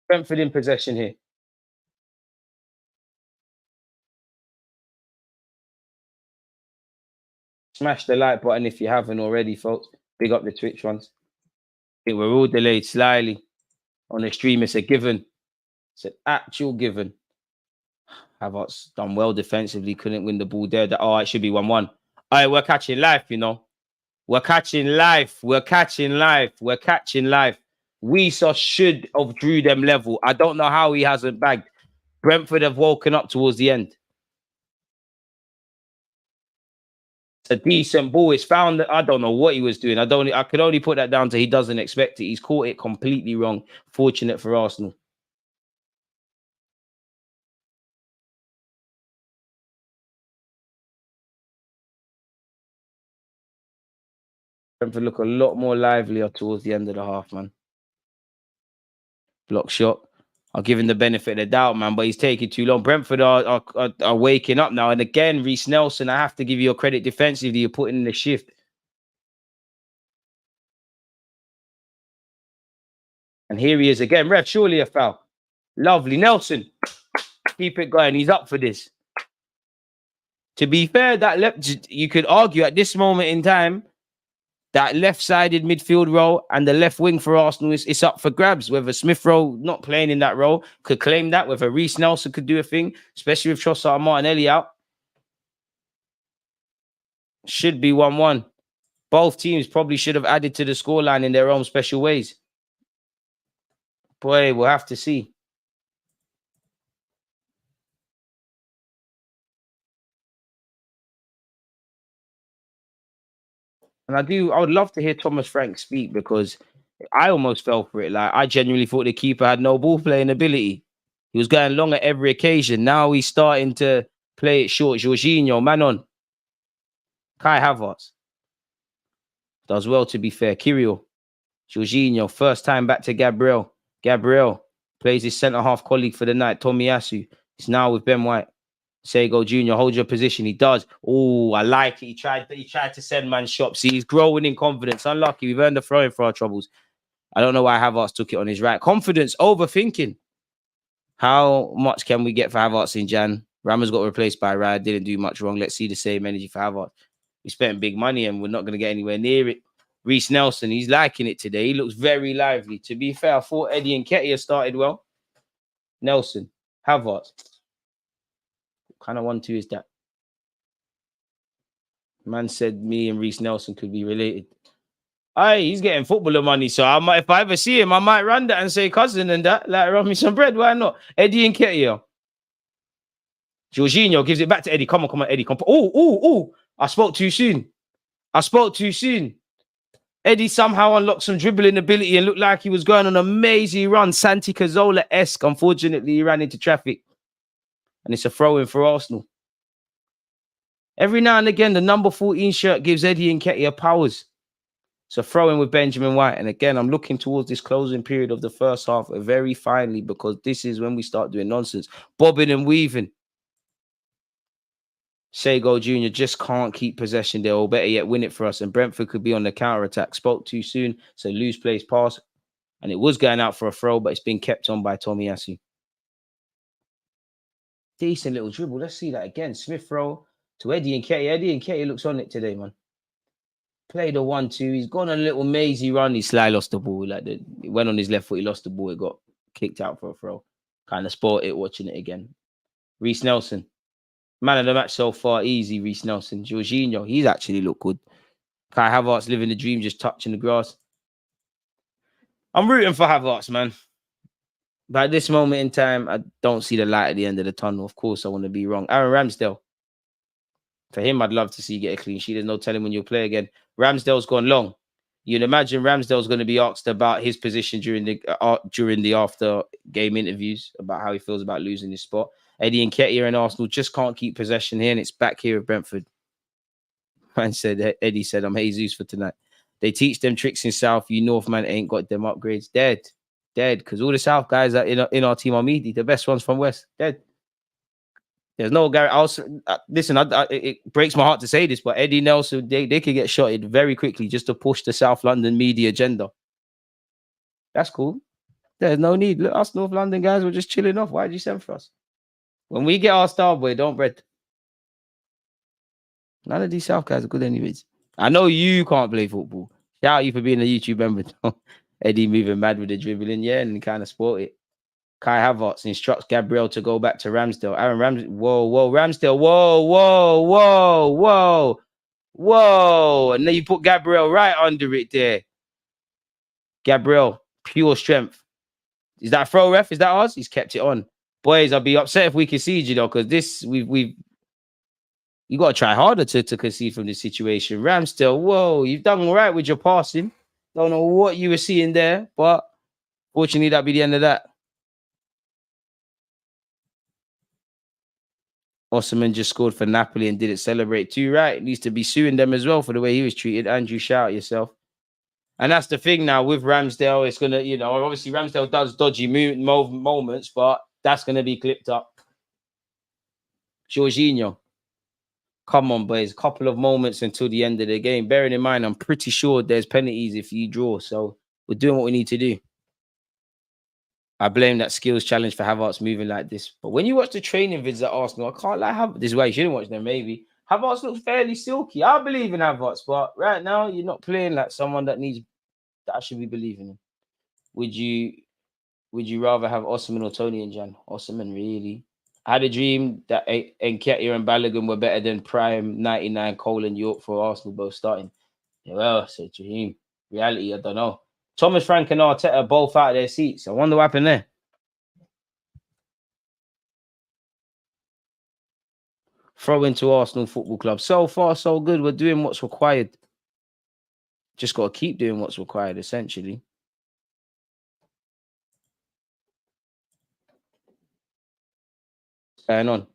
Brentford in possession here. Smash the like button if you haven't already, folks. Big up the Twitch ones. We're all delayed slightly. On the stream, it's a given. It's an actual given. Havertz done well defensively, couldn't win the ball there. Oh, it should be 1-1. All right, we're catching life, you know. We're catching life. We're catching life. We're catching life. Weeser should have drew them level. I don't know how he hasn't bagged. Brentford have woken up towards the end. It's a decent ball. It's found that I don't know what he was doing. I could only put that down to he doesn't expect it. He's caught it completely wrong. Fortunate for Arsenal. Brentford look a lot more livelier towards the end of the half, man. Block shot. I'll give him the benefit of the doubt, man, but he's taking too long. Brentford are waking up now. And again, Reece Nelson, I have to give you your credit defensively. You're putting in the shift. And here he is again. Ref, surely a foul. Lovely. Nelson, keep it going. He's up for this. To be fair, you could argue at this moment in time, that left-sided midfield role and the left wing for Arsenal is up for grabs. Whether Smith Rowe, not playing in that role, could claim that. Whether Reece Nelson could do a thing, especially with Trossard and Martinelli out. Should be 1-1. Both teams probably should have added to the scoreline in their own special ways. Boy, we'll have to see. And I would love to hear Thomas Frank speak because I almost fell for it. Like, I genuinely thought the keeper had no ball playing ability. He was going long at every occasion. Now he's starting to play it short. Jorginho, man on. Kai Havertz. Does well, to be fair. Kirill. Jorginho, first time back to Gabriel. Gabriel plays his centre-half colleague for the night, Tomiyasu. He's now with Ben White. Sego Jr., hold your position. He does. Oh, I like it. He tried to send man shops. See, he's growing in confidence. Unlucky. We've earned the throw-in for our troubles. I don't know why Havertz took it on his right. Confidence, overthinking. How much can we get for Havertz in Jan? Ramos got replaced by Raya. Didn't do much wrong. Let's see the same energy for Havertz. We spent big money and we're not going to get anywhere near it. Reece Nelson, he's liking it today. He looks very lively. To be fair, I thought Eddie and Nketiah started well. Nelson, Havertz. What kind of 1-2 is that? Man said me and Reece Nelson could be related. Aye, he's getting footballer money, so I might, if I ever see him, I might run that and say cousin and that. Like, run me some bread. Why not? Eddie and Nketiah. Jorginho gives it back to Eddie. Come on, Eddie. Come. Oh! I spoke too soon. Eddie somehow unlocked some dribbling ability and looked like he was going on an amazing run. Santi Cazorla-esque. Unfortunately, he ran into traffic. And it's a throw-in for Arsenal. Every now and again, the number 14 shirt gives Eddie and Nketiah powers. So throw-in with Benjamin White. And again, I'm looking towards this closing period of the first half very finely because this is when we start doing nonsense. Bobbing and weaving. Sego Jr. just can't keep possession there, or better yet, win it for us. And Brentford could be on the counter-attack. Spoke too soon, so loose place pass. And it was going out for a throw, but it's been kept on by Tomiyasu. Decent little dribble. Let's see that again. Smith Rowe to Eddie and Nketiah. Eddie and Nketiah looks on it today, man. Played a 1-2. He's gone on a little mazy run. He sly lost the ball. It went on his left foot. He lost the ball. It got kicked out for a throw. Kind of spoiled it watching it again. Reece Nelson. Man of the match so far. Easy, Reece Nelson. Jorginho. He's actually looked good. Kai Havertz living the dream, just touching the grass. I'm rooting for Havertz, man. But at this moment in time, I don't see the light at the end of the tunnel. Of course, I want to be wrong. Aaron Ramsdale. For him, I'd love to see get a clean sheet. There's no telling when you'll play again. Ramsdale's gone long. You'd imagine Ramsdale's going to be asked about his position during the after game interviews about how he feels about losing his spot. Eddie Nketiah and Arsenal just can't keep possession here, and it's back here at Brentford. Eddie said, I'm Jesus for tonight. They teach them tricks in South. You North man ain't got them upgrades. Dead. Because all the South guys that in our team are meaty. The best ones from West. Dead. There's no guarantee. Listen, it breaks my heart to say this, but Eddie Nelson, they could get shotted very quickly just to push the South London media agenda. That's cool. There's no need. Look, us North London guys were just chilling off. Why did you send for us? When we get our star boy, don't bread. None of these South guys are good anyways. I know you can't play football. Shout out you for being a YouTube member. Eddie moving mad with the dribbling, yeah, and kind of sport it. Kai Havertz instructs Gabriel to go back to Ramsdale. Aaron Ramsdale, whoa, Ramsdale, whoa. And then you put Gabriel right under it there. Gabriel, pure strength. Is that a throw, ref? Is that ours? He's kept it on. Boys, I'll be upset if we concede, you know, because this, you got to try harder to concede from this situation. Ramsdale, whoa, you've done all right with your passing. Don't know what you were seeing there, but fortunately, that'll be the end of that. Osimhen just scored for Napoli and didn't celebrate too, right? Needs to be suing them as well for the way he was treated. Andrew, shout yourself. And that's the thing now with Ramsdale. It's going to, you know, obviously Ramsdale does dodgy moments, but that's going to be clipped up. Jorginho. Come on, boys. A couple of moments until the end of the game. Bearing in mind, I'm pretty sure there's penalties if you draw. So we're doing what we need to do. I blame that skills challenge for Havertz moving like this. But when you watch the training vids at Arsenal, I can't lie. This is why you shouldn't watch them, maybe. Havertz looks fairly silky. I believe in Havertz, but right now, you're not playing like someone that I should be believing in. Would you rather have Osimhen or Tony and Jan? Osimhen, really? I had a dream that Nketiah and Balogun were better than Prime, 99, Cole and York for Arsenal both starting. Yeah, well, I said dream. Reality, I don't know. Thomas Frank and Arteta both out of their seats. I wonder what happened there. Throw into Arsenal Football Club. So far, so good. We're doing what's required. Just got to keep doing what's required, essentially. What's going on?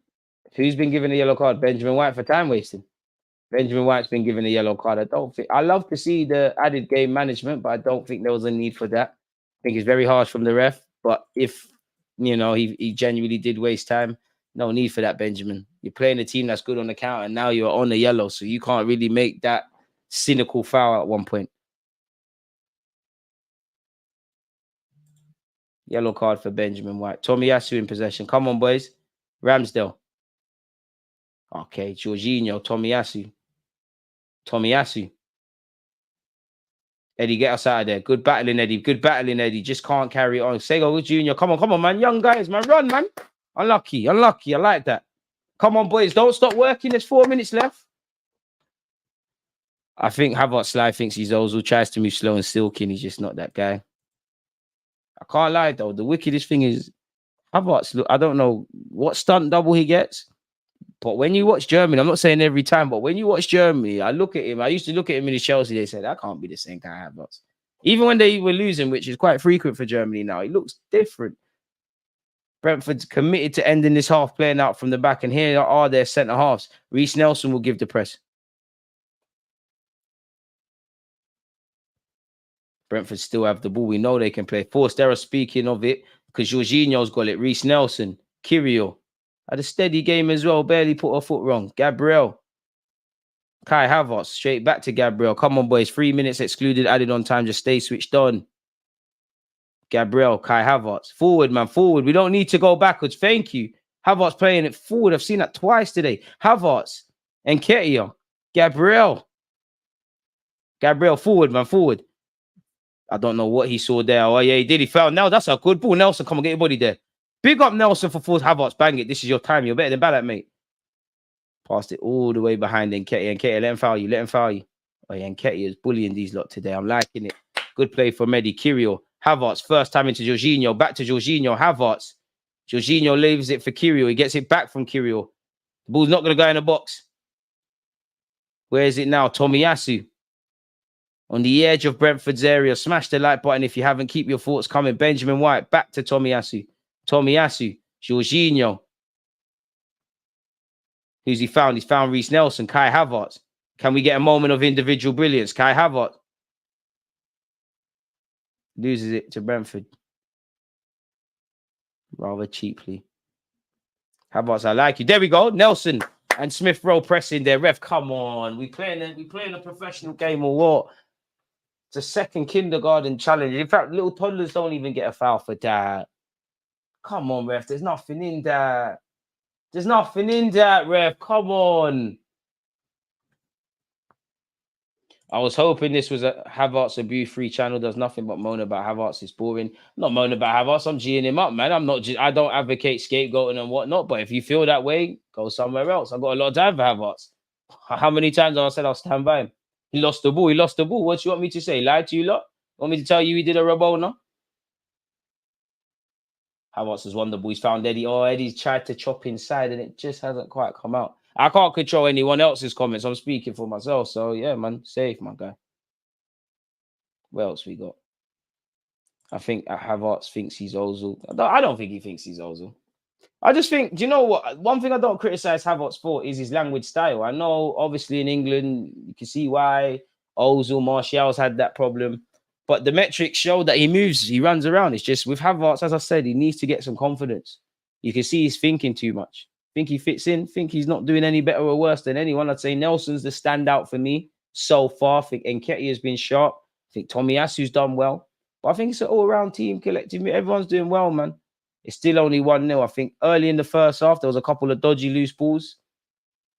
Who's been given a yellow card? Benjamin White for time wasting. Benjamin White's been given a yellow card. I love to see the added game management, but I don't think there was a need for that. I think it's very harsh from the ref. But if, you know, he genuinely did waste time, no need for that, Benjamin. You're playing a team that's good on the counter, and now you're on the yellow, so you can't really make that cynical foul at one point. Yellow card for Benjamin White. Tomiyasu in possession. Come on, boys. Ramsdale. Okay, Jorginho, Tomiyasu. Eddie, get us out of there. Good battling, Eddie. Just can't carry it on. Sego Junior. Come on, man. Young guys, man. Run, man. Unlucky. I like that. Come on, boys. Don't stop working. There's 4 minutes left. I think Havertz thinks he's Ozil, tries to move slow and silky, and he's just not that guy. I can't lie, though. The wickedest thing is Havertz, look, I don't know what stunt double he gets. But when you watch Germany, I'm not saying every time, but when you watch Germany, I look at him. I used to look at him in the Chelsea. They said, that can't be the same guy Havertz. Even when they were losing, which is quite frequent for Germany now, he looks different. Brentford's committed to ending this half playing out from the back. And here are their centre halves. Reece Nelson will give the press. Brentford still have the ball. We know they can play. Forster, speaking of it, because Jorginho's got it. Reece Nelson, Kyrgios. Had a steady game as well. Barely put her foot wrong. Gabriel. Kai Havertz. Straight back to Gabriel. Come on, boys. 3 minutes excluded. Added on time. Just stay switched on. Gabriel. Kai Havertz. Forward, man. Forward. We don't need to go backwards. Thank you. Havertz playing it forward. I've seen that twice today. Havertz. Nketiah. Gabriel. Forward, man. Forward. I don't know what he saw there. Oh, yeah, he did. He fell. Now that's a good ball. Nelson, come on. Get your body there. Big up Nelson for force. Havertz, bang it. This is your time. You're better than Ballack, mate. Passed it all the way behind Nketiah. Nketiah, let him foul you. Oh, yeah, Nketiah is bullying these lot today. I'm liking it. Good play for Mehdi. Kyrgios. Havertz, first time into Jorginho. Back to Jorginho. Havertz. Jorginho leaves it for Kyrgios. He gets it back from Kyrgios. The ball's not going to go in the box. Where is it now? Tomiyasu. On the edge of Brentford's area. Smash the like button if you haven't. Keep your thoughts coming. Benjamin White. Back to Tomiyasu. Jorginho. Who's he found? He's found Reece Nelson. Kai Havertz. Can we get a moment of individual brilliance? Kai Havertz. Loses it to Brentford. Rather cheaply. Havertz, I like you. There we go. Nelson and Smith Rowe pressing there. Ref, come on. We playing a professional game or what? It's a second kindergarten challenge. In fact, little toddlers don't even get a foul for that. Come on, ref. There's nothing in that. Ref. Come on. I was hoping this was a Havertz abuse-free channel. Does nothing but moan about Havertz. It's boring. I'm not moaning about Havertz. I'm G'ing him up, man. I don't advocate scapegoating and whatnot. But if you feel that way, go somewhere else. I've got a lot of time for Havertz. How many times have I said I'll stand by him? He lost the ball. He lost the ball. What do you want me to say? Lie to you lot? Want me to tell you he did a Rabona? Havertz has won the ball. He's found Eddie. Oh, Eddie's tried to chop inside and it just hasn't quite come out. I can't control anyone else's comments. I'm speaking for myself. So, yeah, man. Safe, my guy. What else we got? I think Havertz thinks he's Ozil. I don't think he thinks he's Ozil. I just think, do you know what? One thing I don't criticize Havertz for is his language style. I know, obviously, in England, you can see why Ozil, Martial's had that problem. But the metrics show that he moves, he runs around. It's just with Havertz, as I said, he needs to get some confidence. You can see he's thinking too much. Think he fits in. Think he's not doing any better or worse than anyone. I'd say Nelson's the standout for me so far. I think Nketiah has been sharp. I think Tomiyasu's done well. But I think it's an all-around team collectively. Everyone's doing well, man. It's still only 1-0. I think early in the first half, there was a couple of dodgy loose balls.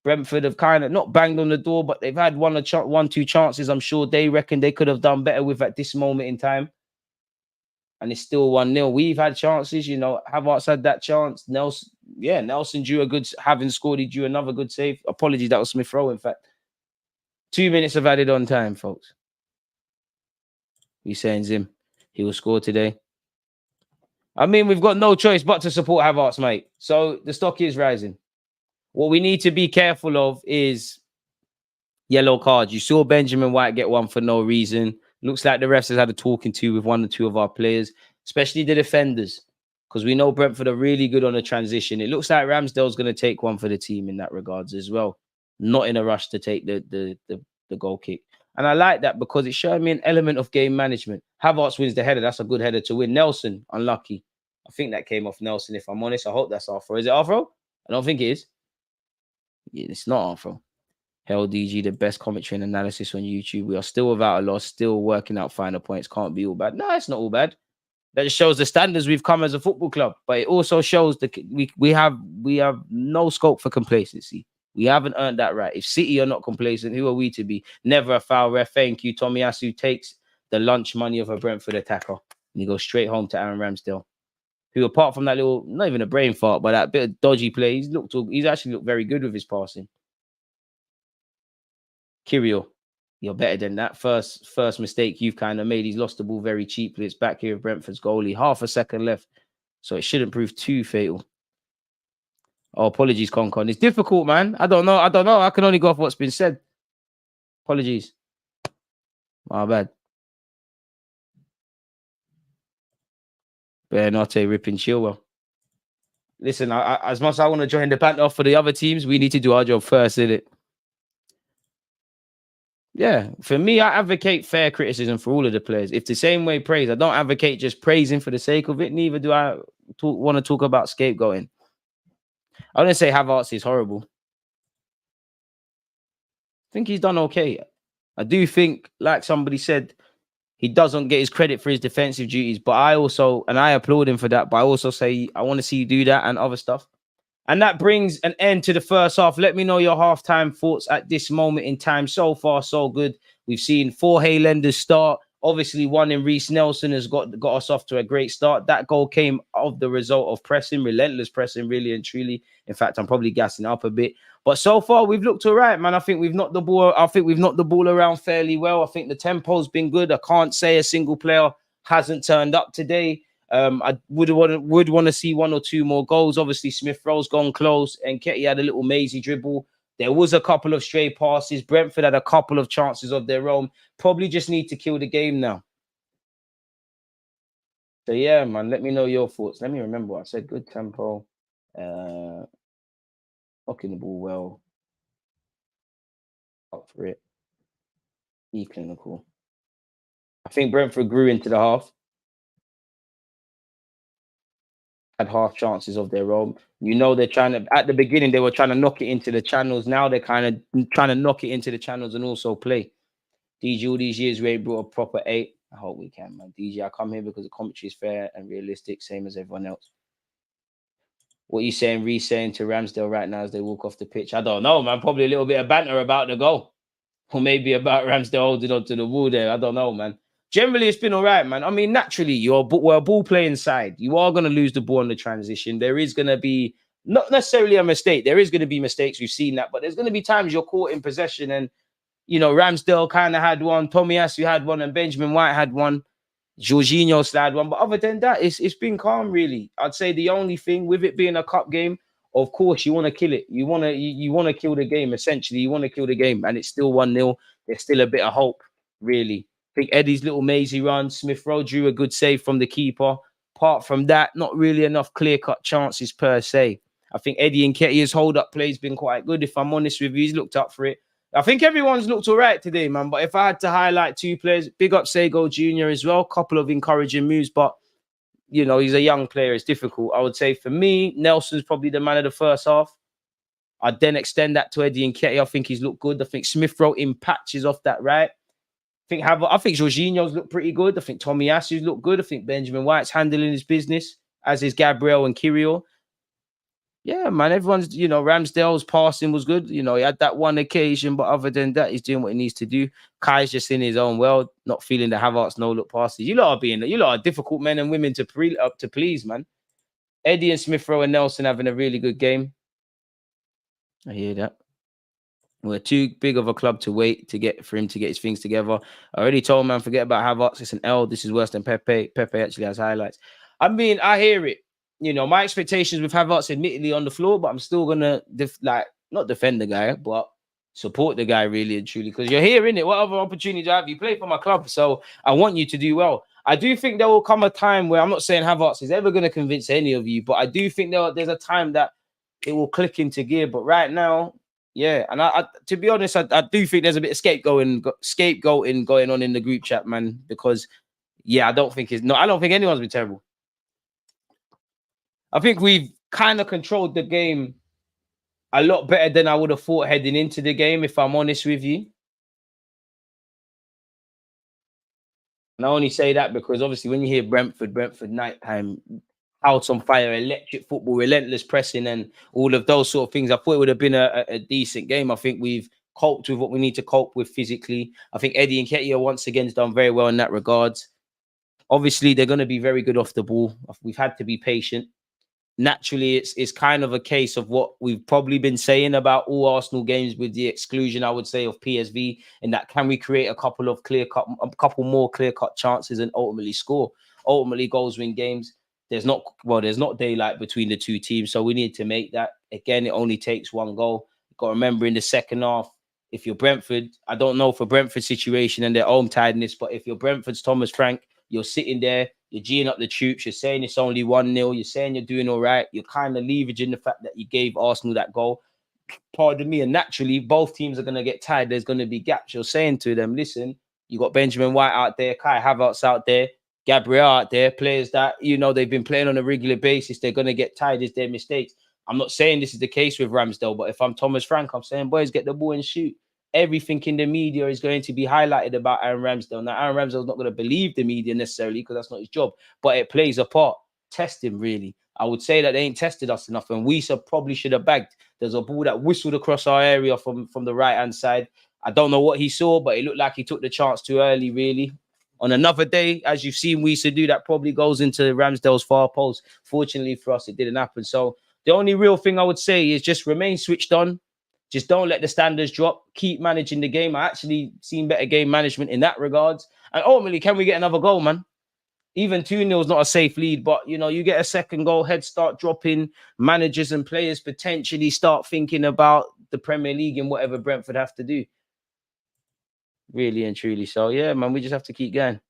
Brentford have kind of not banged on the door, but they've had one, two chances. I'm sure they reckon they could have done better with at this moment in time. And it's still 1-0. We've had chances, you know. Havertz had that chance. Nelson drew a good, having scored, he drew another good save. Apologies, that was Smith Rowe, in fact. 2 minutes of added on time, folks. He's saying Zim, he will score today. I mean, we've got no choice but to support Havertz, mate. So the stock is rising. What we need to be careful of is yellow cards. You saw Benjamin White get one for no reason. Looks like the refs has had a talking to with 1 or 2 of our players, especially the defenders, because we know Brentford are really good on the transition. It looks like Ramsdale's going to take one for the team in that regards as well. Not in a rush to take the goal kick. And I like that because it's showing me an element of game management. Havertz wins the header. That's a good header to win. Nelson, unlucky. I think that came off Nelson, if I'm honest. I hope that's Afro. Is it Afro? I don't think it is. Yeah, it's not Afro. Hell DG, the best commentary and analysis on YouTube. We are still without a loss, still working out final points. Can't be all bad. No, it's not all bad. That just shows the standards we've come as a football club. But it also shows that we have no scope for complacency. We haven't earned that right. If City are not complacent, who are we to be? Never a foul ref. Thank you. Tomiyasu takes the lunch money of a Brentford attacker. And he goes straight home to Aaron Ramsdale, who, apart from that little, not even a brain fart, but that bit of dodgy play, he's actually looked very good with his passing. Kirill, you're better than that. First mistake you've kind of made. He's lost the ball very cheaply. It's back here with Brentford's goalie. Half a second left. So it shouldn't prove too fatal. Oh, apologies, Concon. It's difficult, man. I don't know. I can only go off what's been said. Apologies. My bad. Bernate ripping Chilwell. Listen, as much as I want to join the banter for the other teams, we need to do our job first, innit? Yeah, for me, I advocate fair criticism for all of the players. If the same way praise, I don't advocate just praising for the sake of it. Neither do I want to talk about scapegoating. I wouldn't say Havertz is horrible. I think he's done okay. I do think, like somebody said, he doesn't get his credit for his defensive duties. But I applaud him for that. But I also say, I want to see you do that and other stuff. And that brings an end to the first half. Let me know your halftime thoughts at this moment in time. So far, so good. We've seen 4 Hale Enders start. Obviously, one in Reece Nelson has got us off to a great start. That goal came of the result of pressing, relentless pressing, really and truly. In fact, I'm probably gassing up a bit. But so far, we've looked all right, man. I think we've knocked the ball around fairly well. I think the tempo's been good. I can't say a single player hasn't turned up today. I would want to see 1 or 2 more goals. Obviously, Smith Rowe's gone close, and Nketiah had a little mazy dribble. There was a couple of stray passes. Brentford had a couple of chances of their own. Probably just need to kill the game now. So yeah, man, let me know your thoughts. Let me remember what I said. Good tempo. Knocking the ball well. Up for it. Be clinical. I think Brentford grew into the half. Had half chances of their own. You know, they're trying to, at the beginning, they were trying to knock it into the channels. Now they're kind of trying to knock it into the channels and also play. DG, all these years, we ain't brought a proper 8. I hope we can, man. DG, I come here because the commentary is fair and realistic, same as everyone else. What are you saying, Reece saying to Ramsdale right now as they walk off the pitch? I don't know, man. Probably a little bit of banter about the goal. or maybe about Ramsdale holding on to the wall there. I don't know, man. Generally, it's been all right, man. I mean, naturally, we're a ball playing side. You are going to lose the ball on the transition. There is going to be not necessarily a mistake. There is going to be mistakes. We've seen that, but there's going to be times you're caught in possession. And, Ramsdale kind of had one. Tomiyasu had one, and Benjamin White had one. Jorginho had one. But other than that, it's been calm, really. I'd say the only thing with it being a cup game, of course, you want to kill it. You want to kill the game, essentially. You want to kill the game, and it's still 1-0. There's still a bit of hope, really. I think Eddie's little mazy run, Smith Rowe drew a good save from the keeper. Apart from that, not really enough clear-cut chances per se. I think Eddie Nketiah's hold-up play has been quite good. If I'm honest with you, he's looked up for it. I think everyone's looked all right today, man. But if I had to highlight 2 players, big up Sego Jr. as well. Couple of encouraging moves, but, he's a young player. It's difficult. I would say for me, Nelson's probably the man of the first half. I'd then extend that to Eddie Nketiah. I think he's looked good. I think Smith Rowe in patches off that right. I think Jorginho's looked pretty good. I think Tomiyasu's looked good. I think Benjamin White's handling his business, as is Gabriel and Kirill. Yeah, man, everyone's, Ramsdale's passing was good. He had that one occasion, but other than that, he's doing what he needs to do. Kai's just in his own world, not feeling the Havertz no-look passes. You lot are difficult men and women to please, man. Eddie and Smith Rowe and Nelson having a really good game. I hear that. We're too big of a club to wait for him to get his things together. I already told man, forget about Havertz. It's an L. This is worse than Pepe. Pepe actually has highlights. I mean, I hear it. My expectations with Havertz admittedly on the floor, but I'm still gonna not defend the guy, but support the guy really and truly, because you're here, innit? What other opportunity do I have? You play for my club, so I want you to do well. I do think there will come a time where I'm not saying Havertz is ever going to convince any of you, but I do think there's a time that it will click into gear. But right now, yeah, and I to be honest, I do think there's a bit of scapegoating going on in the group chat, man. Because I don't think anyone's been terrible. I think we've kind of controlled the game a lot better than I would have thought heading into the game, if I'm honest with you. And I only say that because obviously when you hear Brentford nighttime, house on fire, electric football, relentless pressing, and all of those sort of things, I thought it would have been a decent game. I think we've coped with what we need to cope with physically. I think Eddie Nketiah once again has done very well in that regards. Obviously, they're going to be very good off the ball. We've had to be patient. Naturally, it's kind of a case of what we've probably been saying about all Arsenal games, with the exclusion, I would say, of PSV, in that can we create a couple more clear-cut chances and ultimately score? Ultimately, goals win games. There's not daylight between the two teams, so we need to make that. Again, it only takes one goal. You've got to remember in the second half, if you're Brentford, I don't know for Brentford's situation and their own tiredness, but if you're Brentford's Thomas Frank, you're sitting there, you're geeing up the troops, you're saying it's only 1-0, you're saying you're doing all right, you're kind of leveraging the fact that you gave Arsenal that goal. Pardon me, and naturally, both teams are going to get tired. There's going to be gaps. You're saying to them, listen, you got Benjamin White out there, Kai Havertz out there, Gabriel out there, players that, they've been playing on a regular basis. They're going to get tired. It's their mistakes. I'm not saying this is the case with Ramsdale, but if I'm Thomas Frank, I'm saying, boys, get the ball and shoot. Everything in the media is going to be highlighted about Aaron Ramsdale. Now, Aaron Ramsdale's not going to believe the media necessarily because that's not his job, but it plays a part. Test him, really. I would say that they ain't tested us enough, and we probably should have bagged. There's a ball that whistled across our area from the right-hand side. I don't know what he saw, but it looked like he took the chance too early, really. On another day, as you've seen we used to do, that probably goes into Ramsdale's far post. Fortunately for us, it didn't happen. So the only real thing I would say is just remain switched on. Just don't let the standards drop. Keep managing the game. I actually seen better game management in that regards. And ultimately, can we get another goal, man? Even 2-0 is not a safe lead, but, you get a second goal, heads start dropping, managers and players potentially start thinking about the Premier League and whatever Brentford have to do. Really and truly. So, yeah, man, we just have to keep going.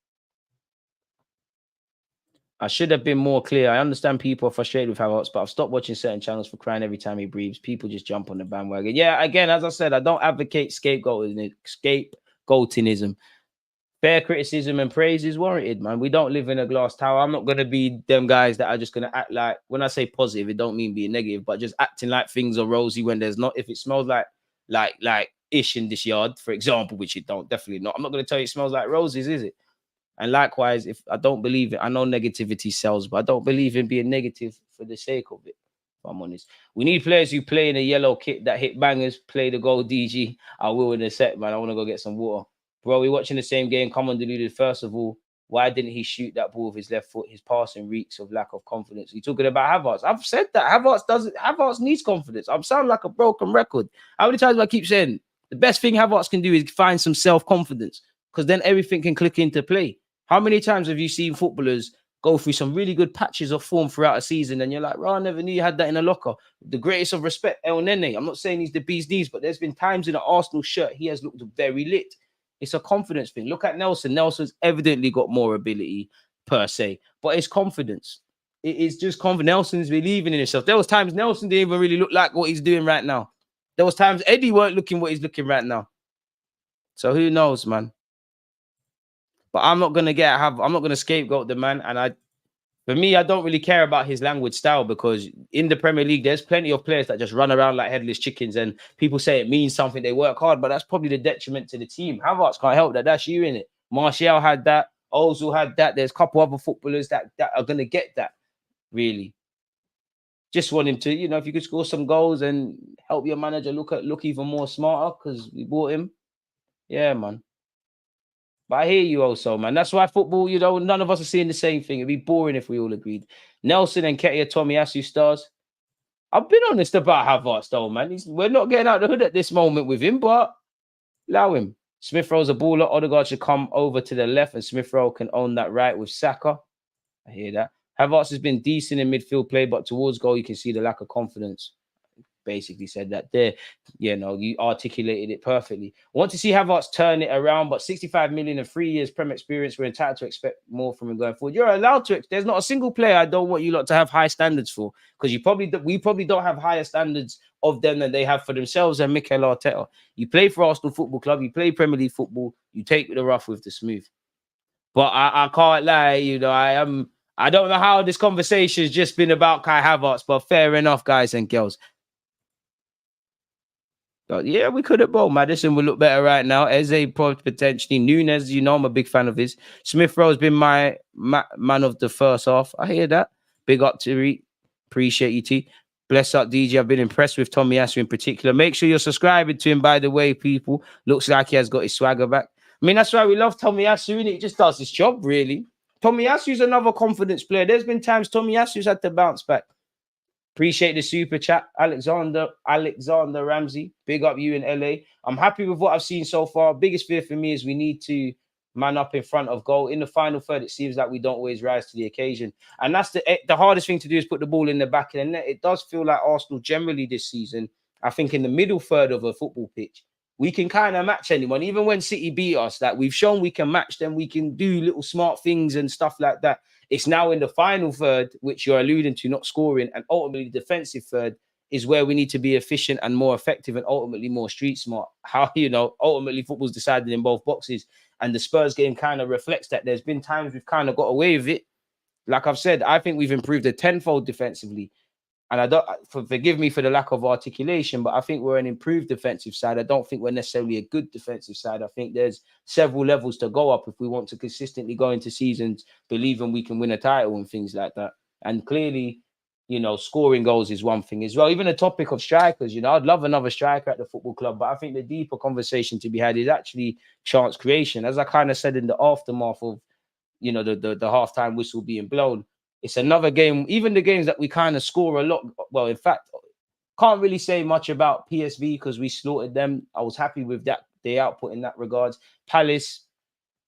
I should have been more clear. I understand people are frustrated with Havertz, but I've stopped watching certain channels for crying every time he breathes. People just jump on the bandwagon. Yeah, again, as I said, I don't advocate scapegoatism. Fair criticism and praise is warranted, man. We don't live in a glass tower. I'm not going to be them guys that are just going to act like, when I say positive, it don't mean being negative, but just acting like things are rosy when there's not. If it smells like ish in this yard, for example, which it don't, definitely not. I'm not going to tell you it smells like roses, is it? And likewise, if I don't believe it, I know negativity sells, but I don't believe in being negative for the sake of it. if I'm honest. We need players who play in a yellow kit that hit bangers, play the goal, DG. I will in a sec, man. I want to go get some water. Bro, we're watching the same game. Come on, Deluded. First of all, why didn't he shoot that ball with his left foot? His passing reeks of lack of confidence. You're talking about Havertz. I've said that. Havertz needs confidence. I'm sounding like a broken record. How many times do I keep saying the best thing Havertz can do is find some self-confidence, because then everything can click into play. How many times have you seen footballers go through some really good patches of form throughout a season and you're like, I never knew you had that in a locker? The greatest of respect, El Nene. I'm not saying he's the bee's knees, but there's been times in an Arsenal shirt he has looked very lit. It's a confidence thing. Look at Nelson. Nelson's evidently got more ability per se, but it's confidence. It is just confidence. Nelson's believing in himself. There was times Nelson didn't even really look like what he's doing right now. There was times Eddie weren't looking what he's looking right now. So who knows, man? But I'm not gonna scapegoat the man. And for me, I don't really care about his language style, because in the Premier League, there's plenty of players that just run around like headless chickens, and people say it means something. They work hard, but that's probably the detriment to the team. Havertz can't help that. That's you in it. Martial had that. Ozil had that. There's a couple other footballers that are gonna get that. Really, just want him to, if you could score some goals and help your manager look even more smarter because we bought him. Yeah, man. But I hear you also, man. That's why football, none of us are seeing the same thing. It'd be boring if we all agreed. Nelson and Ketia Tomiyasu stars. I've been honest about Havertz, though, man. We're not getting out the hood at this moment with him, but allow him. Smith Rowe's a baller. Odegaard should come over to the left, and Smith Rowe can own that right with Saka. I hear that. Havertz has been decent in midfield play, but towards goal, you can see the lack of confidence. Basically said that there. You articulated it perfectly. I want to see Havertz turn it around, but 65 million and 3 years Prem experience, we're entitled to expect more from him going forward. You're allowed to. There's not a single player I don't want you lot to have high standards for, because we probably don't have higher standards of them than they have for themselves and Mikel Arteta. You play for Arsenal Football Club, you play Premier League football, you take the rough with the smooth. But I can't lie, I don't know how this conversation has just been about Kai Havertz, but fair enough, guys and girls. Yeah, we could have both. Maddison will look better right now. Eze potentially. Nunes, I'm a big fan of his. Smith Rowe's been my man of the first half. I hear that. Big up to Reed. Appreciate you, T. Bless up, DJ. I've been impressed with Tomiyasu in particular. Make sure you're subscribing to him, by the way, people. Looks like he has got his swagger back. I mean, that's why we love Tomiyasu, innit? He just does his job, really. Tomiyasu's another confidence player. There's been times Tomiyasu's had to bounce back. Appreciate the super chat. Alexander Ramsey. Big up you in LA. I'm happy with what I've seen so far. Biggest fear for me is we need to man up in front of goal. In the final third, it seems like we don't always rise to the occasion. And that's the hardest thing to do, is put the ball in the back of the net. It does feel like Arsenal generally this season, I think in the middle third of a football pitch, we can kind of match anyone. Even when City beat us, that we've shown we can match them. We can do little smart things and stuff like that. It's now in the final third, which you're alluding to, not scoring, and ultimately the defensive third is where we need to be efficient and more effective and ultimately more street smart. Ultimately football's decided in both boxes, and the Spurs game kind of reflects that. There's been times we've kind of got away with it. Like I've said, I think we've improved a tenfold defensively. And forgive me for the lack of articulation, but I think we're an improved defensive side. I don't think we're necessarily a good defensive side. I think there's several levels to go up if we want to consistently go into seasons believing we can win a title and things like that. And clearly, scoring goals is one thing as well. Even the topic of strikers, I'd love another striker at the football club, but I think the deeper conversation to be had is actually chance creation. As I kind of said in the aftermath of, the halftime whistle being blown, it's another game. Even the games that we kind of score a lot. Well, in fact, can't really say much about PSV because we slaughtered them. I was happy with that, the output in that regards. Palace,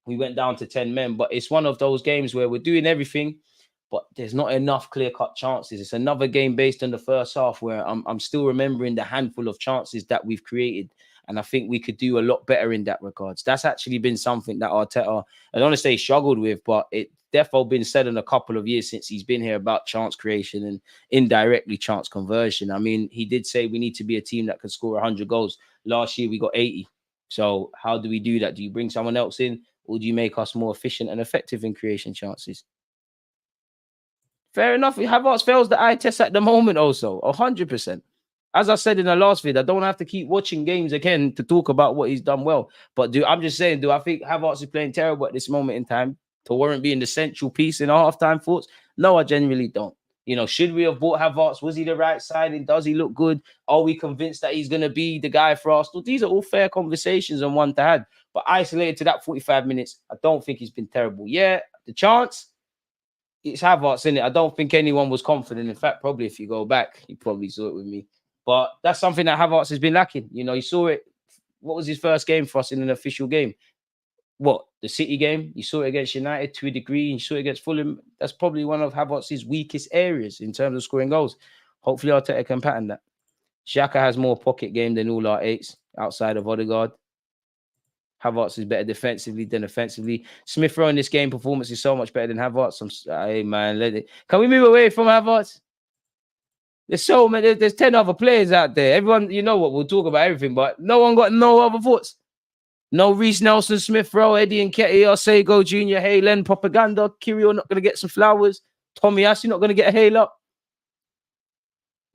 we went down to 10 men, but it's one of those games where we're doing everything, but there's not enough clear-cut chances. It's another game based on the first half where I'm still remembering the handful of chances that we've created. And I think we could do a lot better in that regards. That's actually been something that Arteta, I don't want to say struggled with, but it definitely been said in a couple of years since he's been here about chance creation and indirectly chance conversion. I mean, he did say we need to be a team that can score 100 goals. Last year, we got 80. So how do we do that? Do you bring someone else in, or do you make us more efficient and effective in creation chances? Fair enough. Havertz fails the eye test at the moment also, 100%. As I said in the last video, I don't have to keep watching games again to talk about what he's done well. But I'm just saying, do I think Havertz is playing terrible at this moment in time to warrant being the central piece in our halftime thoughts? No, I genuinely don't. You know, should we have bought Havertz? Was he the right signing? Does he look good? Are we convinced that he's going to be the guy for Arsenal? These are all fair conversations and one to have. But isolated to that 45 minutes, I don't think he's been terrible. Yeah, the chance, it's Havertz, in it. I don't think anyone was confident. In fact, probably if you go back, you probably saw it with me. But that's something that Havertz has been lacking. You know, you saw it. What was his first game for us in an official game? What, the City game? You saw it against United to a degree. You saw it against Fulham. That's probably one of Havertz's weakest areas in terms of scoring goals. Hopefully, Arteta can pattern that. Xhaka has more pocket game than all our eights outside of Odegaard. Havertz is better defensively than offensively. Smith Rowe in this game performance is so much better than Havertz. Hey, man, let it. Can we move away from Havertz? There's so many. There's 10 other players out there. Everyone, you know what? We'll talk about everything, but no one got no other thoughts. No Reece Nelson, Smith Rowe, Eddie Nketiah, Sego Jr., Hale End, propaganda. Kirill not going to get some flowers. Tomiyasu not going to get a hail up.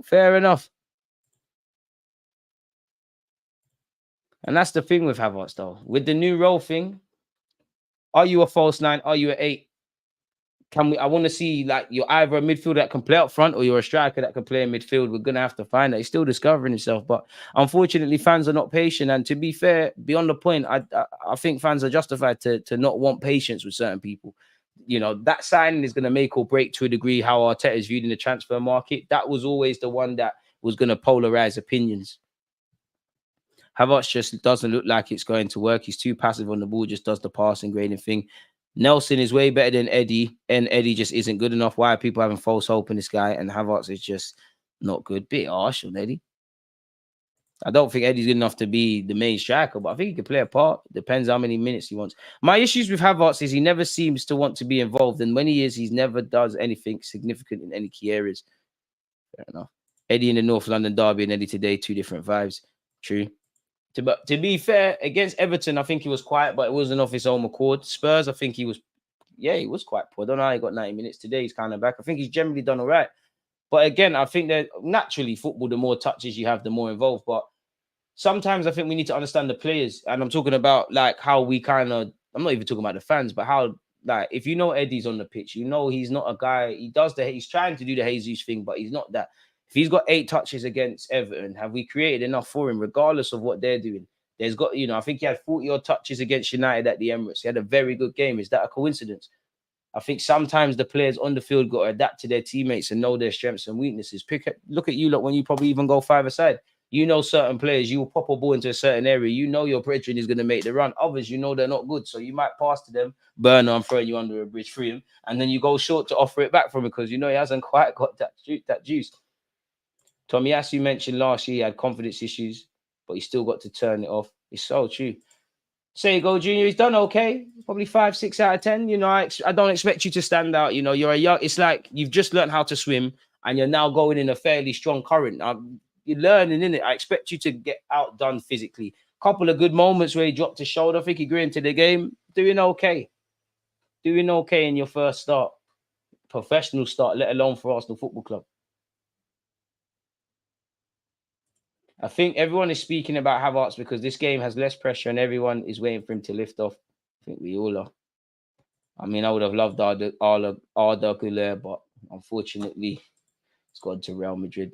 Fair enough. And that's the thing with Havertz, though. With the new role thing, are you a false 9? Are you an 8? Can we? I want to see, like, you're either a midfielder that can play up front or you're a striker that can play in midfield. We're going to have to find that. He's still discovering himself. But unfortunately, fans are not patient. And to be fair, beyond the point, I think fans are justified to not want patience with certain people. You know, that signing is going to make or break to a degree how Arteta is viewed in the transfer market. That was always the one that was going to polarize opinions. Havertz just doesn't look like it's going to work. He's too passive on the ball, just does the passing grading thing. Nelson is way better than Eddie, and Eddie just isn't good enough. Why are people having false hope in this guy? And Havertz is just not good. Bit harsh on Eddie. I don't think Eddie's good enough to be the main striker, but I think he can play a part. Depends how many minutes he wants. My issues with Havertz is he never seems to want to be involved, and when he is, he never does anything significant in any key areas. Fair enough. Eddie in the North London derby and Eddie today, 2 different vibes. True. To be fair, against Everton, I think he was quiet, but it wasn't off his own accord. Spurs, I think he was quite poor. I don't know how he got 90 minutes today. He's kind of back. I think he's generally done all right. But again, I think that naturally football, the more touches you have, the more involved. But sometimes I think we need to understand the players. And I'm talking about like how we kind of, I'm not even talking about the fans, but how, like, if you know Eddie's on the pitch, you know he's not a guy, he's trying to do the Jesus thing, but he's not that. If he's got 8 touches against Everton, have we created enough for him, regardless of what they're doing? There's got, you know, I think he had 40-odd touches against United at the Emirates. He had a very good game. Is that a coincidence? I think sometimes the players on the field got to adapt to their teammates and know their strengths and weaknesses. Look at you lot when you probably even go 5-a-side. You know certain players, you will pop a ball into a certain area. You know your brethren is going to make the run. Others, you know they're not good. So you might pass to them, Burner, I'm throwing you under a bridge, free him. And then you go short to offer it back from him because you know he hasn't quite got that juice. Tomiyasu mentioned last year he had confidence issues, but he still got to turn it off. It's so true. Sego Jr., he's done okay. Probably 5, 6 out of 10. You know, I don't expect you to stand out. You know, you're a young, it's like you've just learned how to swim and you're now going in a fairly strong current. You're learning, innit? I expect you to get outdone physically. Couple of good moments where he dropped his shoulder. I think he grew into the game. Doing okay. Doing okay in your first start. Professional start, let alone for Arsenal Football Club. I think everyone is speaking about Havertz because this game has less pressure and everyone is waiting for him to lift off. I think we all are. I mean, I would have loved Arda Güler, but unfortunately, it's gone to Real Madrid.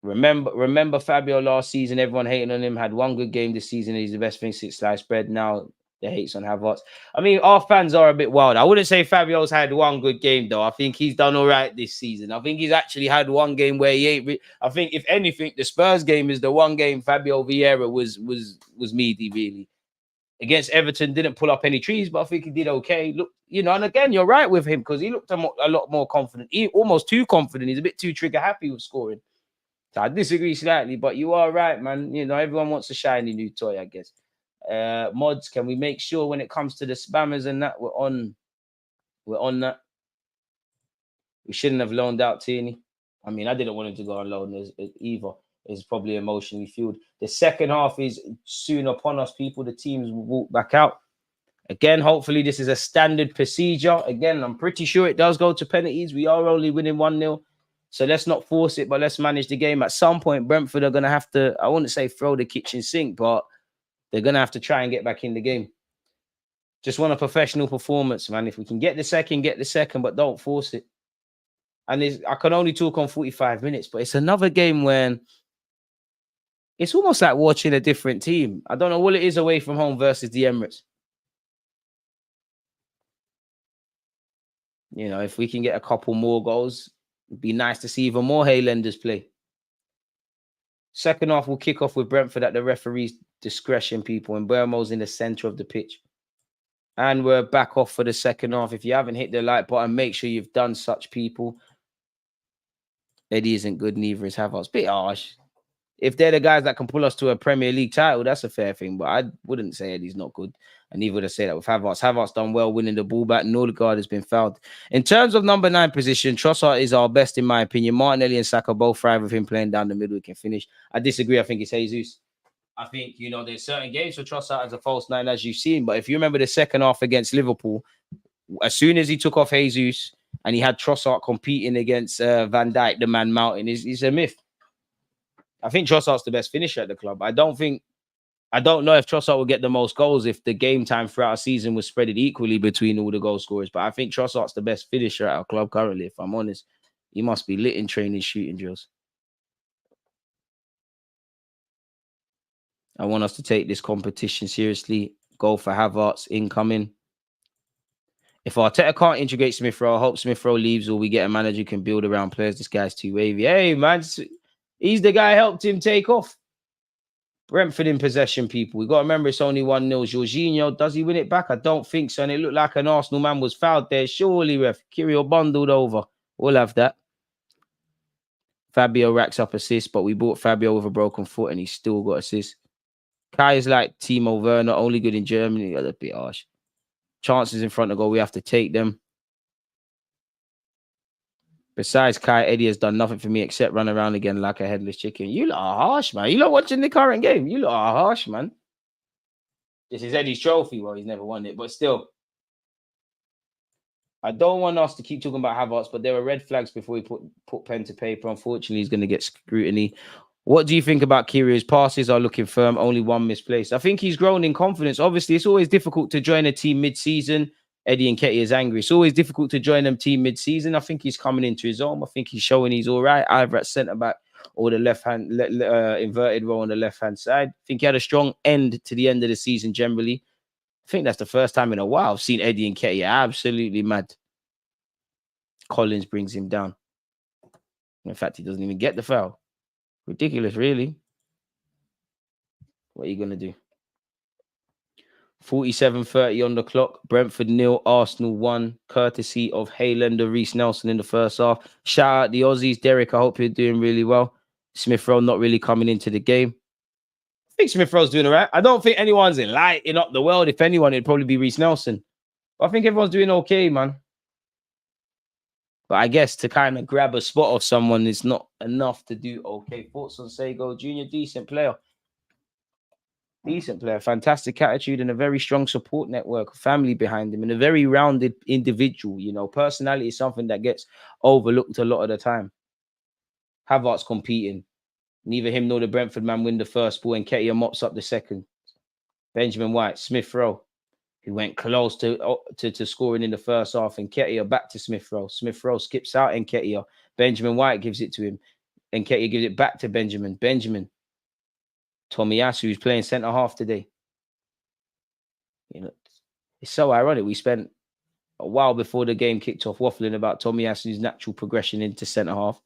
Remember Fabio last season, everyone hating on him, had one good game this season. He's the best thing since sliced bread. Now the hates on Havertz. I mean, our fans are a bit wild. I wouldn't say Fabio's had one good game, though. I think he's done all right this season. I think he's actually had one game where he ain't... I think, if anything, the Spurs game is the one game Fabio Vieira was meaty, really. Against Everton, didn't pull up any trees, but I think he did okay. Look, you know, and again, you're right with him because he looked a lot more confident. He almost too confident. He's a bit too trigger happy with scoring. So I disagree slightly, but you are right, man. You know, everyone wants a shiny new toy, I guess. Mods, can we make sure when it comes to the spammers and that we're on that? We shouldn't have loaned out Tierney. I mean, I didn't want him to go on loan either. It's probably emotionally fueled. The second half is soon upon us, people. The teams will walk back out. Again, hopefully this is a standard procedure. Again, I'm pretty sure it does go to penalties. We are only winning 1-0. So let's not force it, but let's manage the game. At some point, Brentford are going to have to, I wouldn't say throw the kitchen sink, but they're going to have to try and get back in the game. Just want a professional performance, man. If we can get the second, but don't force it. And I can only talk on 45 minutes, but it's another game when it's almost like watching a different team. I don't know what it is away from home versus the Emirates. You know, if we can get a couple more goals, it'd be nice to see even more Hale Enders play. Second half, we'll kick off with Brentford at the referee's discretion, people, and Burmo's in the centre of the pitch. And we're back off for the second half. If you haven't hit the like button, make sure you've done such, people. Eddie isn't good, neither is Havertz. Bit harsh. If they're the guys that can pull us to a Premier League title, that's a fair thing. But I wouldn't say Eddie's not good. And neither would I say that with Havertz. Havertz done well winning the ball back. Nordegaard has been fouled. In terms of number 9 position, Trossard is our best, in my opinion. Martinelli and Saka both thrive with him playing down the middle. He can finish. I disagree. I think it's Jesus. I think, you know, there's certain games for Trossard as a false 9, as you've seen. But if you remember the second half against Liverpool, as soon as he took off Jesus and he had Trossard competing against Van Dijk, the man mountain, is a myth. I think Trossard's the best finisher at the club. I don't know if Trossard will get the most goals if the game time throughout a season was spread equally between all the goal scorers. But I think Trossard's the best finisher at our club currently, if I'm honest. He must be lit in training shooting drills. I want us to take this competition seriously. Go for Havertz incoming. If Arteta can't integrate Smith Rowe, I hope Smith Rowe leaves or we get a manager who can build around players. This guy's too wavy. Hey, man, he's the guy who helped him take off. Brentford in possession, people. We got to remember it's only 1-0. Jorginho, does he win it back? I don't think so. And it looked like an Arsenal man was fouled there. Surely, ref. Kirill bundled over. We'll have that. Fabio racks up assists, but we bought Fabio with a broken foot and he's still got assists. Kai is like Timo Werner, only good in Germany. That's a bit harsh. Chances in front of goal, we have to take them. Besides Kai, Eddie has done nothing for me except run around again like a headless chicken. You lot are harsh, man. You lot watching the current game. You lot are harsh, man. This is Eddie's trophy. Well, he's never won it, but still. I don't want us to keep talking about Havertz, but there were red flags before he put pen to paper. Unfortunately, he's going to get scrutiny. What do you think about Kyrgios? His passes are looking firm, only one misplaced. I think he's grown in confidence. Obviously, it's always difficult to join a team mid-season. Eddie Nketiah is angry. It's always difficult to join them team mid-season. I think he's coming into his own. I think he's showing he's all right, either at centre-back or the left-hand inverted role on the left-hand side. I think he had a strong end to the end of the season generally. I think that's the first time in a while I've seen Eddie Nketiah absolutely mad. Collins brings him down. In fact, he doesn't even get the foul. Ridiculous, really. What are you going to do? 47:30 on the clock. Brentford 0, Arsenal 1. Courtesy of Hale End, Reece Nelson in the first half. Shout out the Aussies. Derek, I hope you're doing really well. Smith Rowe not really coming into the game. I think Smith Rowe's doing all right. I don't think anyone's lighting up the world. If anyone, it'd probably be Reece Nelson. But I think everyone's doing okay, man. But I guess to kind of grab a spot of someone is not enough to do okay. Thoughts on Sego Jr., decent player. Decent player, fantastic attitude and a very strong support network, family behind him and a very rounded individual. You know, personality is something that gets overlooked a lot of the time. Havertz competing. Neither him nor the Brentford man win the first ball and Nketiah mops up the second. Benjamin White, Smith Rowe, who went close to scoring in the first half, and Nketiah back to Smith Rowe. Smith Rowe skips out and Nketiah. Benjamin White gives it to him. And Nketiah gives it back to Benjamin. Tomiyasu, who's playing centre half today. You know, it's so ironic. We spent a while before the game kicked off waffling about Tomiyasu's natural progression into centre half.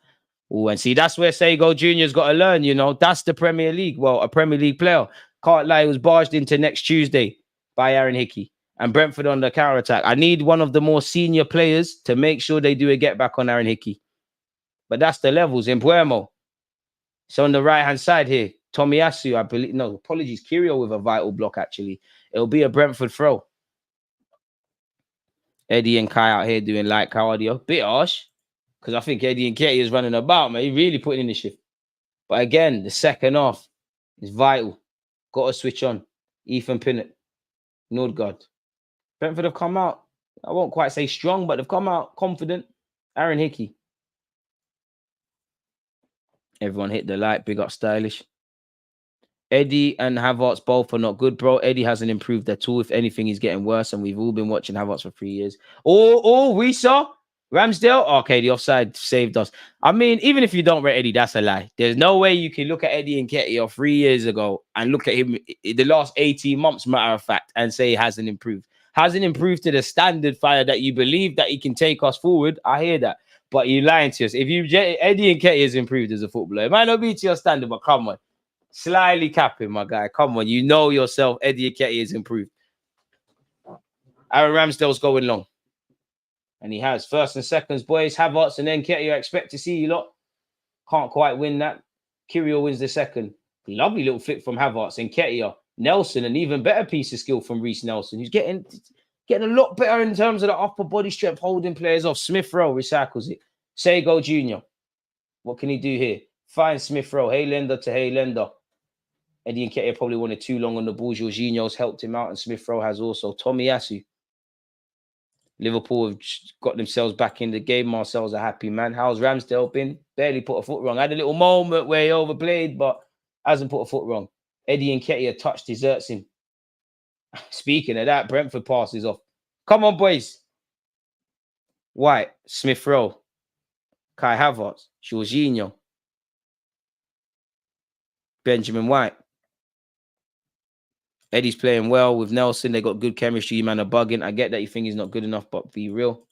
Oh, and see, that's where Sego Jr.'s got to learn, you know. That's the Premier League. Well, a Premier League player. Can't lie, he was barged into next Tuesday by Aaron Hickey. And Brentford on the counter-attack. I need one of the more senior players to make sure they do a get-back on Aaron Hickey. But that's the levels. In Puermo. It's on the right-hand side here. Tomiyasu, I believe. No, apologies. Kirill with a vital block, actually. It'll be a Brentford throw. Eddie and Kai out here doing light cardio. Bit harsh. Because I think Eddie Nketiah is running about, man. He's really putting in the shift. But again, the second half is vital. Got to switch on. Ethan Pinnock. Nordgaard. Brentford have come out. I won't quite say strong, but they've come out confident. Aaron Hickey. Everyone hit the light. Big up Stylish. Eddie and Havertz both are not good, bro. Eddie hasn't improved at all. If anything, he's getting worse. And we've all been watching Havertz for 3 years. Oh, we saw. Ramsdale? Okay, the offside saved us. I mean, even if you don't rate Eddie, that's a lie. There's no way you can look at Eddie Nketiah 3 years ago and look at him the last 18 months, matter of fact, and say he hasn't improved. Hasn't improved to the standard fire that you believe that he can take us forward. I hear that. But you're lying to us. If you Eddie Nketiah has improved as a footballer, it might not be to your standard, but come on. Slyly capping, my guy. Come on. You know yourself, Eddie Nketiah has improved. Aaron Ramsdale's going long. And he has. First and seconds, boys. Havertz and then Nketiah. I expect to see you lot. Can't quite win that. Kirill wins the second. Lovely little flick from Havertz and Nketiah. Nelson, an even better piece of skill from Reece Nelson, who's getting a lot better in terms of the upper body strength, holding players off. Smith Rowe recycles it. Sego Jr. What can he do here? Fine Smith Rowe. Hale End to Hale End. Eddie Nketiah probably wanted too long on the ball. Jorginho's helped him out, and Smith Rowe has also. Tomiyasu. Liverpool have got themselves back in the game. Marcel's a happy man. How's Ramsdale been? Barely put a foot wrong. Had a little moment where he overplayed, but hasn't put a foot wrong. Eddie Nketiah touch deserts him. Speaking of that, Brentford passes off. Come on, boys. White, Smith Rowe, Kai Havertz, Jorginho, Benjamin White. Eddie's playing well with Nelson. They got good chemistry. Man are bugging. I get that you think he's not good enough, but be real.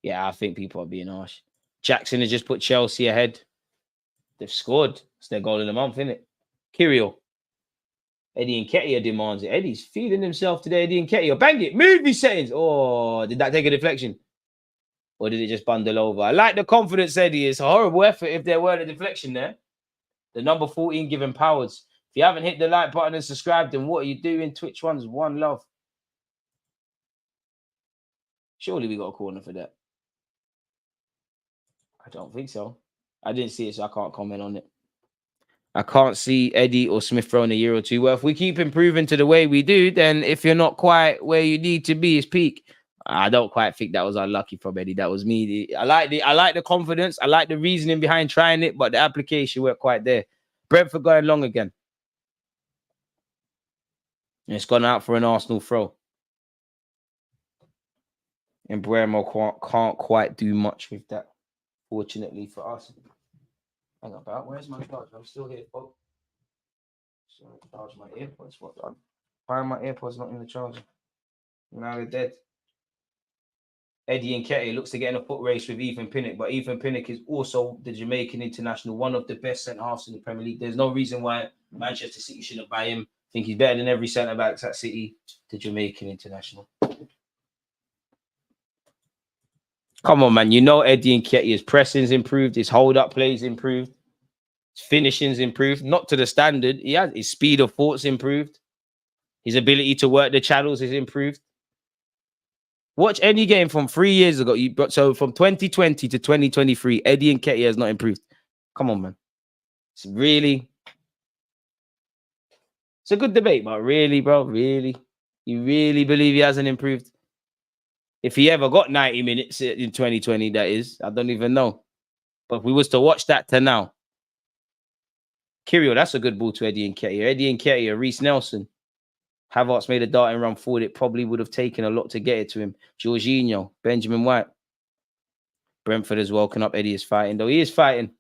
Yeah, I think people are being harsh. Jackson has just put Chelsea ahead. They've scored. It's their goal of the month, isn't it? Kirill. Eddie Nketiah demands it. Eddie's feeling himself today. Eddie Nketiah. Bang it. Movie settings. Oh, did that take a deflection? Or did it just bundle over? I like the confidence, Eddie. It's a horrible effort if there weren't a deflection there. The number 14 giving powers. If you haven't hit the like button and subscribed, then what are you doing? Twitch ones, one love. Surely we got a corner for that. I don't think so. I didn't see it, so I can't comment on it. I can't see Eddie or Smith Rowe in a year or two. Well, if we keep improving to the way we do, then if you're not quite where you need to be, it's peak. I don't quite think that was unlucky from Eddie. That was me. I like the confidence. I like the reasoning behind trying it, but the application weren't quite there. Brentford going long again. And it's gone out for an Arsenal throw. And Bremo can't quite do much with that, fortunately for us. Hang about. Where's my charger? I'm still here, folks. So I charge my AirPods. Why are my AirPods not in the charger? Now they're dead. Eddie Nketiah looks to get in a foot race with Ethan Pinnock, but Ethan Pinnock is also the Jamaican international, one of the best centre-halves in the Premier League. There's no reason why Manchester City shouldn't buy him. I think he's better than every centre-back at City, the Jamaican international. Come on, man. You know Eddie Nketiah's pressing's improved. His hold-up play's improved. His finishing's improved. Not to the standard. His speed of thought's improved. His ability to work the channels is improved. Watch any game from 3 years ago. So from 2020 to 2023, Eddie Nketiah has not improved. Come on, man. It's a good debate, but really, bro, really? You really believe he hasn't improved? If he ever got 90 minutes in 2020, that is. I don't even know. But if we was to watch that to now. Kirill, that's a good ball to Eddie Nketiah. Eddie Nketiah, Reece Nelson. Havertz made a darting run forward. It probably would have taken a lot to get it to him. Jorginho, Benjamin White. Brentford has woken up. Eddie is fighting, though. He is fighting.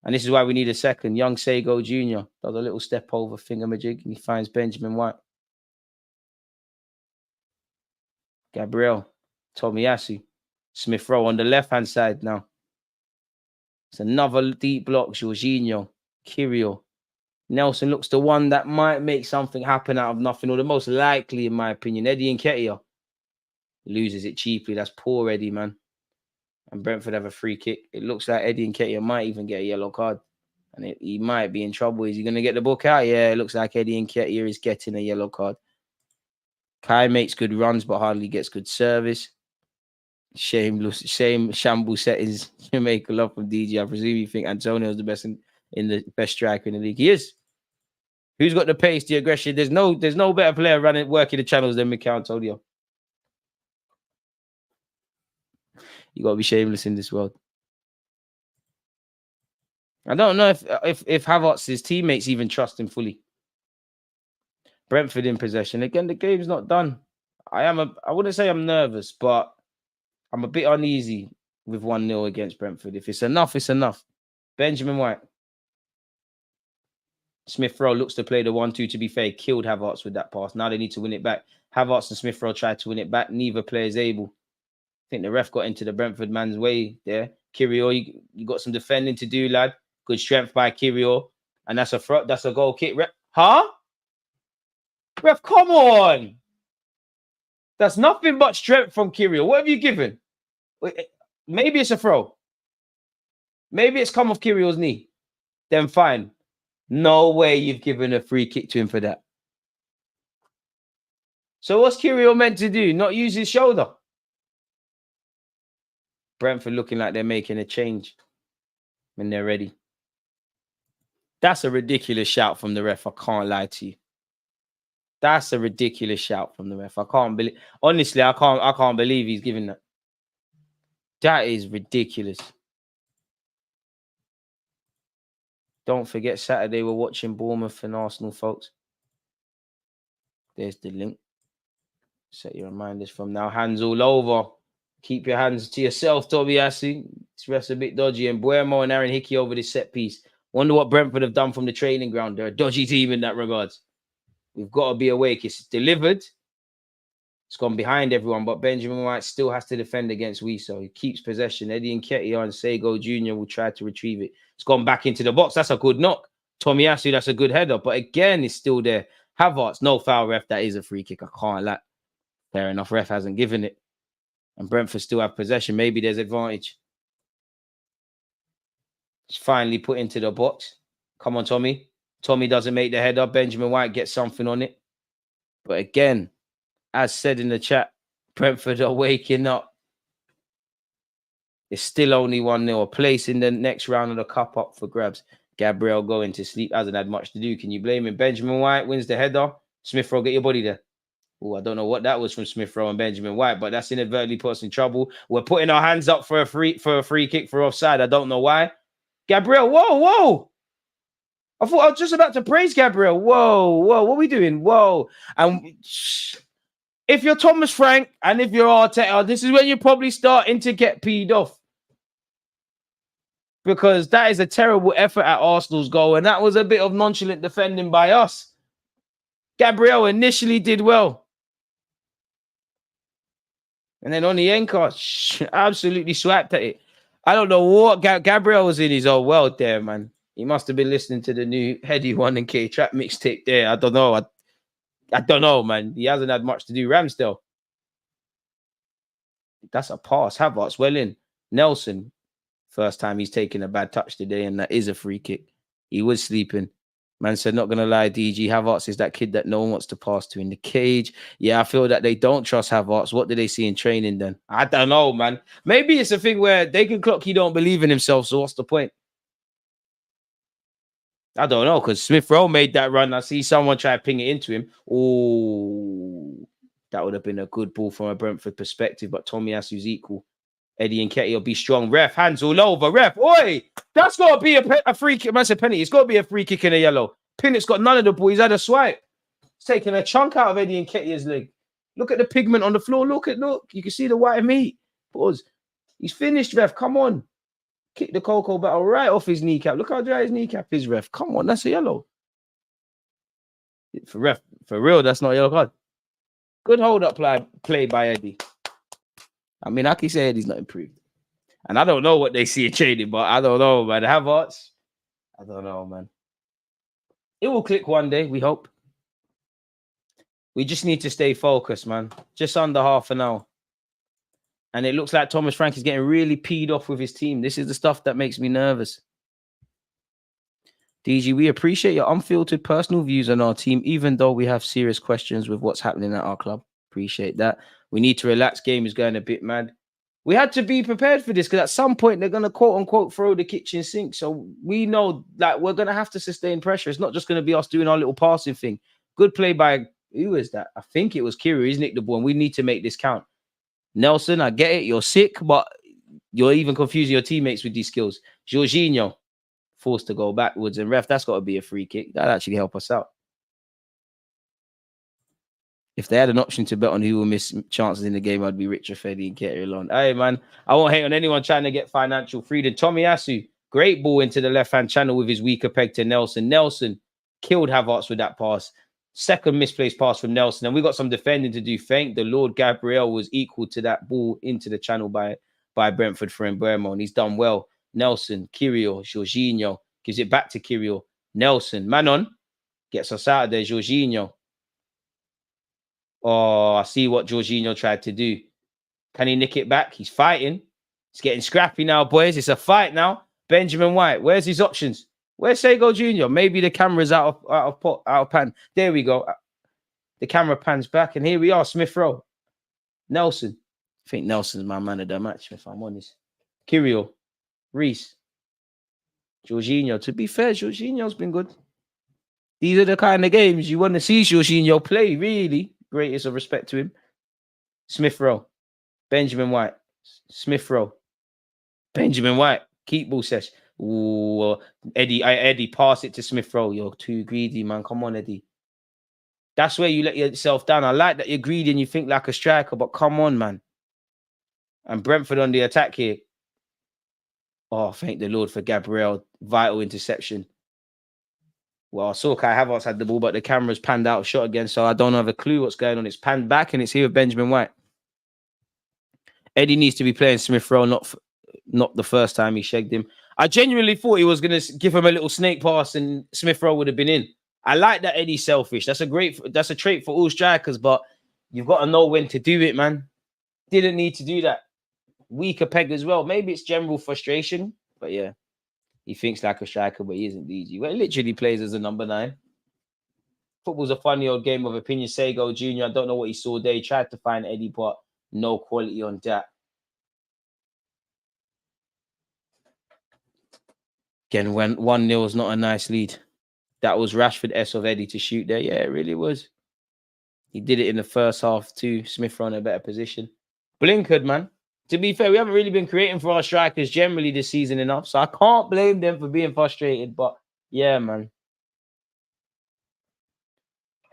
And this is why we need a second. Young Sego Jr. does a little step over thingamajig, and he finds Benjamin White. Gabriel, Tomiyasu, Smith Rowe on the left-hand side now. It's another deep block. Jorginho, Kirill. Nelson looks the one that might make something happen out of nothing, or the most likely, in my opinion. Eddie Nketiah loses it cheaply. That's poor Eddie, man. And Brentford have a free kick. It looks like Eddie Nketiah might even get a yellow card. And he might be in trouble. Is he going to get the book out? Yeah, it looks like Eddie Nketiah is getting a yellow card. Kai makes good runs, but hardly gets good service. Shamble settings. Jamaica love from DG. I presume you think Antonio is the best in the best striker in the league. He is. Who's got the pace, the aggression? There's no better player working the channels than Mikel Antonio. You got to be shameless in this world. I don't know if Havertz's teammates even trust him fully. Brentford in possession. Again, the game's not done. I wouldn't say I'm nervous, but I'm a bit uneasy with 1-0 against Brentford. If it's enough, it's enough. Benjamin White. Smith Rowe looks to play the 1-2. To be fair, killed Havertz with that pass. Now they need to win it back. Havertz and Smith Rowe tried to win it back. Neither player is able. I think the ref got into the Brentford man's way there. Kirill, you got some defending to do, lad. Good strength by Kirill. And that's a goal kick. Huh? Ref, come on. That's nothing but strength from Kirill. What have you given? Maybe it's a throw. Maybe it's come off Kirill's knee. Then fine. No way you've given a free kick to him for that. So what's Kirill meant to do? Not use his shoulder? Brentford looking like they're making a change when they're ready. That's a ridiculous shout from the ref. I can't lie to you. That's a ridiculous shout from the ref. I can't believe. Honestly, I can't believe he's giving that. That is ridiculous. Don't forget Saturday we're watching Bournemouth and Arsenal, folks. There's the link. Set your reminders from now. Hands all over. Keep your hands to yourself, Tobiasu. This ref's a bit dodgy. And Buemo and Aaron Hickey over this set piece. Wonder what Brentford have done from the training ground. They're a dodgy team in that regards. We've got to be awake. It's delivered. It's gone behind everyone, but Benjamin White still has to defend against Wiso. He keeps possession. Eddie Nketiah and Sego Jr. will try to retrieve it. It's gone back into the box. That's a good knock. Tomiyasu, that's a good header. But again, it's still there. Havertz, no foul, ref. That is a free kick. I can't lie. Fair enough. Ref hasn't given it. And Brentford still have possession. Maybe there's advantage. It's finally put into the box. Come on, Tommy. Tommy doesn't make the header. Benjamin White gets something on it. But again, as said in the chat, Brentford are waking up. It's still only 1-0. A place in the next round of the cup up for grabs. Gabriel going to sleep. Hasn't had much to do. Can you blame him? Benjamin White wins the header. Smith Rowe, get your body there. Oh, I don't know what that was from Smith Rowe and Benjamin White, but that's inadvertently put us in trouble. We're putting our hands up for a free kick for offside. I don't know why. Gabriel, whoa. I thought I was just about to praise Gabriel. Whoa. What are we doing? Whoa. And if you're Thomas Frank and if you're Arteta, this is when you're probably starting to get peed off. Because that is a terrible effort at Arsenal's goal. And that was a bit of nonchalant defending by us. Gabriel initially did well. And then on the end cast, absolutely swiped at it. I don't know what Gabriel was in his own world there, man. He must have been listening to the new Heady 1 and K Trap mixtape there. I don't know. I don't know, man. He hasn't had much to do. Ramsdale. That's a pass. Havertz well in. Nelson. First time he's taken a bad touch today, and that is a free kick. He was sleeping. Man said, not going to lie, DG, Havertz is that kid that no one wants to pass to in the cage. Yeah, I feel that they don't trust Havertz. What do they see in training then? I don't know, man. Maybe it's a thing where they can clock he don't believe in himself, so what's the point? I don't know, because Smith Rowe made that run. I see someone try to ping it into him. Oh, that would have been a good ball from a Brentford perspective, but Tomiyasu's equal. Eddie Nketiah will be strong. Ref, hands all over. Ref, oi! That's got to be a free kick. Man said penalty. It's got to be a free kick in a yellow. Pinnock's got none of the ball. He's had a swipe. It's taking a chunk out of Eddie Nketiah's leg. Look at the pigment on the floor. Look. You can see the white meat. Pause. He's finished, ref. Come on. Kick the cocoa battle right off his kneecap. Look how dry his kneecap is, ref. Come on, that's a yellow. For real, that's not a yellow card. Good hold-up play by Eddie. I mean, like he said, he's not improved. And I don't know what they see in training, but I don't know, man. Havertz, I don't know, man. It will click one day, we hope. We just need to stay focused, man. Just under half an hour. And it looks like Thomas Frank is getting really peed off with his team. This is the stuff that makes me nervous. DG, we appreciate your unfiltered personal views on our team, even though we have serious questions with what's happening at our club. Appreciate that. We need to relax. Game is going a bit mad. We had to be prepared for this because at some point they're going to quote unquote throw the kitchen sink. So we know that we're going to have to sustain pressure. It's not just going to be us doing our little passing thing. Good play by, who is that? I think it was Kiri. He's nicked the ball and we need to make this count. Nelson, I get it. You're sick, but you're even confusing your teammates with these skills. Jorginho forced to go backwards and ref, that's got to be a free kick. That'll actually help us out. If they had an option to bet on who will miss chances in the game, I'd be Richard Feddy and Ketty alone. Hey, man, I won't hate on anyone trying to get financial freedom. Tomiyasu, great ball into the left-hand channel with his weaker peg to Nelson. Nelson killed Havertz with that pass. Second misplaced pass from Nelson. And we got some defending to do. Thank the Lord Gabriel was equal to that ball into the channel by Brentford for Mbermo. And he's done well. Nelson, Kirill, Jorginho gives it back to Kirill. Nelson, Manon gets us out of there. Jorginho. Oh, I see what Jorginho tried to do. Can he nick it back? He's fighting. It's getting scrappy now, boys. It's a fight now. Benjamin White, where's his options? Where's Sego Jr.? Maybe the camera's out of pan. There we go. The camera pans back, and here we are. Smith Rowe. Nelson. I think Nelson's my man of the match, if I'm honest. Kirill. Reese. Jorginho. To be fair, Jorginho's been good. These are the kind of games you want to see Jorginho play, really. Greatest of respect to him. Smith Rowe. Benjamin White. Smith Rowe. Benjamin White. Keep ball sesh. Ooh, Eddie, pass it to Smith Rowe. You're too greedy, man. Come on, Eddie. That's where you let yourself down. I like that you're greedy and you think like a striker, but come on, man. And Brentford on the attack here. Oh, thank the Lord for Gabriel. Vital interception. Well, I saw Kai Havertz had the ball, but the camera's panned out of shot again, so I don't have a clue what's going on. It's panned back, and it's here with Benjamin White. Eddie needs to be playing Smith Rowe, not the first time he shagged him. I genuinely thought he was going to give him a little snake pass, and Smith Rowe would have been in. I like that Eddie's selfish. That's a trait for all strikers, but you've got to know when to do it, man. Didn't need to do that. Weaker peg as well. Maybe it's general frustration, but yeah. He thinks like a striker, but he isn't DG. Well, he literally plays as a number 9. Football's a funny old game of opinion. Sego Jr., I don't know what he saw there. He tried to find Eddie, but no quality on that. Again, when 1-0 is not a nice lead. That was Rashford S of Eddie to shoot there. Yeah, it really was. He did it in the first half too. Smith on a better position. Blinkered, man. To be fair, we haven't really been creating for our strikers generally this season enough, so I can't blame them for being frustrated. But yeah, man.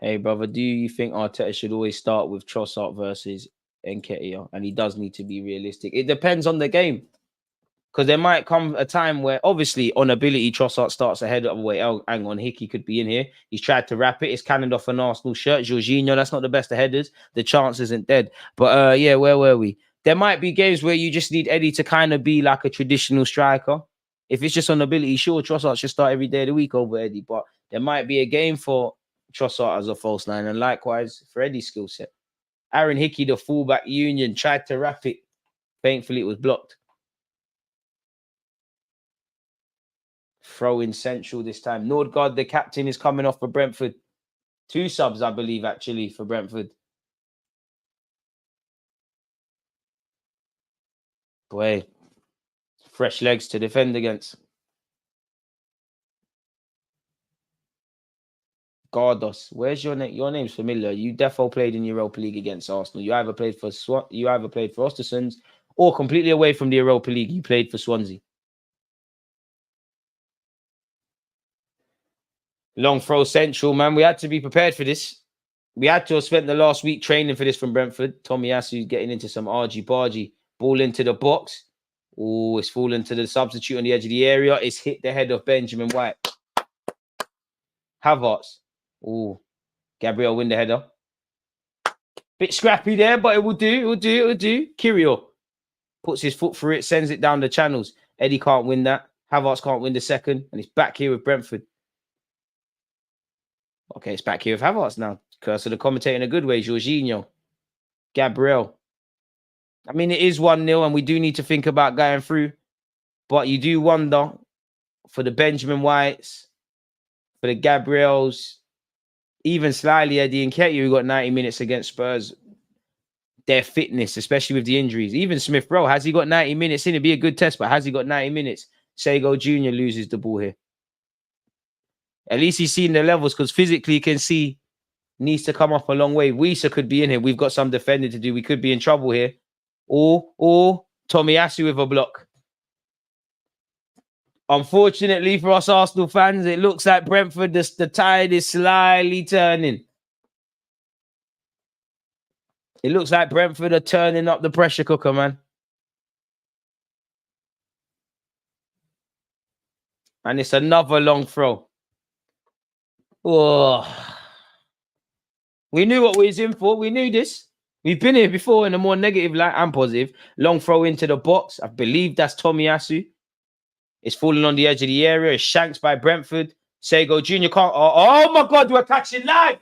Hey, brother, do you think Arteta should always start with Trossard versus Nketiah? And he does need to be realistic. It depends on the game. Because there might come a time where, obviously, on ability, Trossard starts ahead of the way. Oh, hang on, Hickey could be in here. He's tried to wrap it. It's cannoned off an Arsenal shirt. Jorginho, that's not the best of headers. The chance isn't dead. But yeah, where were we? There might be games where you just need Eddie to kind of be like a traditional striker. If it's just on ability, sure, Trossard should start every day of the week over Eddie. But there might be a game for Trossard as a false line, and likewise for Eddie's skill set. Aaron Hickey, the fullback union, tried to wrap it. Thankfully, it was blocked. Throw in central this time. Nordgaard, the captain, is coming off for Brentford. 2 subs, I believe, actually, for Brentford. Boy, fresh legs to defend against. Gardos, where's your name? Your name's familiar. You defo played in Europa League against Arsenal. You either played for Ostersund's, or completely away from the Europa League, you played for Swansea. Long throw central, man. We had to be prepared for this. We had to have spent the last week training for this from Brentford. Tomiyasu getting into some argy-bargy. Ball into the box. Oh, it's fallen to the substitute on the edge of the area. It's hit the head of Benjamin White. Havertz. Oh, Gabriel win the header. Bit scrappy there, but it will do. It will do. Kirill puts his foot through it, sends it down the channels. Eddie can't win that. Havertz can't win the second. And it's back here with Brentford. Okay, it's back here with Havertz now. Curse of the commentator in a good way. Jorginho. Gabriel. I mean, it is 1-0 and we do need to think about going through. But you do wonder for the Benjamin Whites, for the Gabriels, even slightly Eddie Nketiah, who got 90 minutes against Spurs, their fitness, especially with the injuries. Even Smith Rowe, has he got 90 minutes in? It'd be a good test, but has he got 90 minutes? Sego Jr. loses the ball here. At least he's seen the levels because physically he can see needs to come up a long way. Wisa could be in here. We've got some defending to do. We could be in trouble here. Or Tomiyasu with a block. Unfortunately for us Arsenal fans, it looks like Brentford, the tide is slightly turning. It looks like Brentford are turning up the pressure cooker, man. And it's another long throw. Oh. We knew what we was in for. We knew this. We've been here before in a more negative light and positive. Long throw into the box. I believe that's Tomiyasu. It's falling on the edge of the area. It's shanked by Brentford. Sego Jr. can't. Oh my God, we're catching live.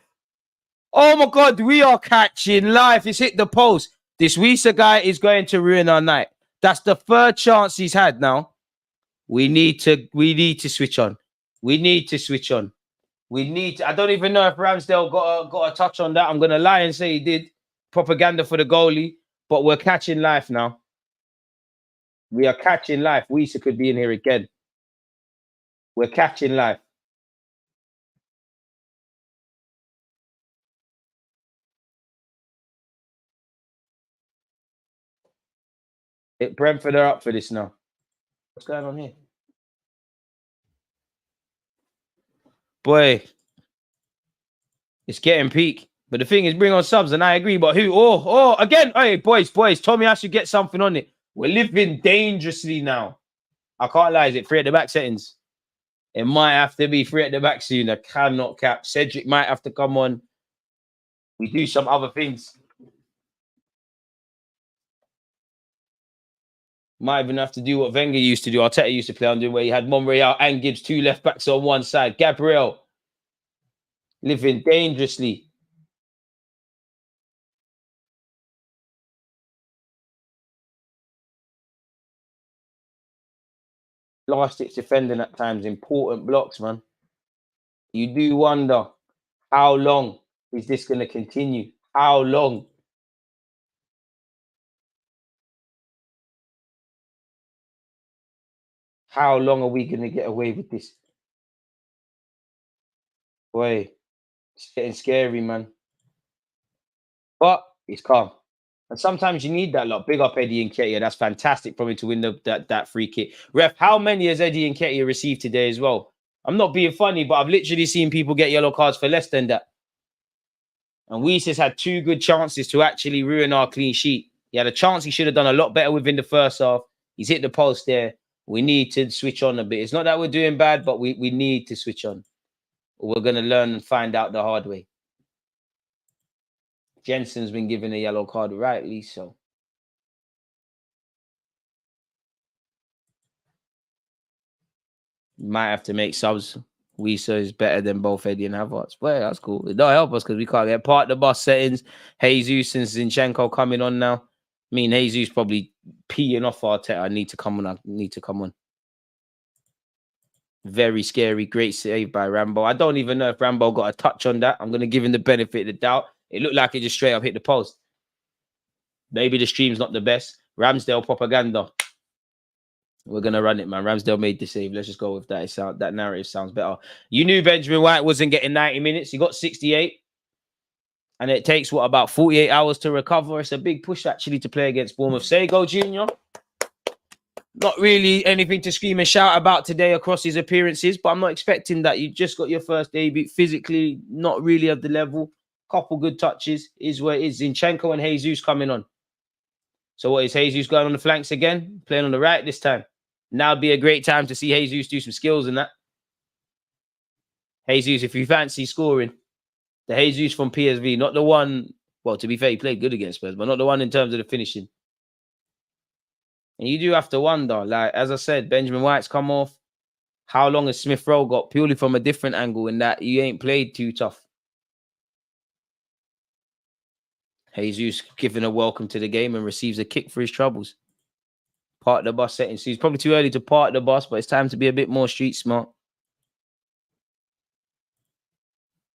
Oh my God, we are catching live. It's hit the post. This Wisa guy is going to ruin our night. That's the third chance he's had now. We need to switch on. We need to switch on. I don't even know if Ramsdale got a touch on that. I'm gonna lie and say he did. Propaganda for the goalie, but we're catching life now. We are catching life. Wisa could be in here again. We're catching life. Brentford are up for this now. What's going on here? Boy, it's getting peak. But the thing is, bring on subs, and I agree. But who? Oh, again. Hey, boys. Tommy, I should get something on it. We're living dangerously now. I can't lie. Is it 3 at the back settings? It might have to be 3 at the back soon. I cannot cap. Cedric might have to come on. We do some other things. Might even have to do what Wenger used to do. Arteta used to play under, where he had Monreal and Gibbs, 2 left backs on one side. Gabriel living dangerously. Last ditch defending at times, important blocks, man. You do wonder, how long is this going to continue? How long? How long are we going to get away with this? Boy, it's getting scary, man. But it's calm. And sometimes you need that lot. Big up Eddie Nketiah. That's fantastic for me to win that free kick. Ref, how many has Eddie Nketiah received today as well? I'm not being funny, but I've literally seen people get yellow cards for less than that. And Weese's had 2 good chances to actually ruin our clean sheet. He had a chance he should have done a lot better within the first half. He's hit the post there. We need to switch on a bit. It's not that we're doing bad, but we need to switch on. Or we're going to learn and find out the hard way. Jensen's been given a yellow card, rightly so. Might have to make subs. Wisa is better than both Eddie and Havertz. Well, that's cool. It don't help us because we can't get part of the bus settings. Jesus and Zinchenko coming on now. I mean, Jesus probably peeing off Arteta. I need to come on. Very scary. Great save by Rambo. I don't even know if Rambo got a touch on that. I'm going to give him the benefit of the doubt. It looked like it just straight up hit the post. Maybe the stream's not the best. Ramsdale propaganda. We're going to run it, man. Ramsdale made the save. Let's just go with that. That narrative sounds better. You knew Benjamin White wasn't getting 90 minutes. He got 68. And it takes, about 48 hours to recover. It's a big push, actually, to play against Bournemouth. Sego Jr. Not really anything to scream and shout about today across his appearances, but I'm not expecting that. You just got your first debut. Physically, not really at the level. Couple good touches. Is where it is. Zinchenko and Jesus coming on. So what is Jesus going on the flanks again? Playing on the right this time. Now would be a great time to see Jesus do some skills in that. Jesus, if you fancy scoring, the Jesus from PSV, not the one, well, to be fair, he played good against Spurs, but not the one in terms of the finishing. And you do have to wonder, like, as I said, Benjamin White's come off. How long has Smith Rowe got? Purely from a different angle in that you ain't played too tough. Jesus giving a welcome to the game and receives a kick for his troubles. Part the bus setting. So he's probably too early to part the bus, but it's time to be a bit more street smart.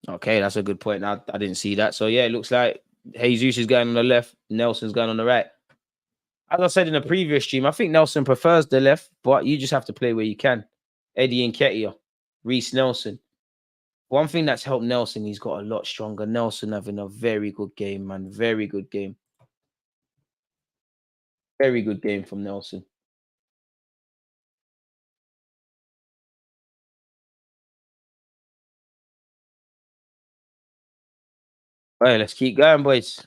Okay, that's a good point. I didn't see that. So yeah, it looks like Jesus is going on the left. Nelson's going on the right. As I said in a previous stream, I think Nelson prefers the left, but you just have to play where you can. Eddie Nketiah, Reece Nelson. One thing that's helped Nelson, he's got a lot stronger. Nelson having a very good game, man. Very good game. Very good game from Nelson. All right, let's keep going, boys.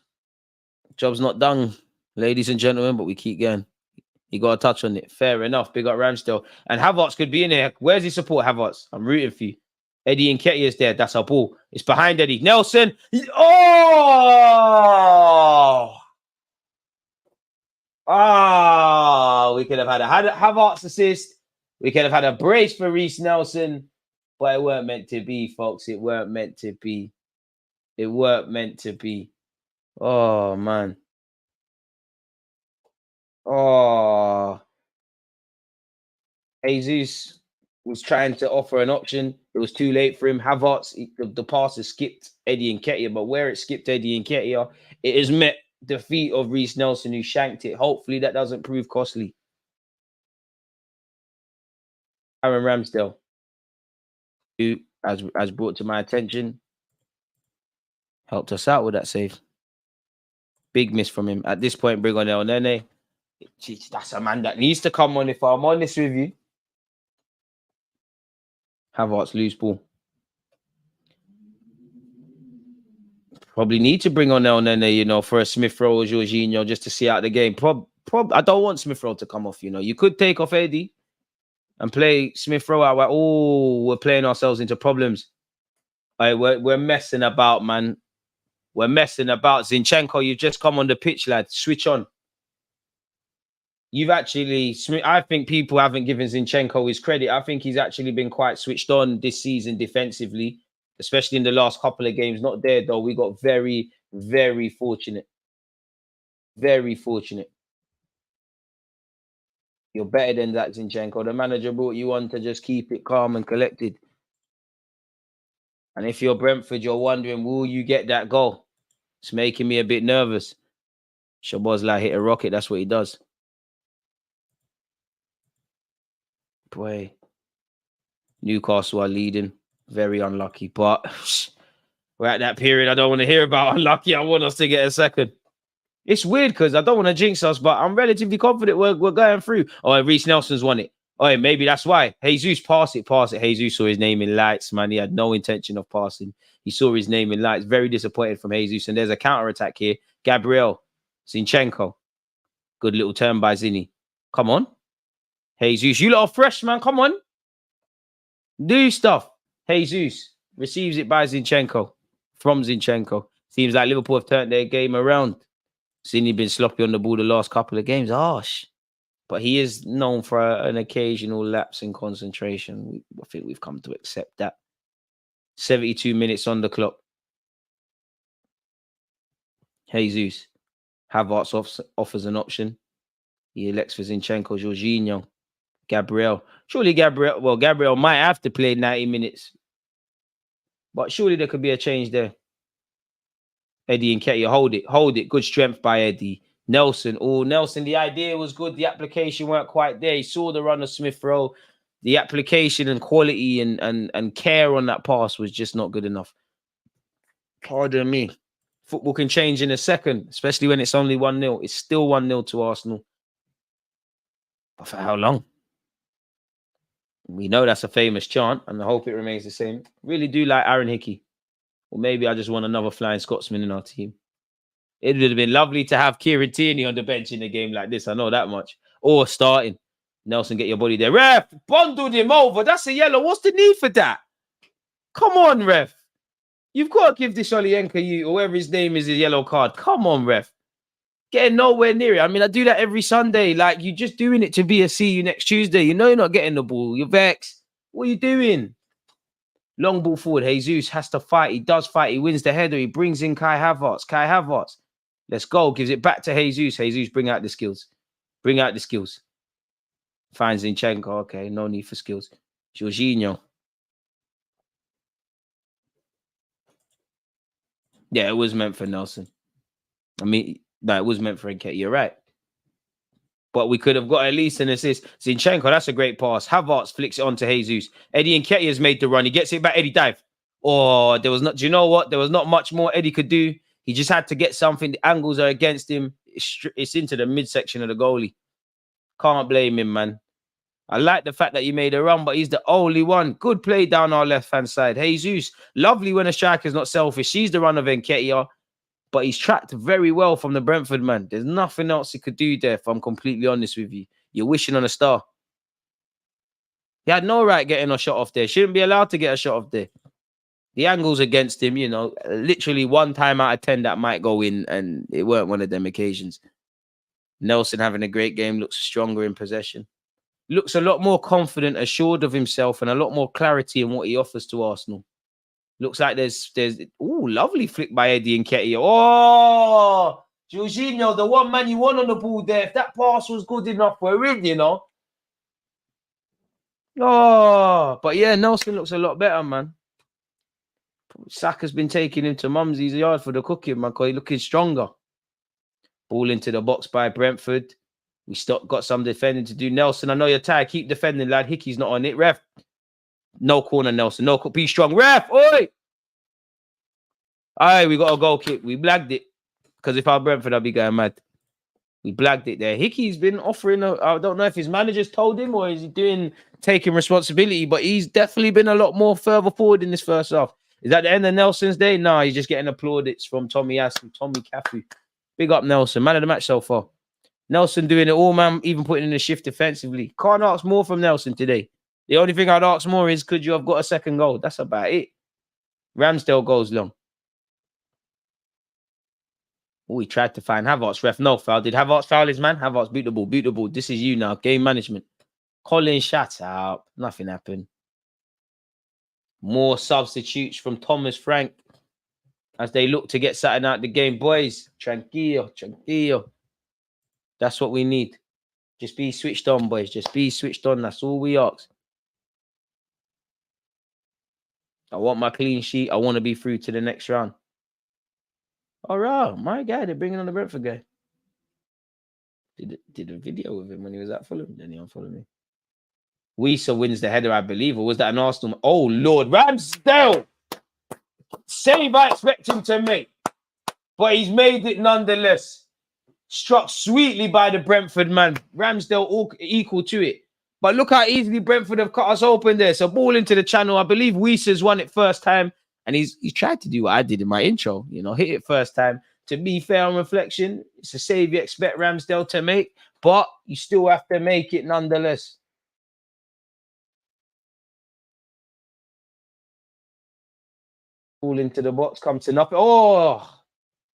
Job's not done, ladies and gentlemen, but we keep going. You got to touch on it. Fair enough. Big up Ramsdale. And Havertz could be in there. Where's his support, Havertz? I'm rooting for you. Eddie Nketiah's there. That's our ball. It's behind Eddie. Nelson. Oh! Ah, we could have had a Havertz assist. We could have had a brace for Reece Nelson, but it weren't meant to be, folks. It weren't meant to be. It weren't meant to be. Oh, man. Oh. Jesus was trying to offer an option. It was too late for him. Havertz, the pass has skipped Eddie Nketiah, but where it skipped Eddie Nketiah, it has met the feet of Reece Nelson, who shanked it. Hopefully that doesn't prove costly. Aaron Ramsdale, who, as brought to my attention, helped us out with that save. Big miss from him. At this point, bring on El Nene. That's a man that needs to come on, if I'm honest with you. Havertz, loose ball. Probably need to bring on El Nene, you know, for a Smith Rowe or Jorginho just to see out the game. I don't want Smith Rowe to come off, you know. You could take off Eddie and play Smith Rowe out. Oh, we're playing ourselves into problems. All right, we're messing about, man. We're messing about. Zinchenko, you've just come on the pitch, lad. Switch on. You've actually, I think people haven't given Zinchenko his credit. I think he's actually been quite switched on this season defensively, especially in the last couple of games. Not there, though. We got very, very fortunate. Very fortunate. You're better than that, Zinchenko. The manager brought you on to just keep it calm and collected. And if you're Brentford, you're wondering, will you get that goal? It's making me a bit nervous. Shabazz hit a rocket. That's what he does. Boy, Newcastle are leading. Very unlucky. But we're at that period I don't want to hear about unlucky. I want us to get a second. It's weird because I don't want to jinx us, but I'm relatively confident we're going through. Oh, Reece Nelson's won it. Oh, maybe that's why. Jesus, pass it. Jesus saw his name in lights, man. He had no intention of passing. He saw his name in lights. Very disappointed from Jesus. And there's a counter-attack here. Gabriel, Zinchenko. Good little turn by Zinni. Come on. Jesus, you lot are fresh, man. Come on. Do stuff. Jesus receives it by Zinchenko. From Zinchenko. Seems like Liverpool have turned their game around. Zinni been sloppy on the ball the last couple of games. Harsh. But he is known for an occasional lapse in concentration. I think we've come to accept that. 72 minutes on the clock. Jesus. Havertz offers an option. He elects for Zinchenko, Jorginho, Gabriel. Surely Gabriel might have to play 90 minutes. But surely there could be a change there. Eddie Nketiah, hold it. Good strength by Eddie. Nelson, the idea was good. The application weren't quite there. He saw the run of Smith Rowe. The application and quality and care on that pass was just not good enough. Pardon me. Football can change in a second, especially when it's only 1-0. It's still 1-0 to Arsenal. But for how long? We know that's a famous chant, and I hope it remains the same. Really do like Aaron Hickey. Or maybe I just want another flying Scotsman in our team. It would have been lovely to have Kieran Tierney on the bench in a game like this. I know that much. Or starting. Nelson, get your body there. Ref, bundled him over. That's a yellow. What's the need for that? Come on, ref. You've got to give this Olienka, or whoever his name is, a yellow card. Come on, ref. Getting nowhere near it. I mean, I do that every Sunday. Like, you're just doing it to be a see you next Tuesday. You know you're not getting the ball. You're vexed. What are you doing? Long ball forward. Jesus has to fight. He does fight. He wins the header. He brings in Kai Havertz. Let's go. Gives it back to Jesus. Jesus, bring out the skills. Finds Zinchenko. Okay, no need for skills. Jorginho. Yeah, it was meant for Nelson. I mean, no, it was meant for Nketiah. You're right. But we could have got at least an assist. Zinchenko, that's a great pass. Havertz flicks it on to Jesus. Eddie Nketiah has made the run. He gets it back. Eddie dive. Oh, there was not. Do you know what? There was not much more Eddie could do. He just had to get something. The angles are against him. It's into the midsection of the goalie. Can't blame him, man. I like the fact that he made a run, but he's the only one. Good play down our left-hand side. Jesus, lovely when a striker's not selfish. Sees the run of Nketiah. but he's tracked very well from the Brentford man. There's nothing else he could do there, if I'm completely honest with you. You're wishing on a star. He had no right getting a shot off there. Shouldn't be allowed to get a shot off there. The angle's against him, you know. Literally 1 time out of 10 that might go in, and it weren't one of them occasions. Nelson having a great game, looks stronger in possession. Looks a lot more confident, assured of himself, and a lot more clarity in what he offers to Arsenal. Looks like there's lovely flick by Eddie and Ketty. Oh, Jorginho, the one man you want on the ball there. If that pass was good enough, we're in, you know. Oh, but yeah, Nelson looks a lot better, man. Saka's been taking him to Mumsy's yard for the cooking, man, because he's looking stronger. Ball into the box by Brentford. We got some defending to do. Nelson, I know you're tired. Keep defending, lad. Hickey's not on it. Ref. No corner, Nelson. No, be strong. Ref, oi! Aye, we got a goal kick. We blagged it. Because if I'm Brentford, I'll be going mad. We blagged it there. Hickey's been offering, I don't know if his manager's told him or is he taking responsibility, but he's definitely been a lot more further forward in this first half. Is that the end of Nelson's day? No, he's just getting plaudits from Tommy Cafu. Big up Nelson. Man of the match so far. Nelson doing it all, man, even putting in a shift defensively. Can't ask more from Nelson today. The only thing I'd ask more is, could you have got a second goal? That's about it. Ramsdale goes long. Oh, he tried to find Havertz. Ref, no foul. Did Havertz foul his man? Havertz, beat the ball, beat the ball. This is you now. Game management. Colin, shut up. Nothing happened. More substitutes from Thomas Frank as they look to get something out the game. Boys, tranquillo, tranquillo. That's what we need. Just be switched on, boys. Just be switched on. That's all we ask. I want my clean sheet. I want to be through to the next round. All right, my guy. They're bringing on the Brentford guy. Did a video with him when he was at Fulham. Then he unfollowed me. Wisa wins the header, I believe. Or was that an Arsenal? Oh, Lord. Ramsdale. Save I expect him to make. But he's made it nonetheless. Struck sweetly by the Brentford man. Ramsdale all equal to it. But look how easily Brentford have cut us open there. So ball into the channel. I believe Wisa's won it first time. And he's tried to do what I did in my intro. You know, hit it first time. To be fair on reflection, it's a save you expect Ramsdale to make. But you still have to make it nonetheless. Ball into the box. Come to nothing. Oh!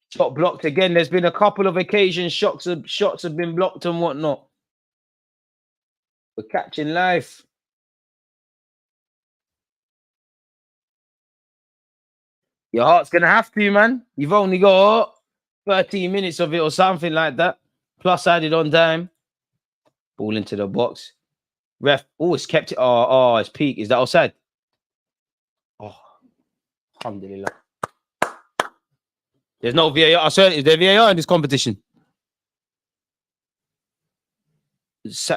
Shot blocked again. There's been a couple of occasions. Shots have been blocked and whatnot. We're catching life. Your heart's going to have to, man. You've only got 13 minutes of it or something like that. Plus added on time. Ball into the box. Ref. Oh, it's kept it. Oh, it's peak. Is that offside? Oh, alhamdulillah. There's no VAR. Is there VAR in this competition?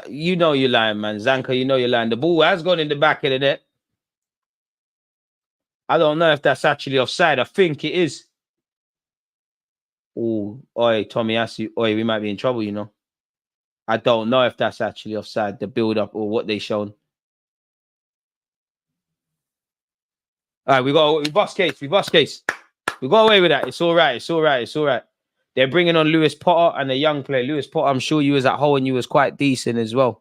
You know you're lying, man. Zanka, you know you're lying. The ball has gone in the back of the net. I don't know if that's actually offside. I think it is. Oh, oi, Tommy Asu. Oi, we might be in trouble, you know. I don't know if that's actually offside, the build-up or what they shown. All right, we bust case. We got away with that. It's all right. They're bringing on Lewis Potter and a young player. Lewis Potter, I'm sure you was at home and you was quite decent as well.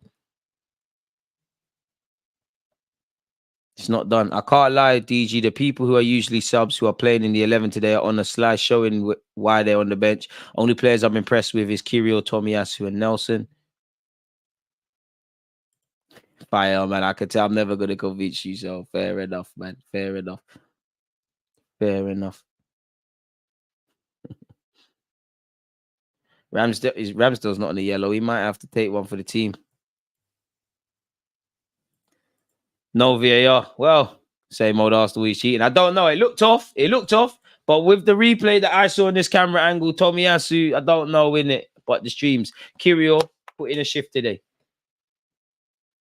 It's not done. I can't lie, DG. The people who are usually subs who are playing in the 11 today are on a slide showing why they're on the bench. Only players I'm impressed with is Kirill, Tomiyasu, and Nelson. Fire, man. I can tell I'm never going to convince you, so fair enough, man. Fair enough. Ramsdale's not on the yellow. He might have to take one for the team. No VAR. Well, same old Arsenal, he's cheating. I don't know. It looked off. But with the replay that I saw in this camera angle, Tomiyasu, I don't know in it. But the streams. Kirill put in a shift today.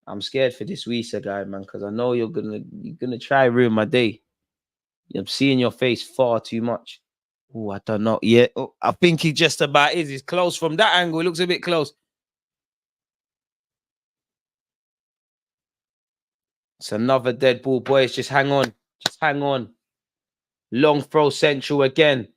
I'm scared for this Wisa guy, man, because I know you're gonna try ruin my day. I'm seeing your face far too much. Oh, I don't know. Yeah, I think he just about is. He's close from that angle. It looks a bit close. It's another dead ball, boys. Just hang on. Long throw central again.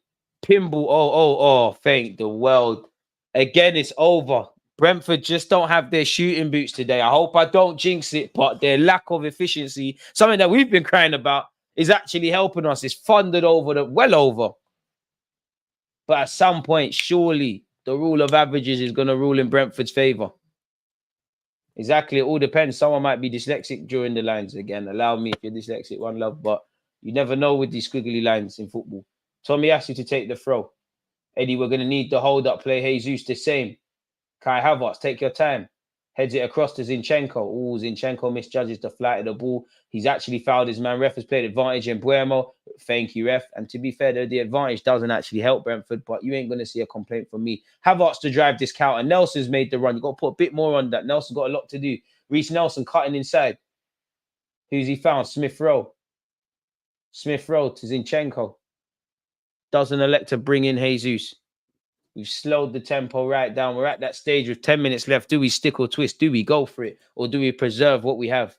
Pimble. Thank the world. Again, it's over. Brentford just don't have their shooting boots today. I hope I don't jinx it, but their lack of efficiency, something that we've been crying about, is actually helping us. It's funded well over. But at some point, surely the rule of averages is going to rule in Brentford's favour. Exactly. It all depends. Someone might be dyslexic during the lines. Again, allow me if you're dyslexic, one love. But you never know with these squiggly lines in football. Tommy asked you to take the throw. Eddie, we're going to need the hold-up play. Jesus the same. Kai Havertz, take your time. Heads it across to Zinchenko. Oh, Zinchenko misjudges the flight of the ball. He's actually fouled his man. Ref has played advantage in Buemo. Thank you, ref. And to be fair, the advantage doesn't actually help Brentford, but you ain't going to see a complaint from me. Havertz to drive this counter. Nelson's made the run. You've got to put a bit more on that. Nelson got a lot to do. Reece Nelson cutting inside. Who's he found? Smith Rowe. Smith Rowe to Zinchenko. Doesn't elect to bring in Jesus. We've slowed the tempo right down. We're at that stage with 10 minutes left. Do we stick or twist? Do we go for it? Or do we preserve what we have?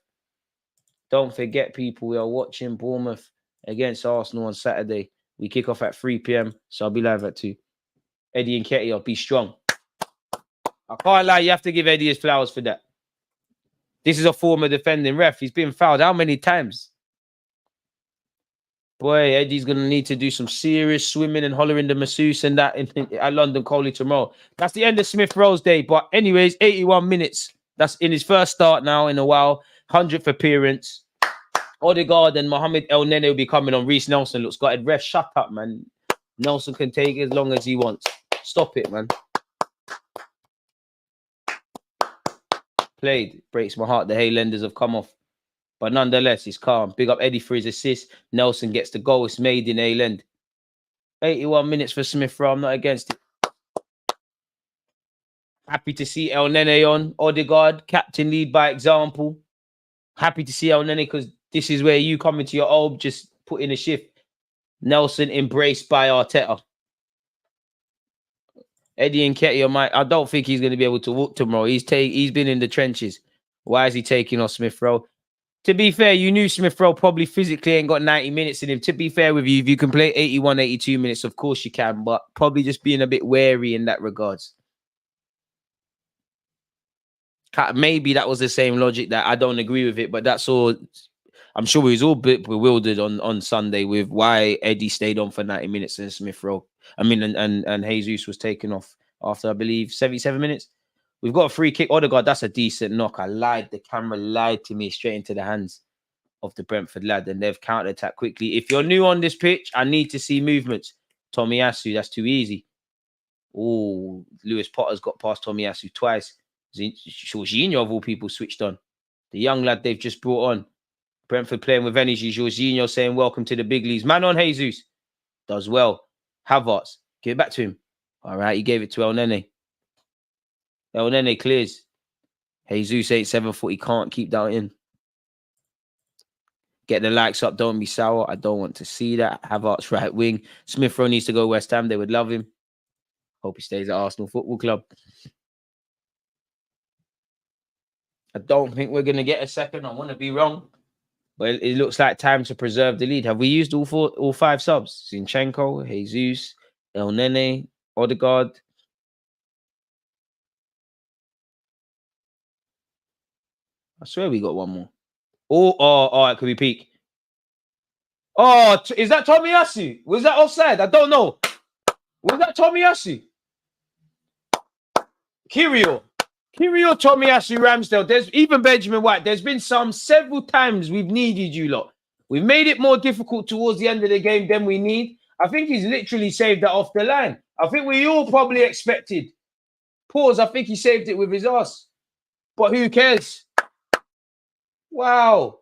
Don't forget, people, we are watching Bournemouth against Arsenal on Saturday. We kick off at 3 p.m, so I'll be live at 2. Eddie and Ketty, be strong. I can't lie, you have to give Eddie his flowers for that. This is a former defending ref. He's been fouled how many times? Boy, Eddie's going to need to do some serious swimming and hollering the masseuse and that at London Coley tomorrow. That's the end of Smith Rowe's day. But anyways, 81 minutes. That's in his first start now in a while. 100th appearance. Odegaard and Mohamed El Nene will be coming on. Reece Nelson looks gutted. Ref, shut up, man. Nelson can take it as long as he wants. Stop it, man. Played. Breaks my heart. The Hale Enders have come off. But nonetheless, he's calm. Big up Eddie for his assist. Nelson gets the goal. It's made in Hale End. 81 minutes for Smith Rowe. I'm not against it. Happy to see El Nene on. Odegaard, captain lead by example. Happy to see El Nene because this is where you come into your own, just put in a shift. Nelson embraced by Arteta. Eddie and Ketty, I don't think he's going to be able to walk tomorrow. He's been in the trenches. Why is he taking off Smith Rowe? To be fair, you knew Smith Rowe probably physically ain't got 90 minutes in him. To be fair with you, if you can play 81, 82 minutes, of course you can, but probably just being a bit wary in that regards. Maybe that was the same logic that I don't agree with it, but that's all. I'm sure we was all a bit bewildered on Sunday with why Eddie stayed on for 90 minutes and Smith Rowe. And Jesus was taken off after, I believe, 77 minutes. We've got a free kick. Odegaard, that's a decent knock. I lied. The camera lied to me straight into the hands of the Brentford lad, and they've counter-attacked quickly. If you're new on this pitch, I need to see movements. Tomiyasu, that's too easy. Oh, Lewis Potter's got past Tomiyasu twice. Jorginho, of all people, switched on. The young lad they've just brought on. Brentford playing with energy. Jorginho saying, welcome to the big leagues. Man on Jesus. Does well. Havertz, give it back to him. All right, he gave it to El Nene. El Nene clears. Jesus ain't 7 foot. He can't keep that in. Get the likes up. Don't be sour. I don't want to see that. Havertz right wing. Smith Rowe needs to go West Ham. They would love him. Hope he stays at Arsenal Football Club. I don't think we're going to get a second. I want to be wrong. But it looks like time to preserve the lead. Have we used all 5 subs? Zinchenko, Jesus, El Nene, Odegaard. I swear we got one more. Oh, it could be peak. Oh, is that Tomiyasu? Was that offside? I don't know. Was that Tomiyasu? Kirio, Tomiyasu, Ramsdale. There's even Benjamin White. There's been several times we've needed you lot. We've made it more difficult towards the end of the game than we need. I think he's literally saved that off the line. I think we all probably expected. Pause. I think he saved it with his ass. But who cares? Wow.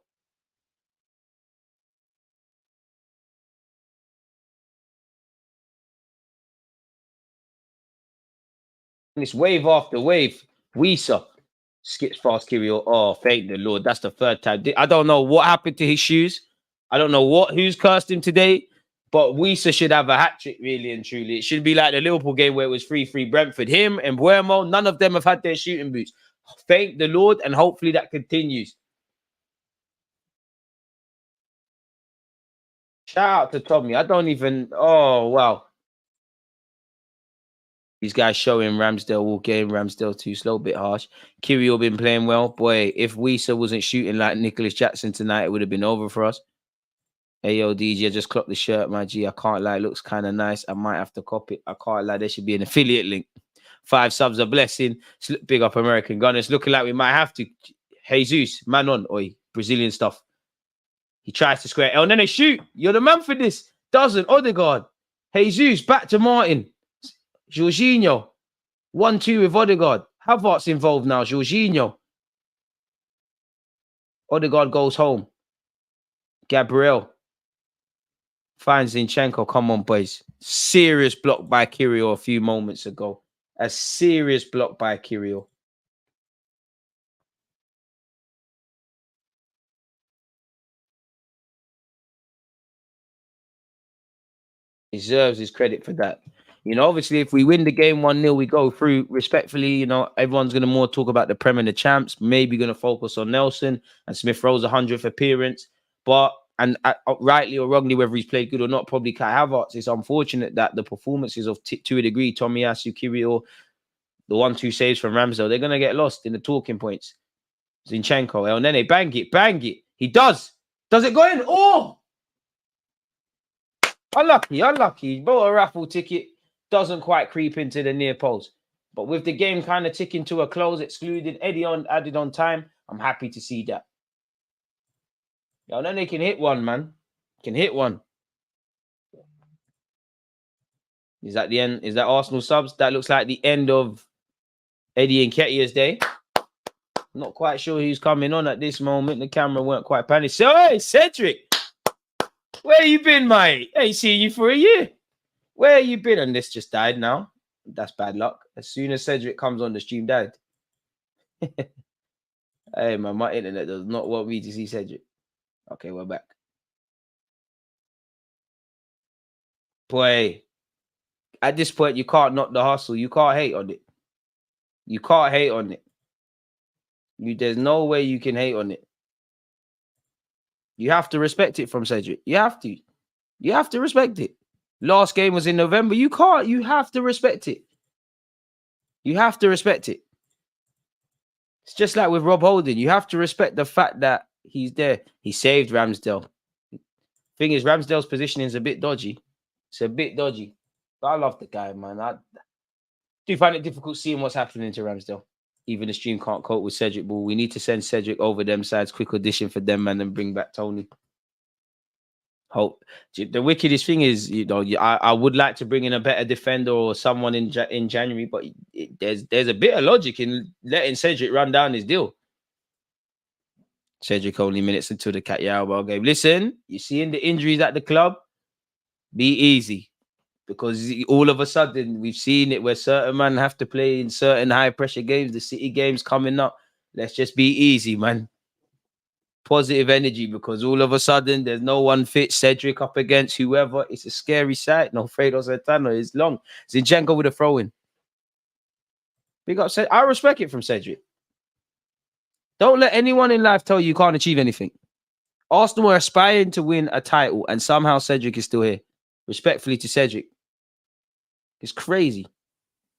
This wave after wave. Wisa skips past Kirio. Oh, thank the Lord. That's the 3rd time. I don't know what happened to his shoes. I don't know who's cursed him today. But Wisa should have a hat-trick, really and truly. It should be like the Liverpool game where it was 3-3 Brentford. Him and Buemo, none of them have had their shooting boots. Thank the Lord, and hopefully that continues. Shout out to Tommy. I don't even... Oh, wow. These guys showing Ramsdale all game. Ramsdale too slow, bit harsh. Kirill been playing well. Boy, if Weesa wasn't shooting like Nicholas Jackson tonight, it would have been over for us. Ayo, DJ, just clocked the shirt, my G. I can't lie. It looks kind of nice. I might have to copy it. I can't lie. There should be an affiliate link. 5 subs, a blessing. Big up American Gunners. Looking like we might have to. Jesus, man on. Oi, Brazilian stuff. He tries to square. Oh, and then they shoot. You're the man for this. Doesn't. Odegaard. Jesus, back to Martin. Jorginho. 1-2 with Odegaard. Havertz involved now. Jorginho. Odegaard goes home. Gabriel. Finds Zinchenko. Come on, boys. Serious block by Kirill a few moments ago. A serious block by Kirill. Deserves his credit for that. You know, obviously, if we win the game 1-0, we go through respectfully. You know, everyone's going to more talk about the Prem and the champs. Maybe going to focus on Nelson and Smith Rowe's 100th appearance. But, and rightly or wrongly, whether he's played good or not, probably Kai Havertz. It's unfortunate that the performances of to a degree, Tomiyasu, Kirill, the 1-2 saves from Ramsdale, they're going to get lost in the talking points. Zinchenko, El Nene, bang it. He does. Does it go in? Oh! Unlucky. Bought a raffle ticket. Doesn't quite creep into the near post. But with the game kind of ticking to a close, excluded Eddie on added on time, I'm happy to see that. El Nene can hit one, man. Can hit one. Is that the end? Is that Arsenal subs? That looks like the end of Eddie and Nketiah's day. Not quite sure who's coming on at this moment. The camera weren't quite panicked. So, hey, Cedric, where you been, mate? Ain't seen you for a year. Where you been? And this just died now. That's bad luck. As soon as Cedric comes on, the stream died. Hey, man, my internet does not want me to see Cedric. Okay, we're back. Boy, at this point, you can't knock the hustle. You can't hate on it. You can't hate on it. There's no way you can hate on it. You have to respect it from Cedric. You have to. You have to respect it. Last game was in November. You can't. You have to respect it. You have to respect it. It's just like with Rob Holding. You have to respect the fact that he's there. He saved Ramsdale. Thing is, Ramsdale's positioning is a bit dodgy. It's a bit dodgy. But I love the guy, man. I do find it difficult seeing what's happening to Ramsdale. Even the stream can't cope with Cedric Ball. We need to send Cedric over them sides. Quick audition for them, man, and bring back Tony. Hope. The wickedest thing is, you know, I would like to bring in a better defender or someone in January, but there's a bit of logic in letting Cedric run down his deal. Cedric only minutes until the Cat game. Listen, you seeing the injuries at the club? Be easy. Because all of a sudden, we've seen it where certain men have to play in certain high-pressure games. The City games coming up. Let's just be easy, man. Positive energy, because all of a sudden, there's no one fit. Cedric up against whoever. It's a scary sight. No, Fredo Santana is long. Zinchenko with a throw-in. Big up, I respect it from Cedric. Don't let anyone in life tell you can't achieve anything. Arsenal are aspiring to win a title, and somehow Cedric is still here. Respectfully to Cedric. It's crazy. I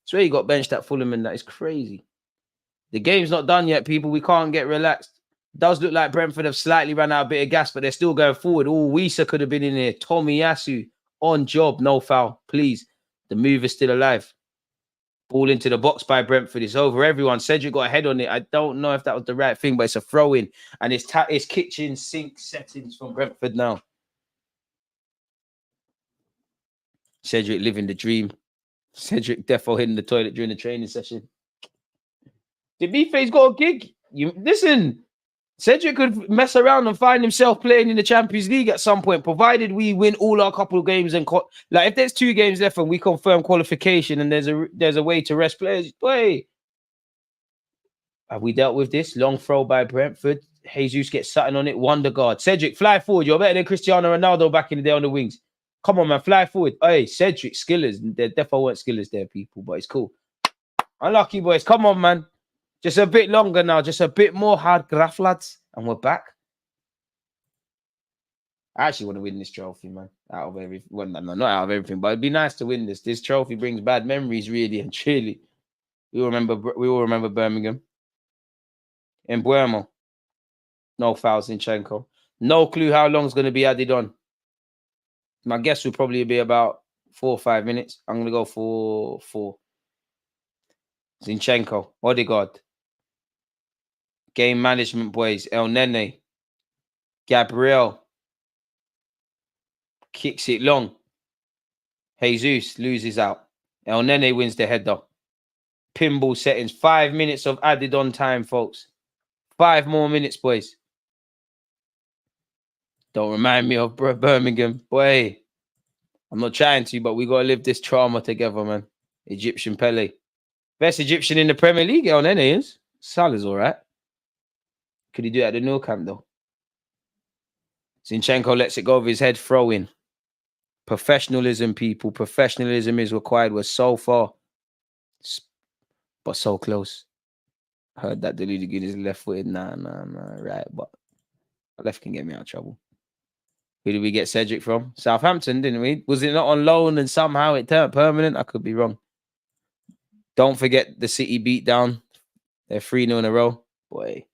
swear he got benched at Fulham and that is crazy. The game's not done yet, people. We can't get relaxed. It does look like Brentford have slightly run out a bit of gas, but they're still going forward. Oh, Weesa could have been in here. Tomiyasu on job. No foul. Please. The move is still alive. Ball into the box by Brentford. It's over everyone. Cedric got a head on it. I don't know if that was the right thing, but it's a throw-in. And it's kitchen sink settings from Brentford now. Cedric living the dream. Cedric defo hitting the toilet during the training session. Did B-Face got a gig? Listen, Cedric could mess around and find himself playing in the Champions League at some point, provided we win all our couple of games and like if there's 2 games left and we confirm qualification and there's a way to rest players. Boy, have we dealt with this? Long throw by Brentford. Jesus gets something on it. Wonder guard. Cedric, fly forward. You're better than Cristiano Ronaldo back in the day on the wings. Come on, man. Fly forward. Hey, Cedric, skillers. There definitely weren't skillers there, people, but it's cool. Unlucky, boys. Come on, man. Just a bit longer now. Just a bit more hard graph, lads. And we're back. I actually want to win this trophy, man. Out of everything. Well, no, not out of everything, but it'd be nice to win this. This trophy brings bad memories, really and truly. We all remember Birmingham. In Buemo. No foul, Zinchenko. No clue how long it's going to be added on. My guess will probably be about 4 or 5 minutes. I'm going to go for 4. Zinchenko. Odegaard. Game management, boys. El Nene. Gabriel. Kicks it long. Jesus loses out. El Nene wins the header. Pinball settings. 5 minutes of added on time, folks. 5 more minutes, boys. Don't remind me of Birmingham. Boy, I'm not trying to, but we got to live this trauma together, man. Egyptian Pele. Best Egyptian in the Premier League, El Nene is. Salah's all right. Could he do it at the Nou Camp, though? Zinchenko lets it go over his head, throw in. Professionalism, people. Professionalism is required. We're so far, but so close. I heard that Deluded is left-footed. Nah, right. But left can get me out of trouble. Who did we get Cedric from? Southampton, didn't we? Was it not on loan and somehow it turned permanent? I could be wrong. Don't forget the City beatdown. They're 3-0 in a row. Boy.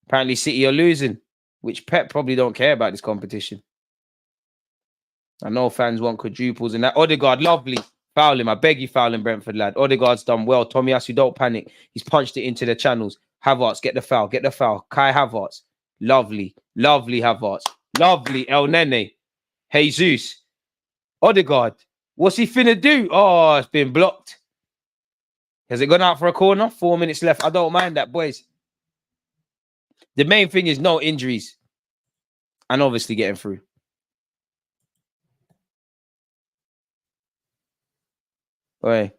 Apparently City are losing, which Pep probably don't care about this competition. I know fans want quadruples and that. Odegaard, lovely. Foul him. I beg you, foul him, Brentford lad. Odegaard's done well. Tomiyasu, don't panic. He's punched it into the channels. Havertz, get the foul. Get the foul. Kai Havertz. Lovely. Lovely Havertz. Lovely El Nene. Jesus. Odegaard. What's he finna do? Oh, it's been blocked. Has it gone out for a corner? 4 minutes left. I don't mind that, boys. The main thing is no injuries. And obviously getting through. Boy.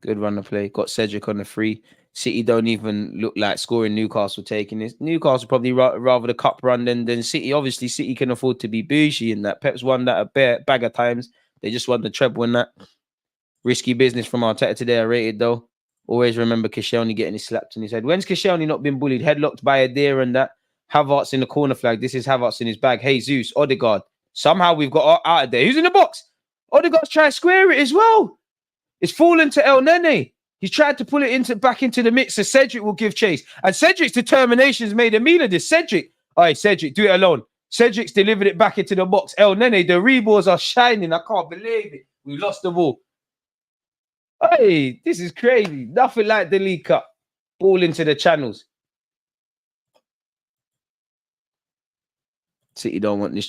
Good run to play. Got Cedric on the free. City don't even look like scoring. Newcastle taking this. Newcastle probably rather the cup run than City. Obviously, City can afford to be bougie in that. Pep's won that a bag of times. They just won the treble in that. Risky business from Arteta today. I rated though. Always remember Koscielny getting his slapped in his head. When's Koscielny not been bullied? Headlocked by a deer and that. Havertz in the corner flag. This is Havertz in his bag. Jesus, Odegaard. Somehow we've got out of there. Who's in the box? Odegaard's trying to square it as well. It's fallen to El Nene. He's tried to pull it back into the mix so Cedric will give chase. And Cedric's determination's made a meal of this. Cedric. All right, Cedric, do it alone. Cedric's delivered it back into the box. El Nene, the reballs are shining. I can't believe it. We lost the ball. Hey, this is crazy. Nothing like the League Cup. Ball into the channels. City don't want this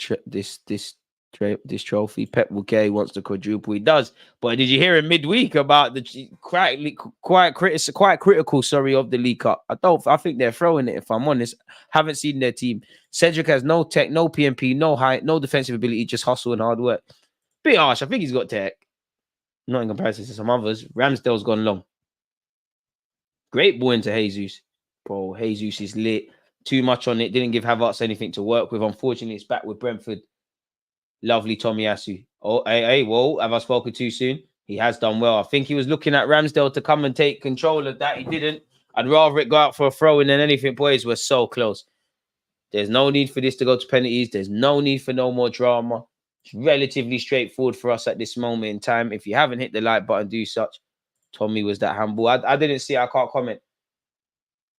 trophy. Pep will care. He wants the quadruple. He does. But did you hear him midweek about the quite critical? Sorry, of the League Cup. I think they're throwing it. If I'm honest, haven't seen their team. Cedric has no tech, no PMP, no height, no defensive ability. Just hustle and hard work. Bit harsh. I think he's got tech. Not in comparison to some others. Ramsdale's gone long. Great ball into Jesus. Bro, Jesus is lit. Too much on it. Didn't give Havertz anything to work with. Unfortunately, it's back with Brentford. Lovely Tomiyasu. Oh, hey, whoa. Have I spoken too soon? He has done well. I think he was looking at Ramsdale to come and take control of that. He didn't. I'd rather it go out for a throw-in than anything. Boys, we're so close. There's no need for this to go to penalties. There's no need for no more drama. It's relatively straightforward for us at this moment in time. If you haven't hit the like button, do such. Tommy was that humble. I didn't see. I can't comment.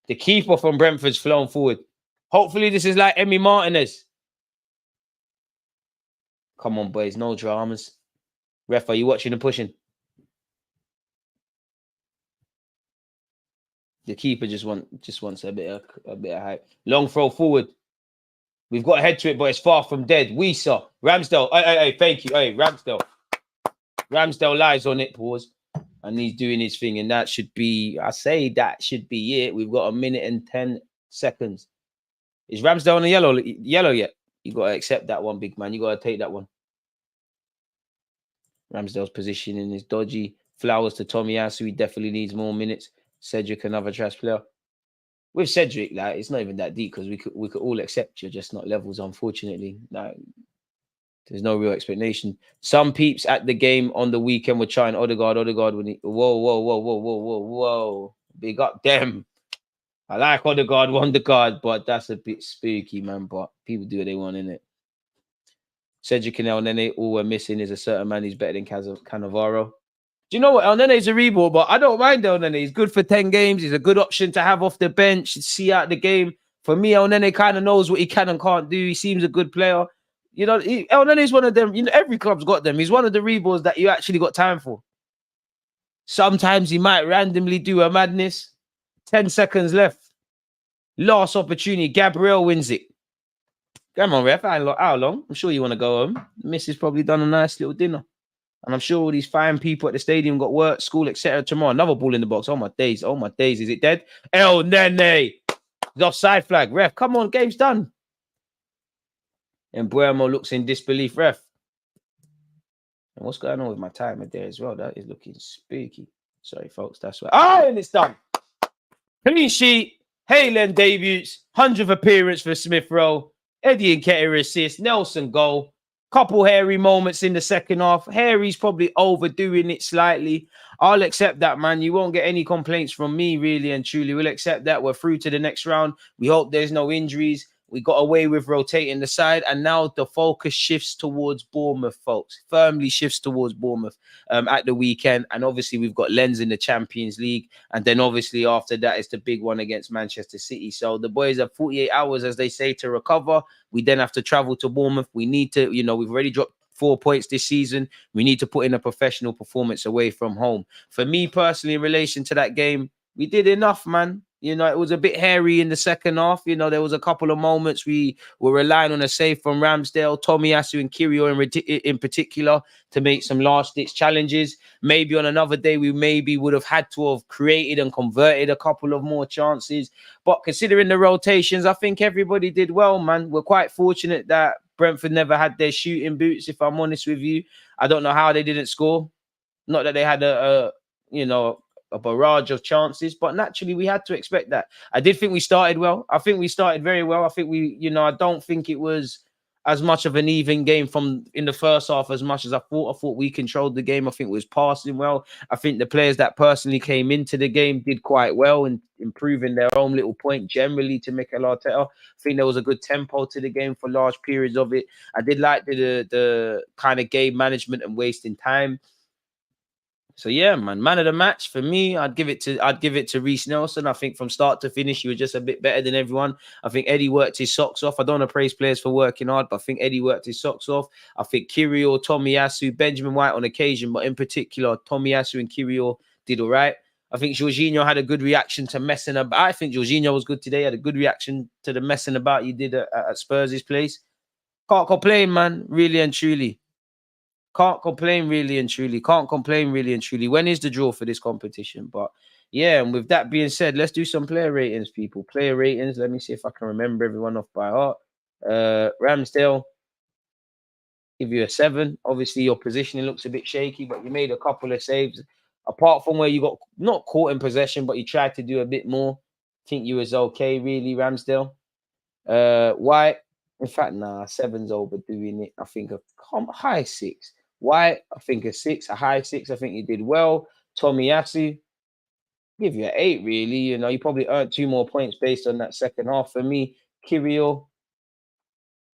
The keeper from Brentford's flown forward. Hopefully this is like Emi Martinez. Come on, boys. No dramas. Ref, are you watching and pushing? The keeper just wants a bit of hype. Long throw forward. We've got to head to it, but it's far from dead. We saw Ramsdale. Hey, thank you. Hey, Ramsdale. Ramsdale lies on it. Pause. And he's doing his thing. And that should be, I say that should be it. We've got 1 minute and 10 seconds. Is Ramsdale on the yellow yet? You got to accept that one, big man. You got to take that one. Ramsdale's positioning is dodgy. Flowers to Tomiyasu. He definitely needs more minutes. Cedric, another trash player. With Cedric, like, it's not even that deep because we could all accept you're just not levels, unfortunately. Like, there's no real explanation. Some peeps at the game on the weekend were trying Odegaard when he... Whoa. Big up them. I like Odegaard, Wondergaard, but that's a bit spooky, man. But people do what they want, innit? Cedric and El Nene, all we're missing is a certain man who's better than Cannavaro. Do you know what? El Nene's a rebuild, but I don't mind El Nene. He's good for 10 games. He's a good option to have off the bench, see out the game. For me, El Nene kind of knows what he can and can't do. He seems a good player. You know, El Nene is one of them. You know, every club's got them. He's one of the rebuilds that you actually got time for. Sometimes he might randomly do a madness. 10 seconds left. Last opportunity. Gabriel wins it. Come on, ref. How long? I'm sure you want to go home. The missus probably done a nice little dinner. And I'm sure all these fine people at the stadium got work, school, etc. tomorrow. Another ball in the box. Oh, my days. Oh, my days. Is it dead? El Nene. The offside flag. Ref, come on. Game's done. And Buemo looks in disbelief. Ref. And what's going on with my timer there as well? That is looking spooky. Sorry, folks. That's right. Ah, and it's done. Clean sheet. Hale End debuts. 100th appearance for Smith Rowe. Eddie Nketiah assist. Nelson goal. Couple hairy moments in the second half. Harry's probably overdoing it slightly. I'll accept that, man. You won't get any complaints from me, really and truly. We'll accept that. We're through to the next round. We hope there's no injuries. We got away with rotating the side, and now the focus shifts towards Bournemouth, folks. Firmly shifts towards Bournemouth at the weekend. And obviously, we've got Lens in the Champions League. And then obviously after that, it's the big one against Manchester City. So the boys have 48 hours, as they say, to recover. We then have to travel to Bournemouth. We need to, you know, we've already dropped 4 points this season. We need to put in a professional performance away from home. For me personally, in relation to that game, we did enough, man. You know, it was a bit hairy in the second half. You know, there was a couple of moments we were relying on a save from Ramsdale, Tomiyasu and Kirio in particular to make some last-ditch challenges. Maybe on another day, we maybe would have had to have created and converted a couple of more chances. But considering the rotations, I think everybody did well, man. We're quite fortunate that Brentford never had their shooting boots, if I'm honest with you. I don't know how they didn't score. Not that they had a barrage of chances, but naturally we had to expect that. I did think we started well. I think we started very well. I think we, you know, I don't think it was as much of an even game from in the first half as much as I thought. I thought we controlled the game. I think it was passing well. I think the players that personally came into the game did quite well in improving their own little point generally to Mikel Arteta. I think there was a good tempo to the game for large periods of it. I did like the kind of game management and wasting time. So yeah, man of the match for me, I'd give it to Reece Nelson. I think from start to finish, he was just a bit better than everyone. I think Eddie worked his socks off. I don't want to praise players for working hard, but I think Eddie worked his socks off. I think Kirio, Tomiyasu, Benjamin White on occasion, but in particular, Tomiyasu and Kirio did all right. I think Jorginho had a good reaction to messing about. I think Jorginho was good today. Had a good reaction to the messing about you did at Spurs' place. Can't complain, man. Really and truly. Can't complain really and truly. When is the draw for this competition? But yeah, and with that being said, let's do some player ratings, people. Player ratings. Let me see if I can remember everyone off by heart. Ramsdale, give you a 7. Obviously, your positioning looks a bit shaky, but you made a couple of saves. Apart from where you got not caught in possession, but you tried to do a bit more. I think you was okay, really, Ramsdale. White, in fact, nah, 7's overdoing it. I think a high 6. White, I think a 6, a high 6. I think you did well. Tomiyasu, give you an 8, really. You know, you probably earned 2 more points based on that second half. For me, Kirio,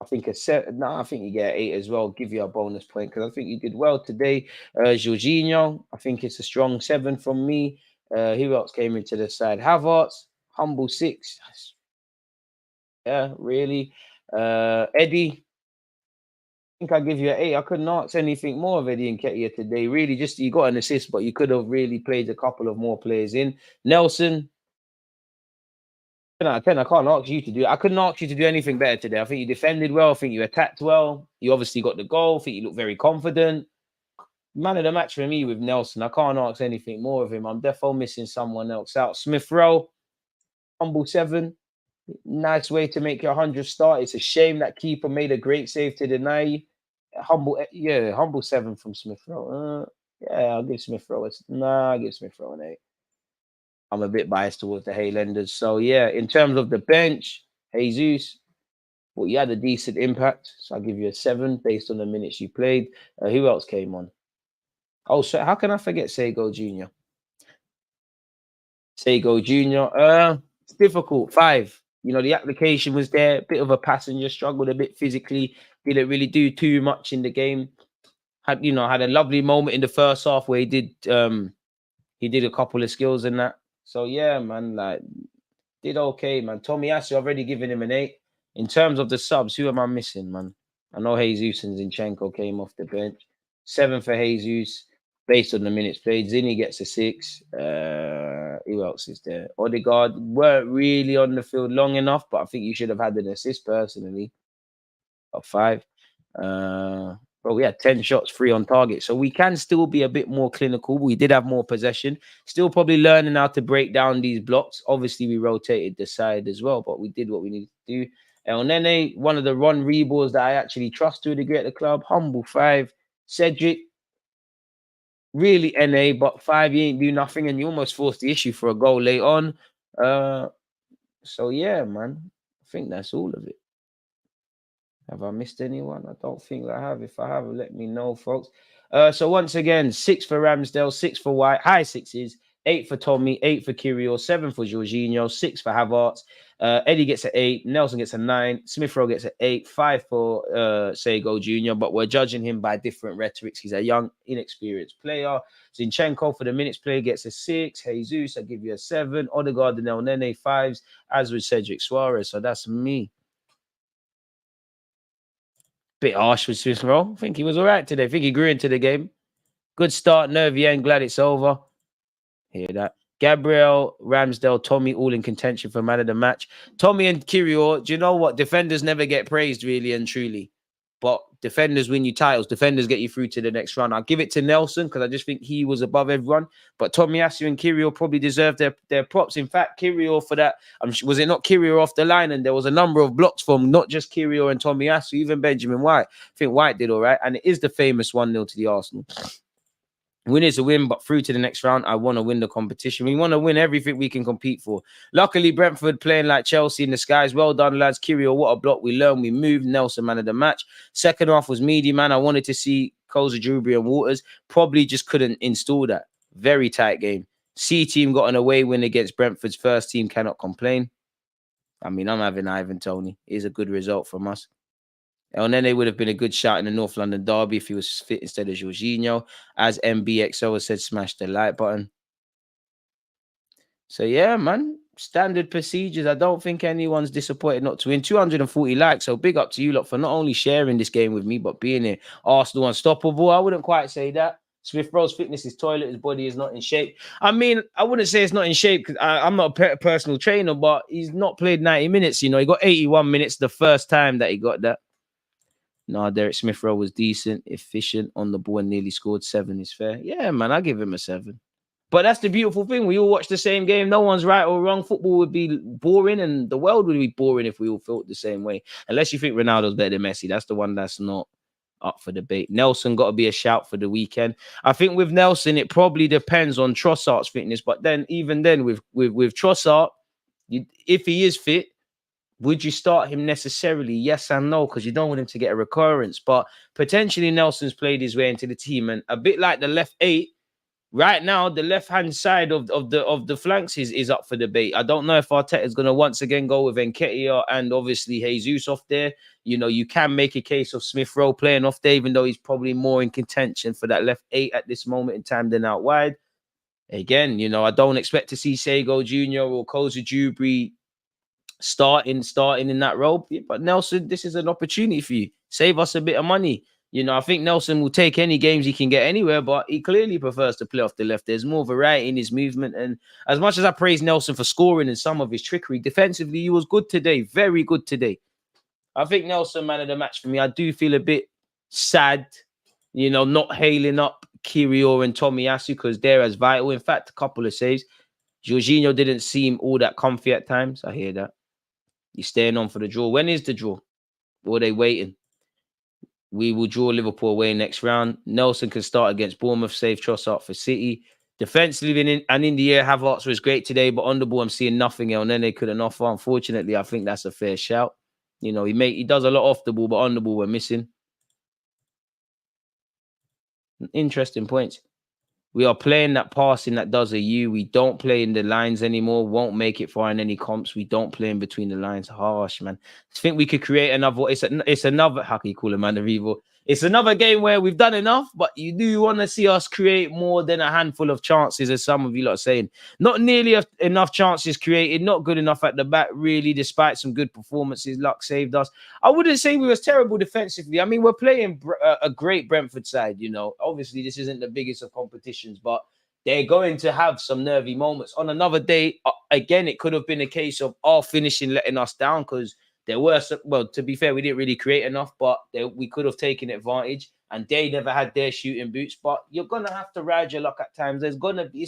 I think a 7. No, I think you get an 8 as well. Give you a bonus point because I think you did well today. Jorginho, I think it's a strong 7 from me. Who else came into the side? Havertz, humble 6. Yeah, really. Eddie, I think I'll give you an 8. I couldn't ask anything more of Eddie Nketiah today. Really, just you got an assist, but you could have really played a couple of more players in. Nelson, 10 out of 10. I can't ask you to do. I couldn't ask you to do anything better today. I think you defended well. I think you attacked well. You obviously got the goal. I think you looked very confident. Man of the match for me with Nelson. I can't ask anything more of him. I'm definitely missing someone else out. Smith Rowe, humble 7. Nice way to make your 100th start. It's a shame that keeper made a great save to deny you. Humble 7 from Smith Rowe. I'll give Smith Rowe I'll give Smith Rowe an 8. I'm a bit biased towards the Hale Enders. So yeah, in terms of the bench, Jesus, well, you had a decent impact. So I'll give you a 7 based on the minutes you played. Who else came on? Oh, so how can I forget Sego Jr.? Sego Jr. It's difficult. 5. You know, the application was there, bit of a passenger, struggled a bit physically, didn't really do too much in the game. Had a lovely moment in the first half where he did a couple of skills in that. So yeah, man, like did okay, man. Tomiyasu already given him an 8. In terms of the subs, who am I missing, man? I know Jesus and Zinchenko came off the bench. 7 for Jesus, based on the minutes played. Zini gets a 6. Who else is there? Odegaard weren't really on the field long enough, but I think you should have had an assist personally. Of 5. But we had 10 shots, 3 on target. So we can still be a bit more clinical. We did have more possession. Still probably learning how to break down these blocks. Obviously, we rotated the side as well, but we did what we needed to do. El Nene, one of the run reballs that I actually trust to a degree at the club. Humble 5. Cedric, really NA, but 5, you ain't do nothing, and you almost forced the issue for a goal late on. So yeah, man. I think that's all of it. Have I missed anyone? I don't think I have. If I have, let me know, folks. So once again, 6 for Ramsdale, 6 for White, high 6s, 8 for Tommy, 8 for Kyrgios, 7 for Jorginho, 6 for Havertz. Eddie gets an 8, Nelson gets a 9, Smith Rowe gets an 8, 5 for Sego Jr., but we're judging him by different rhetorics. He's a young, inexperienced player. Zinchenko for the minutes play gets a 6. Jesus, I give you a 7. Odegaard and El Nene 5s, as with Cedric Suarez. So that's me. Bit harsh with Smith Rowe. I think he was all right today. I think he grew into the game. Good start, nervy end. Glad it's over. Hear that. Gabriel, Ramsdale, Tommy, all in contention for man of the match. Tommy and Kirio, do you know what? Defenders never get praised, really and truly. But defenders win you titles. Defenders get you through to the next round. I'll give it to Nelson because I just think he was above everyone. But Tomiyasu and Kirio probably deserve their props. In fact, Kirio for that, was it not Kirio off the line? And there was a number of blocks from not just Kirio and Tomiyasu, even Benjamin White. I think White did all right. And it is the famous 1-0 to the Arsenal. Win is a win, but through to the next round, I want to win the competition. We want to win everything we can compete for. Luckily, Brentford playing like Chelsea in the skies. Well done, lads. Kirio, what a block. We learned, we moved. Nelson, man of the match. Second half was meaty, man. I wanted to see Koza, Drewbury and Waters. Probably just couldn't install that. Very tight game. C team got an away win against Brentford's first team. Cannot complain. I mean, I'm having Ivan Toney. It is a good result from us. El Nene would have been a good shot in the North London derby if he was fit instead of Jorginho. As MBXO has said, smash the like button. So, yeah, man. Standard procedures. I don't think anyone's disappointed not to win. 240 likes. So, big up to you lot for not only sharing this game with me, but being here. Arsenal unstoppable. I wouldn't quite say that. Smith Rowe's fitness is toilet. His body is not in shape. I mean, I wouldn't say it's not in shape because I'm not a personal trainer, but he's not played 90 minutes. You know, he got 81 minutes the first time that he got that. No, Derek Smith Rowe was decent, efficient on the ball and nearly scored. 7 is fair. Yeah, man, I give him a 7. But that's the beautiful thing. We all watch the same game. No one's right or wrong. Football would be boring and the world would be boring if we all felt the same way. Unless you think Ronaldo's better than Messi. That's the one that's not up for debate. Nelson got to be a shout for the weekend. I think with Nelson, it probably depends on Trossard's fitness. But then, even then, with Trossard, if he is fit, would you start him necessarily? Yes and no, because you don't want him to get a recurrence. But potentially Nelson's played his way into the team. And a bit like the left 8, right now, the left-hand side of the flanks is up for debate. I don't know if Arteta is going to once again go with Nketiah and obviously Jesus off there. You know, you can make a case of Smith Rowe playing off there, even though he's probably more in contention for that left 8 at this moment in time than out wide. Again, you know, I don't expect to see Sego Jr. or Koza Dewberry starting in that role. But Nelson, this is an opportunity for you. Save us a bit of money. You know, I think Nelson will take any games he can get anywhere, but he clearly prefers to play off the left. There's more variety in his movement. And as much as I praise Nelson for scoring and some of his trickery, defensively, he was good today. Very good today. I think Nelson, man of the match for me. I do feel a bit sad, you know, not hailing up Kirio and Tomiyasu because they're as vital. In fact, a couple of saves. Jorginho didn't seem all that comfy at times. I hear that. He's staying on for the draw. When is the draw? Or are they waiting? We will draw Liverpool away next round. Nelson can start against Bournemouth, save Trossard for City. Defensively and in the air, Havertz was great today, but on the ball, I'm seeing nothing else. And then they couldn't offer. Unfortunately, I think that's a fair shout. You know, he does a lot off the ball, but on the ball, we're missing. Interesting points. We are playing that passing that does a U. We don't play in the lines anymore. Won't make it far in any comps. We don't play in between the lines. Harsh, man. I think we could create another. It's another. How can you call it, man? The evil. It's another game where we've done enough, but you do want to see us create more than a handful of chances, as some of you lot are saying. Not nearly enough chances created. Not good enough at the back, really, despite some good performances. Luck saved us. I wouldn't say we was terrible defensively. I mean, we're playing a great Brentford side, you know. Obviously, this isn't the biggest of competitions, but they're going to have some nervy moments. On another day, again, it could have been a case of our finishing letting us down because there were some, well, to be fair, we didn't really create enough, but we could have taken advantage, and they never had their shooting boots. But you're gonna have to ride your luck at times. It's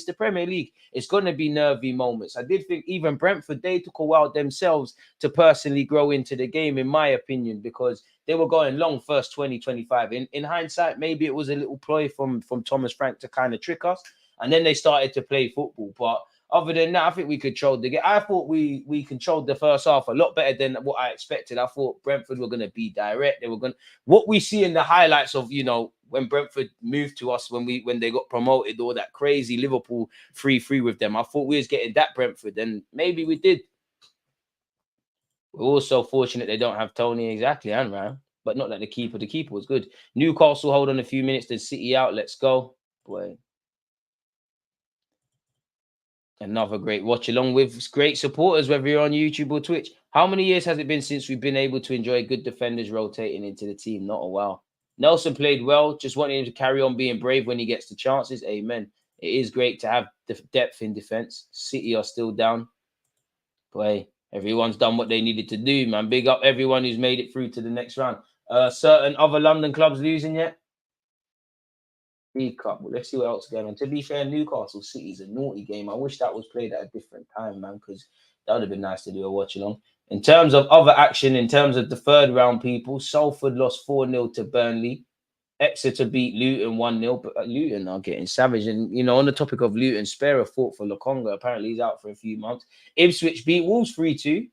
the Premier League. It's gonna be nervy moments. I did think even Brentford, they took a while themselves to personally grow into the game, in my opinion, because they were going long first 20-25. In hindsight, maybe it was a little ploy from Thomas Frank to kind of trick us, and then they started to play football. But other than that, I think we controlled the game. I thought we controlled the first half a lot better than what I expected. I thought Brentford were going to be direct. They were going what we see in the highlights of, you know, when Brentford moved to us when they got promoted, all that crazy Liverpool 3-3 with them. I thought we was getting that Brentford, and maybe we did. We're also fortunate they don't have Tony exactly and Ryan, but not that the keeper was good. Newcastle hold on a few minutes. Then City out. Let's go. Boy. Another great watch along with great supporters, whether you're on YouTube or Twitch. How many years has it been since we've been able to enjoy good defenders rotating into the team? Not a while. Nelson played well. Just wanting him to carry on being brave when he gets the chances. Amen. It is great to have the depth in defense. City are still down. Boy, everyone's done what they needed to do, man. Big up everyone who's made it through to the next round. Certain other London clubs losing yet? Cup. Well, let's see what else is going on. To be fair, Newcastle City is a naughty game. I wish that was played at a different time, man, because that would have been nice to do a watch along. In terms of other action, in terms of the third round, people, Salford lost 4-0 to Burnley. Exeter beat Luton 1-0, but Luton are getting savage. And, you know, on the topic of Luton, Spera fought for Lokonga. Apparently, he's out for a few months. Ipswich beat Wolves 3-2.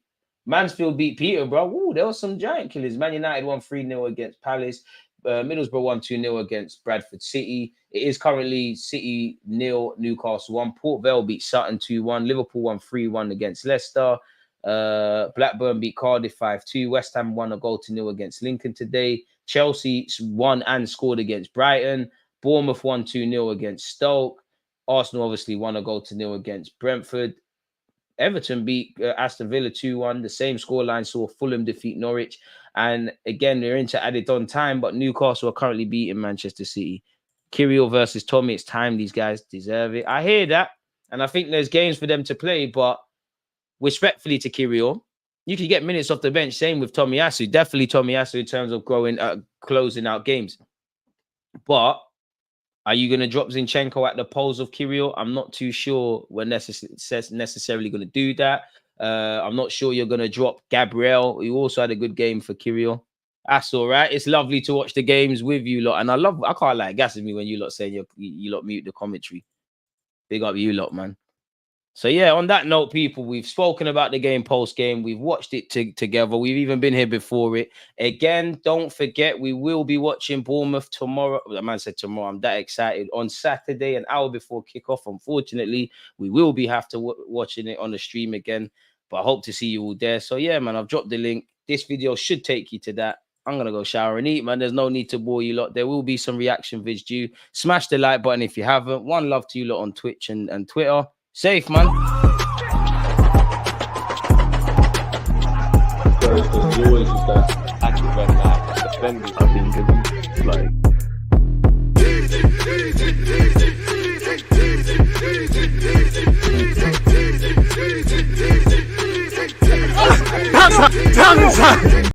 Mansfield beat Peterborough. Ooh, there was some giant killers. Man United won 3-0 against Palace. Middlesbrough won 2-0 against Bradford City. It is currently City 0, Newcastle 1. Port Vale beat Sutton 2-1. Liverpool won 3-1 against Leicester. Blackburn beat Cardiff 5-2. West Ham won a 0 against Lincoln today. Chelsea won and scored against Brighton. Bournemouth won 2-0 against Stoke. Arsenal obviously won a 0 against Brentford. Everton beat Aston Villa 2-1. The same scoreline saw Fulham defeat Norwich. And again, they're into added on time, but Newcastle are currently beating Manchester City. Kirill versus Tommy. It's time. These guys deserve it. I hear that. And I think there's games for them to play, but respectfully to Kirill, you can get minutes off the bench. Same with Tomiyasu. Definitely Tomiyasu in terms of closing out games. But are you going to drop Zinchenko at the polls of Kirill? I'm not too sure we're necessarily going to do that. I'm not sure you're going to drop Gabriel, who also had a good game for Kirill. That's all right. It's lovely to watch the games with you lot. And I can't lie, it gasses me when you lot say you lot mute the commentary. Big up you lot, man. So yeah, on that note, people, we've spoken about the game post-game. We've watched it together. We've even been here before it. Again, don't forget, we will be watching Bournemouth tomorrow. The man said tomorrow. I'm that excited. On Saturday, an hour before kickoff. Unfortunately, we will be watching it on the stream again. But I hope to see you all there. So yeah, man, I've dropped the link. This video should take you to that. I'm going to go shower and eat, man. There's no need to bore you lot. There will be some reaction vids due. Smash the like button if you haven't. One love to you lot on Twitch and Twitter. Safe, man. There's always just that active red flag. Defenders, I think, it's like. Tongue